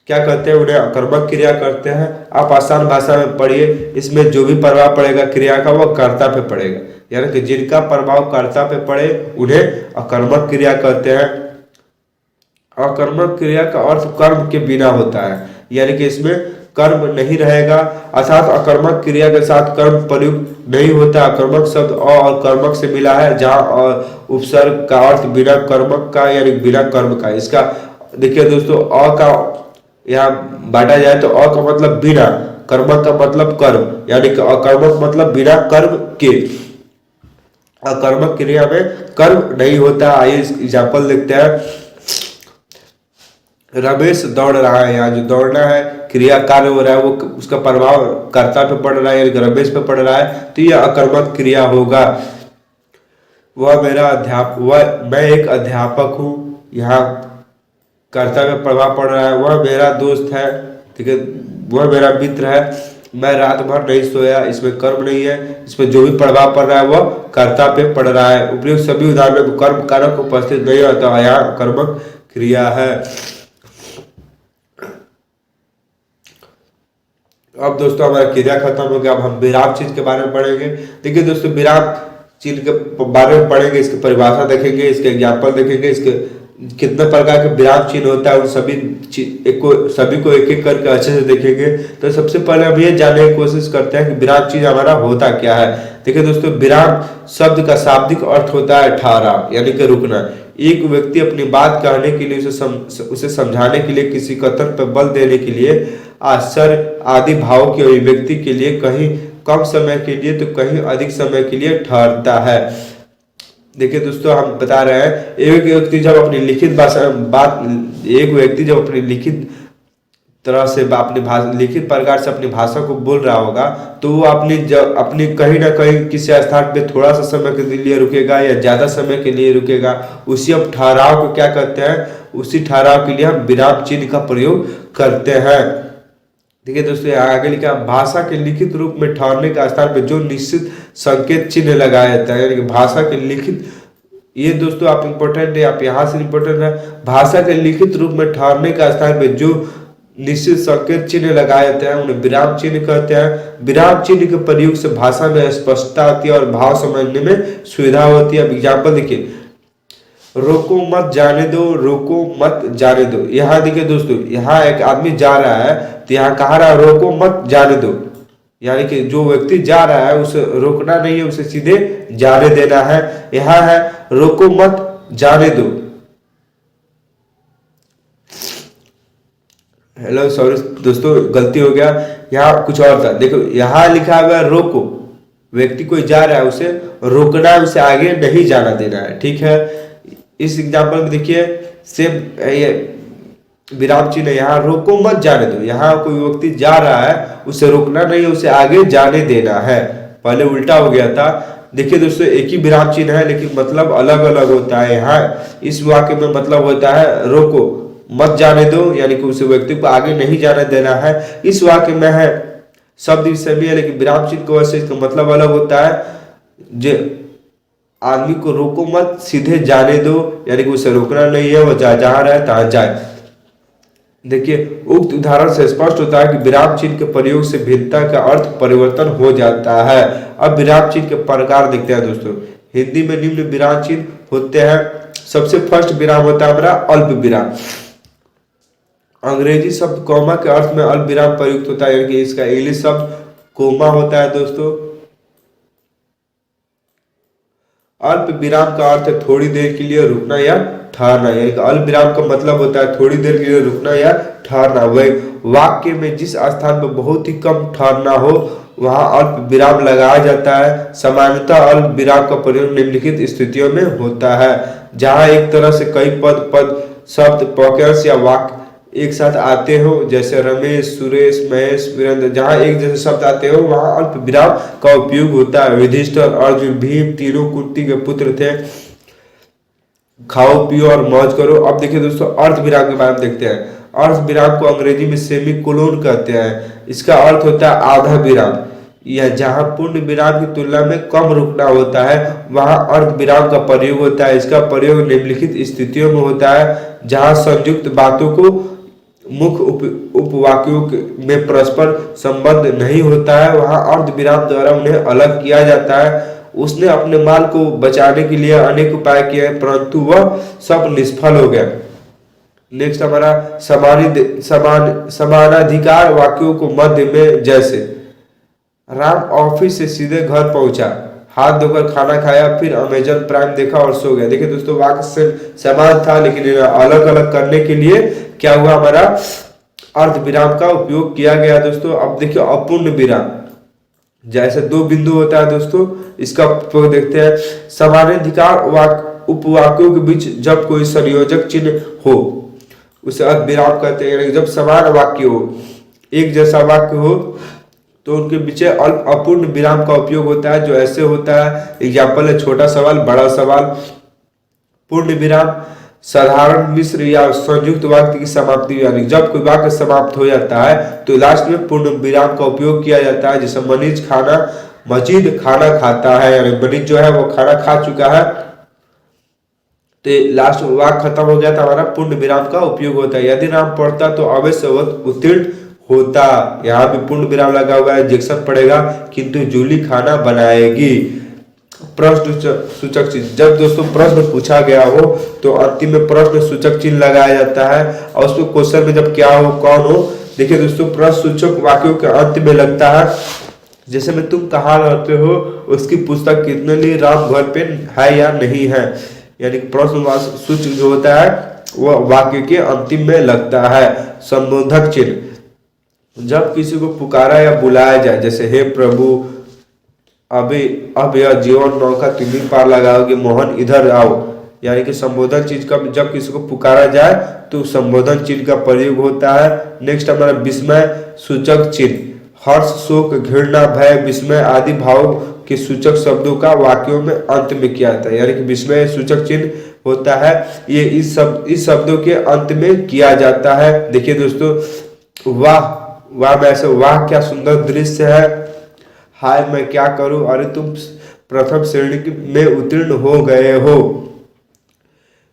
क्या कहते हैं, उन्हें अकर्मक क्रिया करते हैं। आप आसान भाषा में पढ़िए, इसमें जो भी प्रभाव पड़ेगा क्रिया का वह कर्ता पे पड़ेगा, यानी कि जिनका प्रभाव कर्ता पे पड़े उन्हें अकर्मक क्रिया कहते हैं। अकर्मक क्रिया का अर्थ कर्म के बिना होता है, यानी कि इसमें कर्म नहीं रहेगा, अर्थात अकर्मक क्रिया के साथ कर्म प्रयुक्त नहीं होता। अकर्मक शब्द और कर्मक से मिला है, जहाँ उपसर्ग का अर्थ बिना कर्मक का, यानी बिना कर्म का। इसका देखिए दोस्तों, अ का यहाँ बांटा जाए तो अ का मतलब बिना, कर्मक का मतलब कर्म, यानी कि अकर्मक मतलब बिना कर्म के। अकर्मक क्रिया में कर्म नहीं होता। आइए एग्जाम्पल देखते हैं। रमेश दौड़ रहा है, यहाँ जो दौड़ना है क्रिया कार्य हो रहा है वो उसका प्रभाव कर्ता पे पड़ रहा है यानी रमेश पे पड़ रहा है, तो यह अकर्मक क्रिया होगा। मैं एक अध्यापक हूँ, यहाँ कर्ता पे प्रभाव पड़ रहा है। वह मेरा दोस्त है, ठीक है, वह मेरा मित्र है। मैं रात भर नहीं सोया, इसमें कर्म नहीं है, इसमें जो भी प्रभाव पड़ रहा है वह कर्ता पे पड़ रहा है। उपयुक्त सभी उदाहरणों में कर्म कारक उपस्थित नहीं होता, यहाँ कर्मक क्रिया है। अब दोस्तों हमारा क्रिया खत्म हो गया, अब हम विराम चिन्ह के बारे में पढ़ेंगे। देखिए दोस्तों, विराम चिन्ह के बारे में पढ़ेंगे, इसकी परिभाषा देखेंगे, इसके एग्जाम्पल देखेंगे, इसके कितने प्रकार के विराम चिन्ह होता है, उन सभी को एक एक करके अच्छे से देखेंगे। तो सबसे पहले हम ये जानने की कोशिश करते हैं कि विराम चिन्ह हमारा होता क्या है। देखिए दोस्तों, विराम शब्द का शाब्दिक अर्थ होता है ठहराव यानी कि रुकना। एक व्यक्ति अपनी बात कहने के लिए, उसे समझाने के लिए, किसी कथन पर बल देने के लिए, आश्चर्य आदि भाव की अभिव्यक्ति के लिए कहीं कम समय के लिए तो कहीं अधिक समय के लिए ठहरता है। देखिए दोस्तों, हम बता रहे हैं एक व्यक्ति जब अपनी लिखित लिखित तरह से लिखित प्रकार से अपनी भाषा को बोल रहा होगा, तो वो अपनी कहीं ना कहीं किसी स्थान पे थोड़ा सा समय के लिए रुकेगा या ज्यादा समय के लिए रुकेगा। उसी अब ठहराव को क्या कहते हैं, उसी ठहराव के लिए हम विराम चिन्ह का प्रयोग करते हैं। ठीक है दोस्तों, आगे लिखा, भाषा के लिखित रूप में ठहरने का स्थान पे जो निश्चित संकेत चिन्ह लगाया जाता है, यानी कि भाषा के लिखित, ये दोस्तों आप इंपॉर्टेंट है, आप यहाँ से इंपॉर्टेंट है। भाषा के लिखित रूप में ठहरने का स्थान पे जो निश्चित संकेत चिन्ह लगाए जाते हैं उन्हें विराम चिन्ह कहते हैं। विराम चिन्ह के प्रयोग से भाषा में स्पष्टता आती है और भाव समझने में सुविधा होती है। एग्जाम्पल देखिए, रोको मत जाने दो, रोको मत जाने दो। यहाँ देखिए दोस्तों, यहाँ एक आदमी जा रहा है, तो यहाँ कहा रहा है रोको मत जाने दो, यानी कि जो व्यक्ति जा रहा है उसे रोकना नहीं है, उसे सीधे जाने देना है। यहाँ है रोको मत जाने दो। हेलो सॉरी दोस्तों, गलती हो गया, यहाँ कुछ और था। देखो यहाँ लिखा हुआ है रोको, व्यक्ति कोई जा रहा है उसे रोकना है, उसे आगे नहीं जाना देना है। ठीक है, इस एग्जाम्पल में देखिए सेम ये विराम चिन्ह, यहाँ रोको मत जाने दो। यहाँ कोई व्यक्ति जा रहा है, उसे रोकना नहीं है, उसे आगे जाने देना है। पहले उल्टा हो गया था। देखिए दोस्तों, एक ही विराम चिन्ह है लेकिन मतलब अलग अलग होता है। यहाँ इस वाक्य में मतलब होता है रोको मत जाने दो, यानी कि उस व्यक्ति को आगे नहीं जाने देना है। इस वाक्य में है शब्द सभी है लेकिन विराम चिन्ह की वजह से इसका मतलब अलग होता है। जो आदमी को रोको मत, सीधे जाने दो, यानी कि उसे रोकना नहीं है, वो जहाँ रहे तहाँ जाए। देखिए, उक्त उदाहरण से स्पष्ट होता है कि विराम चिन्ह के प्रयोग से भिन्नता का अर्थ परिवर्तन हो जाता है। अब विराम चिन्ह के प्रकार देखते हैं दोस्तों। हिंदी में निम्न विराम चिन्ह होते हैं। सबसे फर्स्ट विराम होता है हमारा अल्प विराम। अंग्रेजी शब्द कोमा के अर्थ में अल्प विराम प्रयुक्त होता है, यानी कि इसका इंग्लिश शब्द कोमा होता है दोस्तों। अल्प विराम का अर्थ है थोड़ी देर के लिए रुकना या ठहरना, यानी कि अल्प विराम का मतलब होता है थोड़ी देर के लिए रुकना या ठहरना। वह वाक्य में जिस स्थान पर बहुत ही कम ठहरना हो वहां अल्प विराम लगाया जाता है। सामान्यतः अल्प विराम का प्रयोग निम्नलिखित स्थितियों में होता है, जहां एक तरह से कई पद शब्द वाक्यांश या वाक्य एक साथ आते हो, जैसे रमेश, सुरेश, महेश, वीरेंद्र। जहां एक जैसे शब्द आते हो वहां अल्प विराम का उपयोग होता है। युधिष्ठिर, अर्जुन, भीम तीनों कुंती के पुत्र थे। खाओ पियो और मौज करो। अब देखिए दोस्तों, अर्ध विराम के बारे में देखते हैं। अर्ध विराम को अंग्रेजी में सेमीकोलन कहते हैं। इसका अर्थ होता है आधा विराम, या जहां पूर्ण विराम की तुलना में कम रुकना होता है वहां अर्ध विराम का प्रयोग होता है। इसका प्रयोग निम्नलिखित स्थितियों में होता है, जहां संयुक्त बातों को मुख्य उपवाक्यों में परस्पर संबंध नहीं होता है, वहां अर्ध विराम द्वारा उन्हें अलग किया जाता है। उसने अपने माल को बचाने के लिए अनेक उपाय किए परंतु वह सब निष्फल हो गया। नेक्स्ट हमारा समानाधिकार वाक्यों को मध्य में, जैसे राम ऑफिस से सीधे घर पहुंचा, हाथ धोकर खाना खाया, फिर अमेजन प्राइम देखा और सो गया। देखिए दोस्तों, वाक्य से समान था लेकिन अलग अलग करने के लिए क्या हुआ, हमारा अर्ध विराम का उपयोग किया गया दोस्तों। अब देखिए अपूर्ण विराम, जैसे दो बिंदु होता है दोस्तों, इसका उपयोग देखते हैं। समानाधिकार उपवाक्यों के बीच जब कोई संयोजक चिन्ह हो उसे अर्धविराम कहते हैं। जब समान वाक्य हो, एक जैसा वाक्य हो, तो उनके बीच अल्प अपूर्ण विराम का उपयोग होता है, जो ऐसे होता है। एग्जाम्पल है छोटा सवाल, बड़ा सवाल। पूर्ण विराम साधारण मिश्र या संयुक्त वाक्य की समाप्ति, यानी जब कोई वाक्य समाप्त हो जाता है तो लास्ट में पूर्ण विराम का उपयोग किया जाता है। जैसे मजीद खाना खाता है, यानी मनीष जो है वो खाना खा चुका है, तो लास्ट वाक्य खत्म हो गया था हमारा, पूर्ण विराम का उपयोग होता है। यदि राम पढ़ता तो अवश्य उत्तीर्ण होता, यहाँ भी पूर्ण विराम लगा हुआ है, जेक्शन पड़ेगा, किंतु जूली खाना बनाएगी। प्रश्न सूचक चिन्ह, जब दोस्तों प्रश्न पूछा गया हो तो अंतिम में प्रश्न सूचक चिन्ह लगाया जाता है, और उसको क्वेश्चन में जब क्या हो कौन हो, देखिए दोस्तों प्रश्न सूचक वाक्यों के अंत में लगता है। जैसे में तुम कहाँ रहते हो, उसकी पुस्तक कितने लिए, राम घर पे है या नहीं है, यानी प्रश्न सूचक जो होता है वह वाक्य के अंतिम में लगता है। संबोधक चिन्ह, जब किसी को पुकारा या बुलाया जाए, जैसे हे प्रभु अब यह जीवन नौका तुम ही पार लगाओगे, मोहन इधर आओ, यानी कि संबोधन चीज का जब किसी को पुकारा जाए तो संबोधन चिन्ह का प्रयोग होता है। नेक्स्ट हमारा विस्मय सूचक चिन्ह, हर्ष शोक घृणा भय विस्मय आदि भाव के सूचक शब्दों का वाक्यों में अंत में किया जाता है, यानी कि विस्मय सूचक चिन्ह होता है, ये इस शब्दों के अंत में किया जाता है। देखिए दोस्तों, वाह में ऐसे वाह क्या सुंदर दृश्य है, हाय मैं क्या करूं, अरे तुम प्रथम श्रेणी में उत्तीर्ण हो गए हो।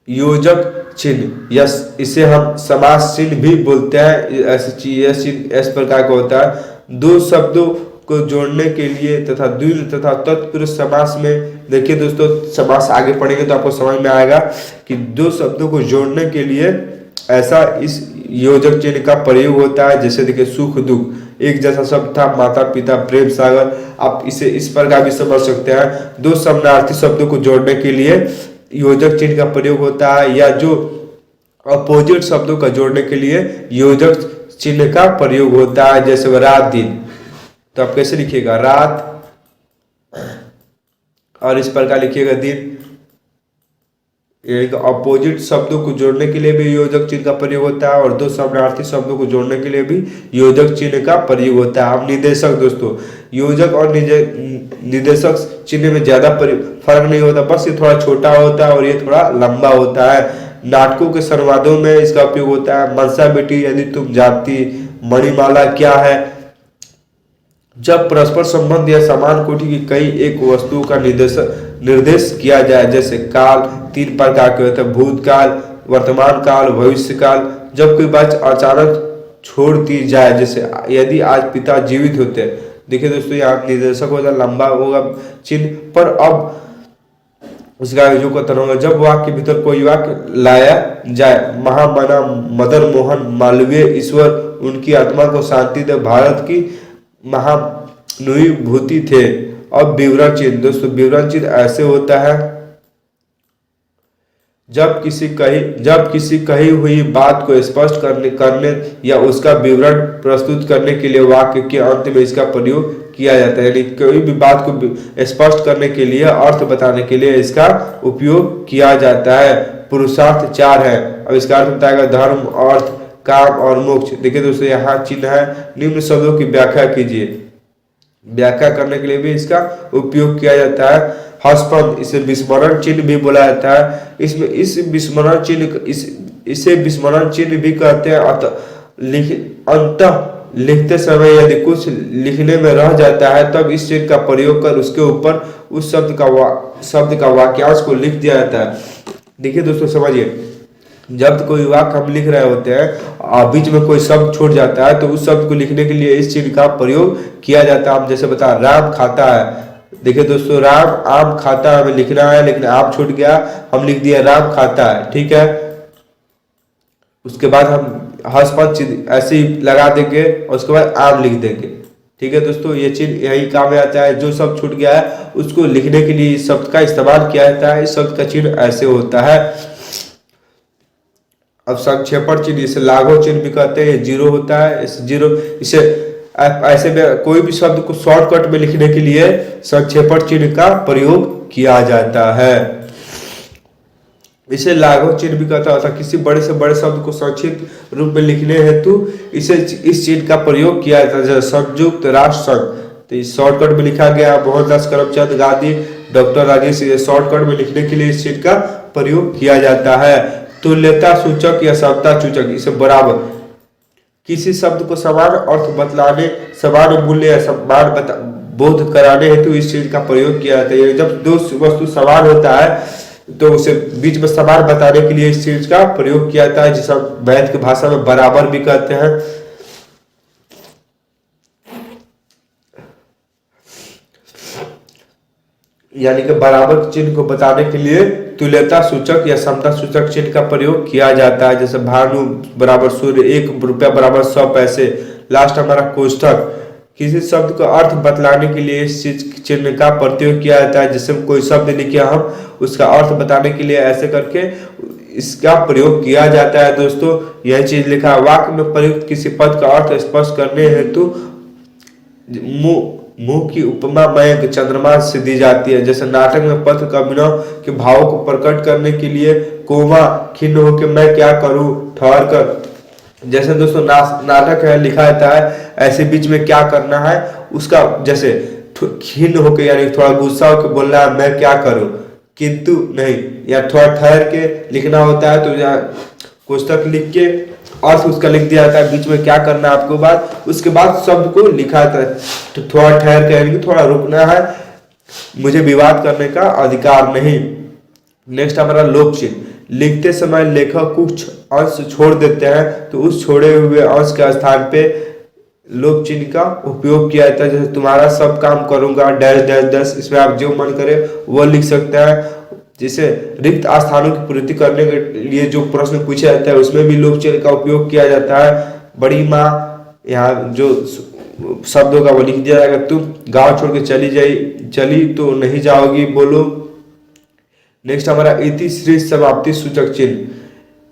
योजक चिन्ह, यस इसे हम समास चिन्ह भी बोलते हैं। इस प्रकार का होता है, दो शब्दों को जोड़ने के लिए तथा द्विल तथा तत्पुरुष समास में, देखिए दोस्तों समास आगे पढ़ेंगे तो आपको समझ में आएगा कि दो शब्दों को जोड़ने के लिए ऐसा इस योजक चिन्ह का प्रयोग होता है। जैसे देखिए सुख दुख, एक जैसा शब्द था माता पिता प्रेम सागर, आप इसे इस प्रकार भी समझ सकते हैं। दो समानार्थी शब्दों को जोड़ने के लिए योजक चिन्ह का प्रयोग होता है, या जो अपोजिट शब्दों का जोड़ने के लिए योजक चिन्ह का प्रयोग होता है। जैसे रात दिन, तो आप कैसे लिखिएगा, रात, और इस प्रकार लिखिएगा दिन। एक अपोजिट शब्दों को जोड़ने के लिए भी योजक चिन्ह का प्रयोग होता है, और दो समानार्थी शब्दों को जोड़ने के लिए भी योजक चिन्ह का प्रयोग होता है। अब निर्देशक दोस्तों, योजक और निर्देशक चिन्ह में ज्यादा फर्क नहीं होता, बस ये थोड़ा छोटा होता है और ये थोड़ा लंबा होता है। नाटकों के संवादों में इसका उपयोग होता है। मनसा बेटी यदि तुम जानती, मणिमाला क्या है, जब परस्पर संबंध या समान कोटि की कई एक वस्तुओं का निर्देश किया जाए। जैसे काल तीन प्रकार के होते हैं, भूतकाल, वर्तमान काल, भविष्य काल। जब कोई बात अचानक छोड़ दी जाए, जैसे यदि आज पिता जीवित होते, देखिए दोस्तों यहाँ निर्देशक होता लंबा होगा चिन्ह, पर अब उसका जो कथन होगा, जब वाक्य के भीतर कोई वाक्य लाया जाए, महामना मदन मोहन मालवीय ईश्वर उनकी आत्मा को शांति दे, भारत की महानुभूति थे। अब विवरण चिन्ह दोस्तों, विवरण चिन्ह ऐसे होता है, जब किसी कही हुई बात को स्पष्ट करने या उसका विवरण प्रस्तुत करने के लिए वाक्य के अंत में इसका प्रयोग किया जाता है। यानी कोई भी बात को स्पष्ट करने के लिए, अर्थ बताने के लिए इसका उपयोग किया जाता है। पुरुषार्थ चार है, अब इसका अर्थ बताएगा धर्म, अर्थ, काम और मोक्ष। देखिए दोस्तों यहाँ चिन्ह है, निम्न शब्दों की व्याख्या कीजिए। व्याख्या करने के लिए भी इसका उपयोग किया जाता है। हस्पंद, इसे विस्मरण चिन्ह भी बोला जाता है। इसमें इस विस्मरण चिन्ह इसे विस्मरण चिन्ह भी कहते हैं। अंतः लिखते समय यदि कुछ लिखने में रह जाता है तब इस चिन्ह का प्रयोग कर उसके ऊपर उस शब्द का वाक्यांश को लिख दिया जाता है। देखिए दोस्तों समझिए, जब कोई वाक्य हम लिख रहे होते हैं और बीच में कोई शब्द छूट जाता है तो उस शब्द को लिखने के लिए इस चिन्ह का प्रयोग किया जाता है। हम जैसे बता, राम खाता है, देखिए दोस्तों राम आम खाता है, हमें लिखना है लेकिन आप छूट गया, हम लिख दिया राम खाता है, ठीक है। उसके बाद हम हस्पद चिन्ह ऐसे ही लगा देंगे और उसके बाद आम लिख देंगे, ठीक है दोस्तों। ये चिन्ह यही काम में आता है, जो शब्द छूट गया है उसको लिखने के लिए इस शब्द का इस्तेमाल किया जाता है। इस शब्द का चिन्ह ऐसे होता है। अब संक्षेपण चिन्ह, इसे लाघव चिन्ह भी कहते हैं, जीरो होता है। इसे ऐसे में कोई भी शब्द को शॉर्टकट में लिखने के लिए संक्षेपण चिन्ह का प्रयोग किया जाता है। इसे लाघव चिन्ह भी कहता था। किसी बड़े से बड़े शब्द को संक्षिप्त रूप में लिखने हेतु इसे इस चिन्ह का प्रयोग किया जाता है, जैसे संयुक्त राष्ट्र संघ। तो इस शॉर्टकट में लिखा गया मोहनदास करमचंद गांधी, डॉक्टर राजेंद्र, शॉर्टकट में लिखने के लिए इस चिन्ह का प्रयोग किया जाता है। तुल्यता सूचक या समता सूचक, इसे बराबर, किसी शब्द को समान अर्थ बतलाने, समान मूल्य या समान बोध कराने हेतु इस चीज का प्रयोग किया जाता है। जब दो वस्तु समान होता है तो उसे बीच में समान बताने के लिए इस चीज का प्रयोग किया जाता है, जिसे मैथ की भाषा में बराबर भी कहते हैं। यानी कि बराबर चिन्ह को बताने के लिए तुल्यता सूचक या समता सूचक चिन्ह का प्रयोग किया जाता है, जैसे भानु बराबर सूर्य, 1 रुपया बराबर 100 पैसे। लास्ट हमारा कोष्ठक, किसी शब्द का अर्थ बतलाने के लिए इस चीज चिन्ह का प्रयोग किया जाता है। जैसे कोई शब्द लिखे हम उसका अर्थ बताने के लिए ऐसे करके इसका प्रयोग किया जाता है। दोस्तों यह चीज लिखा है, वाक्य में प्रयुक्त किसी पद का अर्थ स्पष्ट करने हेतु मुंह की उपमा मयंक चंद्रमा से दी जाती है। जैसे नाटक में पत्र का अभिनव के भावों को प्रकट करने के लिए कोमा खिन्न होकर मैं क्या करूं ठहर कर। जैसे दोस्तों नाटक है, लिखा जाता है ऐसे बीच में क्या करना है उसका, जैसे खिन्न होकर यानी थोड़ा गुस्सा होकर बोलना है मैं क्या करूं, किंतु नहीं, या थोड़ा ठहर के लिखना होता है। तो यहाँ कोष्ठक लिख के अर्थ उसका लिख दिया जाता है, बीच में क्या करना है आपको बात, उसके बाद शब्द को लिखा जाता है। तो थोड़ा ठहर के यानी थोड़ा रुकना है, मुझे विवाद करने का अधिकार नहीं। नेक्स्ट हमारा लोप चिन्ह, लिखते समय लेखक कुछ अंश छोड़ देते हैं तो उस छोड़े हुए अंश के स्थान पे लोप चिन्ह का उपयोग किया जाता है। जैसे तुम्हारा सब काम करूंगा डैश डैश डैश, इसमें आप जो मन करे वो लिख सकते हैं। जिसे रिक्त स्थानों की पूर्ति करने के लिए जो प्रश्न पूछा जाता है उसमें भी लोप चिन्ह का उपयोग किया जाता है। बड़ी माँ, यहाँ जो शब्दों का वो लिख दिया जाएगा, तुम गांव छोड़ के चली तो नहीं जाओगी बोलो। नेक्स्ट हमारा इति श्री समाप्ति सूचक चिन्ह,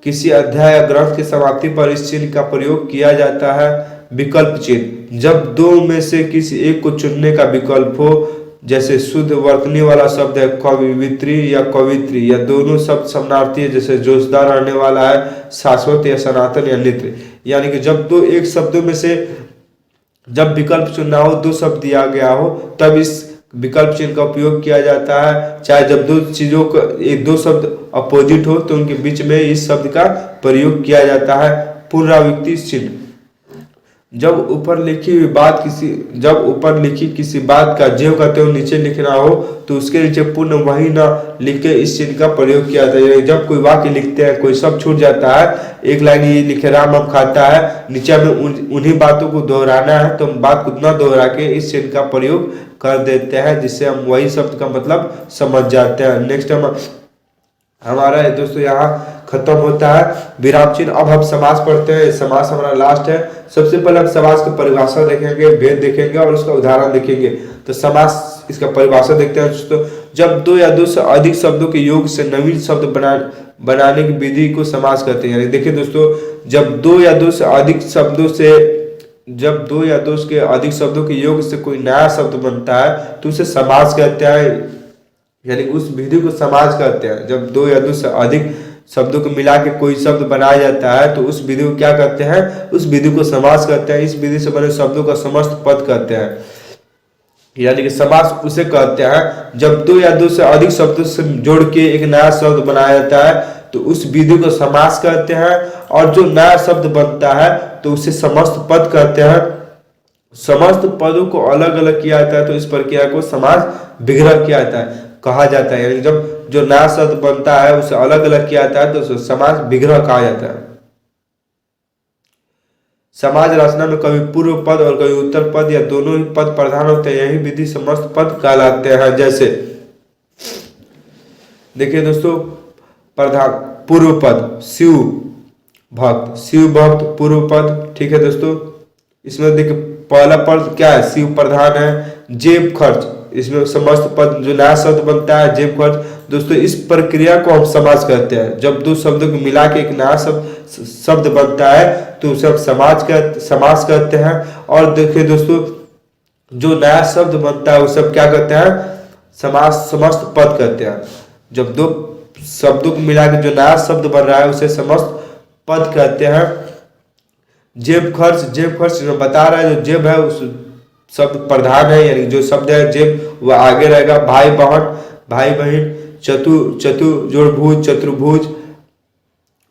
किसी अध्याय या ग्रंथ की समाप्ति पर इस चिन्ह का प्रयोग किया जाता है। विकल्प चिन्ह, जब दो में से किसी एक को चुनने का विकल्प हो, जैसे शुद्ध वर्तनी वाला शब्द है कवित्री या कवित्री, या दोनों शब्द समानार्थी है, जैसे जोशदार रहने वाला है शाश्वत या सनातन या नित्य। यानी कि जब दो एक शब्दों में से जब विकल्प चुनना हो, दो शब्द दिया गया हो, तब इस विकल्प चिन्ह का उपयोग किया जाता है। चाहे जब दो चीजों का दो शब्द अपोजिट हो तो उनके बीच में इस शब्द का प्रयोग किया जाता है। पुनरावृत्ति चिन्ह, जब ऊपर लिखी किसी बात का ज्यों का त्यों नीचे लिखना हो तो उसके नीचे पुनः वही न लिख के इस चिन्ह का प्रयोग किया जाता है। जब कोई वाक्य लिखते हैं, कोई शब्द छूट जाता है, एक लाइन ये लिखे राम आम खाता है, नीचे में उन्हीं बातों को दोहराना है तो हम बात को न दोहरा के इस चिन्ह का प्रयोग कर देते हैं, जिससे हम वही शब्द का मतलब समझ जाते हैं। नेक्स्ट हमारा दोस्तों यहाँ खत्म होता है विराम चिन्ह। अब हम समास पढ़ते हैं, समास हमारा लास्ट है। सबसे पहले हम समास की परिभाषा देखेंगे, भेद देखेंगे और उसका उदाहरण देखेंगे। तो समास इसका परिभाषा देखते हैं दोस्तों, जब दो या दो से अधिक शब्दों के योग से नवीन शब्द बनाने की विधि को समास कहते हैं। यानी देखिए दोस्तों, जब दो या दो से अधिक शब्दों के योग से कोई नया शब्द बनता है तो उसे समास कहते हैं, यानी उस विधि को समास कहते हैं। जब दो या दो से अधिक शब्दों को मिला के कोई शब्द बनाया जाता है तो उस विधि को क्या कहते हैं, उस विधि को समास कहते हैं। इस विधि से बने शब्दों का समस्त पद कहते हैं। यानी कि समास उसे कहते हैं जब दो या दो से अधिक शब्दों से जोड़ के एक नया शब्द बनाया जाता है तो उस विधि को समास कहते हैं। और जो नया शब्द बनता है तो उसे समस्त पद कहते हैं। समस्त पदों को अलग अलग किया जाता है तो इस प्रक्रिया को समास विग्रह किया जाता है कहा जाता है। यानी जब जो नया शब्द बनता है उसे अलग अलग किया जाता है तो उसे समास विग्रह कहा जाता है। समाज रचना में कभी पूर्व पद और कभी उत्तर पद या दोनों ही पद प्रधान होते हैं, यही विधि समस्त पद कहलाते हैं। जैसे देखिए दोस्तों, प्रधान पूर्व पद शिव भक्त पूर्व पद, ठीक है दोस्तों। इसमें देखिए पहला पद क्या है, शिव प्रधान है। जेब खर्च, इसमें समस्त पद जो नया शब्द बनता है जेब खर्च। दोस्तों इस प्रक्रिया को हम समास कहते हैं। जब दो शब्दों को मिला के एक नया शब्द बनता है तो उसे हम समास कहते हैं। और देखिए दोस्तों, जो नया शब्द बनता है उसे क्या कहते हैं, समस्त पद कहते हैं। जब दो शब्दों को मिला के जो नया शब्द बन रहा है उसे समस्त पद कहते हैं। जेब खर्च जो बता रहा है, जो जेब है उस शब्द प्रधान है, यानी जो शब्द है जेब वह आगे रहेगा। भाई बहन, चतुर्भुज, चतुर्भुज।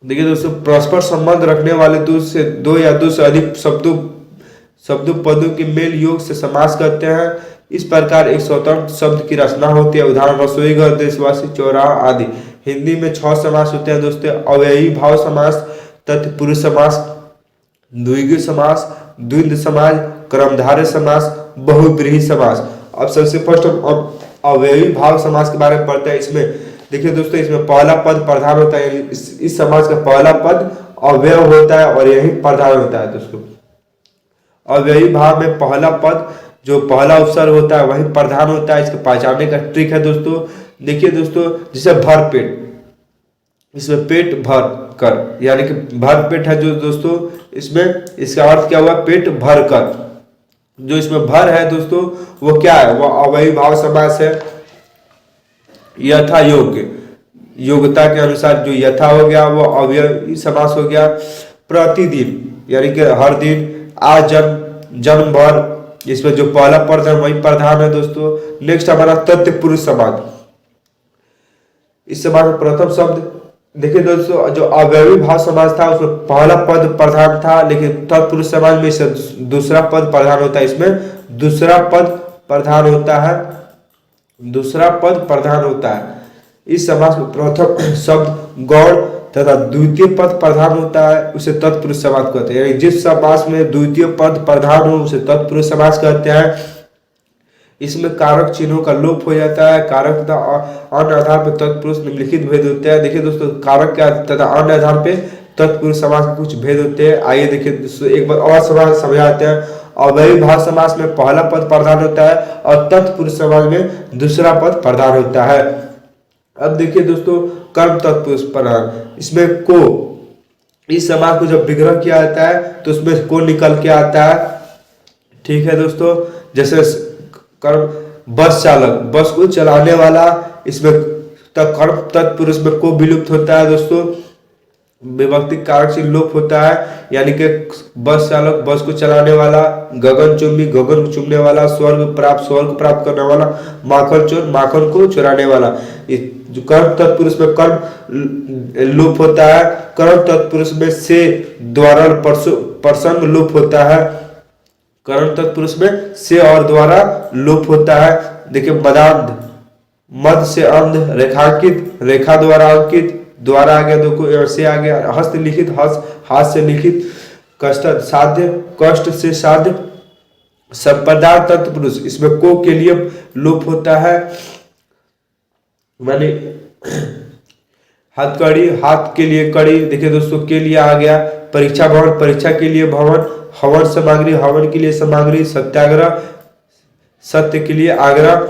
देखिए दोस्तों, परस्पर संबंध रखने वाले दो या दो से अधिक शब्दों पदों के मेल योग से समास कहते हैं। इस प्रकार एक स्वतंत्र शब्द की रचना होती है। उदाहरण रसोई घर, देशवासी, चौराहा आदि। हिंदी में 6 समास होते हैं दोस्तों। अव्ययी भाव समास, तत्पुरुष समास, द्विगु समास, द्वंद्व समास, कर्मधारय समास, बहुब्रीहि समास। अब सबसे फर्स्ट हम अव्ययी भाव समास के बारे में पढ़ते हैं। इसमें देखिए दोस्तों, इसमें पहला पद प्रधान होता है। इस समास का पहला पद अव्यय होता है और यही प्रधान होता है दोस्तों। अव्ययी भाव में पहला पद जो पहला उपसर्ग होता है वही प्रधान होता है। इसको पहचानने का ट्रिक है दोस्तों। देखिए दोस्तों, जैसे भर पेट, इसमें पेट भर कर, यानी कि भर पेट है जो दोस्तों, इसमें इसका अर्थ क्या हुआ, पेट भर कर। जो इसमें भर है दोस्तों वो क्या है, वो अव्ययी भाव समास है। यथा योग्य, योग्यता के अनुसार जो यथा हो गया वो अव्ययी समास हो गया। प्रतिदिन यानी कि हर दिन। आज जन्म भर, इसमें जो पहला पद है वही प्रधान है दोस्तों। नेक्स्ट हमारा तत्पुरुष समास। इस समास में प्रथम शब्द, देखिए दोस्तों, जो अव्ययी भाव समास था उसमें पहला पद प्रधान था, लेकिन तत्पुरुष समास में दूसरा पद प्रधान होता है। इसमें दूसरा पद प्रधान होता है। इस समास में प्रथम शब्द गौड़ तथा द्वितीय पद प्रधान होता है, उसे तत्पुरुष समास कहते हैं। यानी जिस समास में द्वितीय पद प्रधान हो उसे तत्पुरुष समास कहते हैं। इसमें कारक चिन्हों का लोप हो जाता है। कारक तथा अन्य आधार पर तत्पुरुष निम्नलिखित भेद होते हैं। देखिए दोस्तों, कारक के तथा अन्य आधार पे तत्पुरुष समास के कुछ भेद होते हैं। आइए देखिए दोस्तों, एक बार और समास समझाते हैं। अव्ययी भाव समास में पहला पद प्रधान होता है और तत्पुरुष समास में दूसरा पद प्रधान होता है। अब देखिए दोस्तों, कर्म तत्पुरुष प्रधान, इसमें को, इस समास को जब विग्रह किया जाता है तो उसमें को निकल के आता है। ठीक है दोस्तों, जैसे कर्म बस चालक, बस को चलाने वाला, इसमें कर्म तत्पुरुष में को विलुप्त होता है दोस्तों। विभक्ति कारक चिन्ह लोप होता है, यानी कि बस चालक, बस को चलाने वाला। गगनचुंबी, गगन को चूमने वाला। स्वर्ग प्राप्त करने वाला। माखन चोर, माखन को चुराने वाला। जो कर्म तत्पुरुष में कर्म लोप होता है। कर्म तत्पुरुष में से द्वारा प्रसंग लोप होता है। कर्म तत्पुरुष में से और द्वारा लोप होता है। देखिए, मदांध, मद से अंध, रेखांकित, रेखा द्वारा अंकित, द्वारा आ गया दो से आ गया। हस्तलिखित, हाथ से लिखित। कष्ट साध्य, कष्ट से साध्य। संप्रदाय तत्पुरुष, इसमें को के लिए लोप होता है। माने हथकड़ी, हाथ के लिए कड़ी। देखिए दोस्तों, के लिए आ गया। परीक्षा भवन, परीक्षा के लिए भवन। हवन सामग्री, हवन के लिए सामग्री। सत्याग्रह, सत्य के लिए आग्रह।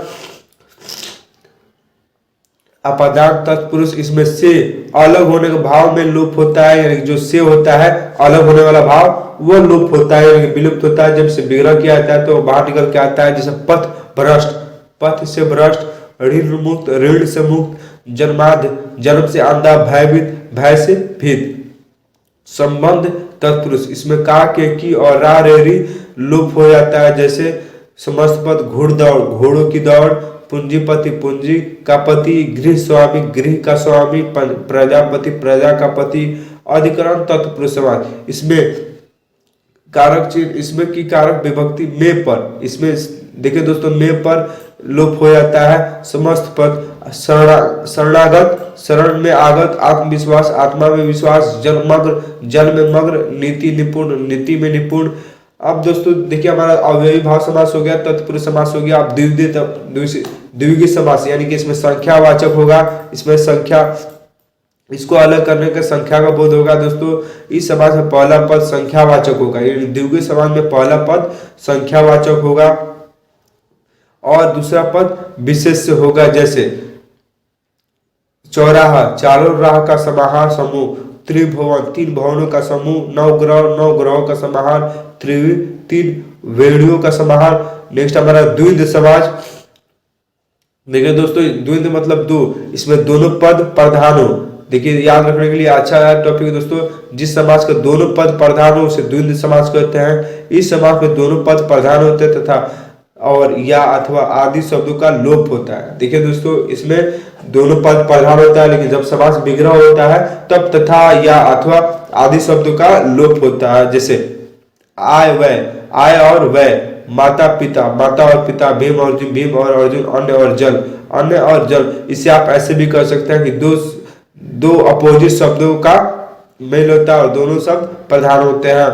अपदार्थ तत्पुरुष, इसमें से अलग होने के भाव में लोप होता है, यानी जो से होता है अलग होने वाला भाव वो लोप होता है, यानी विलुप्त होता है। जब से विग्रह किया जाता है तो बाहर निकल के आता है। जैसे पथ भ्रष्ट, पथ से भ्रष्ट। ऋण मुक्त, ऋण से मुक्त। जन्माद्य, जन्म से अंधा। भयभीत, भय से भीत। संबंध तत्पुरुष, इसमें का, के, की और रा, रे, री लोप हो जाता है। जैसे समस्त पद घुड़दौड़, घोड़ों की दौड़। पूंजीपति, पूंजी का पति। गृह स्वामी, गृह का स्वामी। प्रजापति, प्रजा का पति। अधिकरण तत्पुरुष समास, इसमें कारक चिन्ह, इसमें की कारक विभक्ति में पर, इसमें देखिए दोस्तों में पर लोप हो जाता है। समस्त पद शरणागत, शरण में आगत। आत्मविश्वास, आत्मा में विश्वास। जन्मग्र, जल में मग्र। नीति निपुण, नीति में निपुण। अब दोस्तों देखिए, हमारा अव्ययी भाव समास हो गया, तत्पुरुष समास हो गया। अब द्विगु समास, यानी कि इसमें संख्यावाचक होगा। इसमें संख्या, इसको अलग करने का संख्या का बोध होगा दोस्तों। इस समास में पहला पद संख्यावाचक होगा, यानी द्विगु समास में पहला पद संख्यावाचक होगा और दूसरा पद विशेष होगा। जैसे चौराहा, चारों राह का समाहार समूह। त्रिभुवन, तीन भवनों का समूह। नवग्रह, नौ ग्रहों का समाहार। त्रिवी, तीन वेणुओं का समाहार। नेक्स्ट हमारा द्विंद समाज। देखिए दोस्तों, द्विंद मतलब दो, इसमें दोनों पद प्रधान हो। देखिए याद रखने के लिए अच्छा टॉपिक है दोस्तों। जिस समाज के दोनों पद प्रधान हो उसे द्विंद समाज कहते हैं। इस समाज में दोनों पद प्रधान होते हैं तथा और या अथवा आदि शब्दों का लोप होता है। देखिए दोस्तों, इसमें दोनों पद प्रधान होता है, लेकिन जब समास विग्रह होता है तब तथा या अथवा आदि शब्दों का लोप होता है। जैसे आय वय, आय और वय। माता पिता, माता और पिता। भीम और अर्जुन, भीम और अर्जुन। अन्न और जल, अन्न और जल। इसे आप ऐसे भी कर सकते हैं कि दो अपोजिट शब्दों का मेल होता है और दोनों शब्द प्रधान होते हैं।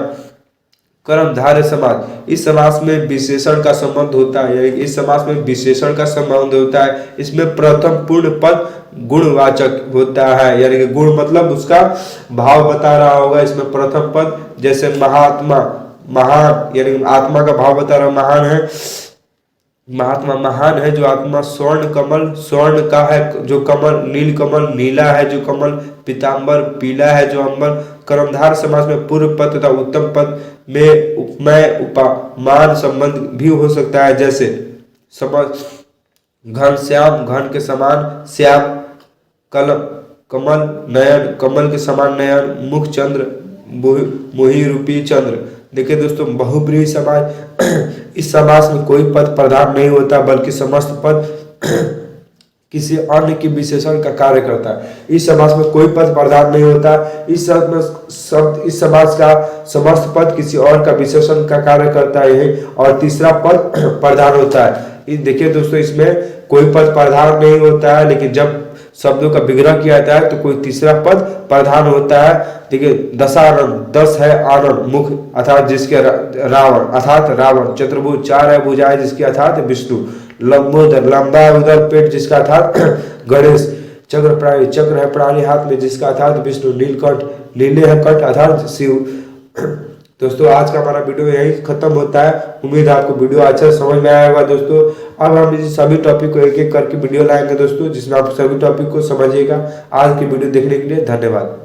कर्मधारय समास, इस समास में विशेषण का संबंध होता है, यानी इस समास में विशेषण का संबंध होता है। इसमें प्रथम पूर्ण पद गुणवाचक होता है, यानी कि गुण मतलब उसका भाव बता रहा होगा। इसमें प्रथम पद जैसे महात्मा, महान, यानी आत्मा का भाव बता रहा, महान है, महात्मा महान है जो आत्मा। स्वर्ण कमल, स्वर्ण का है जो कमल। नील कमल, नीला है जो कमल। पीताम्बर, पीला है जो अंबर। कर्मधार समास में पूर्व पद तथा उत्तम पद में उपमेय उपमान संबंध भी हो सकता है। जैसे समझ, घन श्याम, घन के समान श्याम। कलम, कमल, नयन, कमल के समान नयन। मुख, चंद्र, मोही रूपी चंद्र। देखिए दोस्तों, बहुब्रीहि समास, इस समास में कोई पद प्रधान नहीं होता बल्कि समस्त पद किसी अन्य की विशेषण का कार्य करता है। इस समास में कोई पद प्रधान नहीं होता। इस समास का समस्त पद किसी और का विशेषण का कार्य करता है और तीसरा पद प्रधान होता है। देखिए दोस्तों, इसमें कोई पद प्रधान नहीं होता है, लेकिन जब शब्दों का विग्रह किया जाता है तो कोई तीसरा पद प्रधान होता है। देखिए, दशानन, 10 है आनंद। मुख अर्थात जिसके रावण अर्थात रावण। चतुर्भुज, 4 है भुजाएं जिसके अर्थात विष्णु। लंबोदर, लंबा है उधर पेट जिसका अर्थात गणेश। चक्र प्राणी, चक्र है प्राणी हाथ में जिसका अर्थात विष्णु। नीलकंठ, नीले है कंठ अर्थात शिव। दोस्तों, आज का हमारा वीडियो यही खत्म होता है। उम्मीद है आपको वीडियो अच्छा समझ में आया होगा। दोस्तों, अब हम इस सभी टॉपिक को एक एक करके वीडियो लाएंगे दोस्तों, जिसमें आप सभी टॉपिक को समझिएगा। आज की वीडियो देखने के लिए धन्यवाद।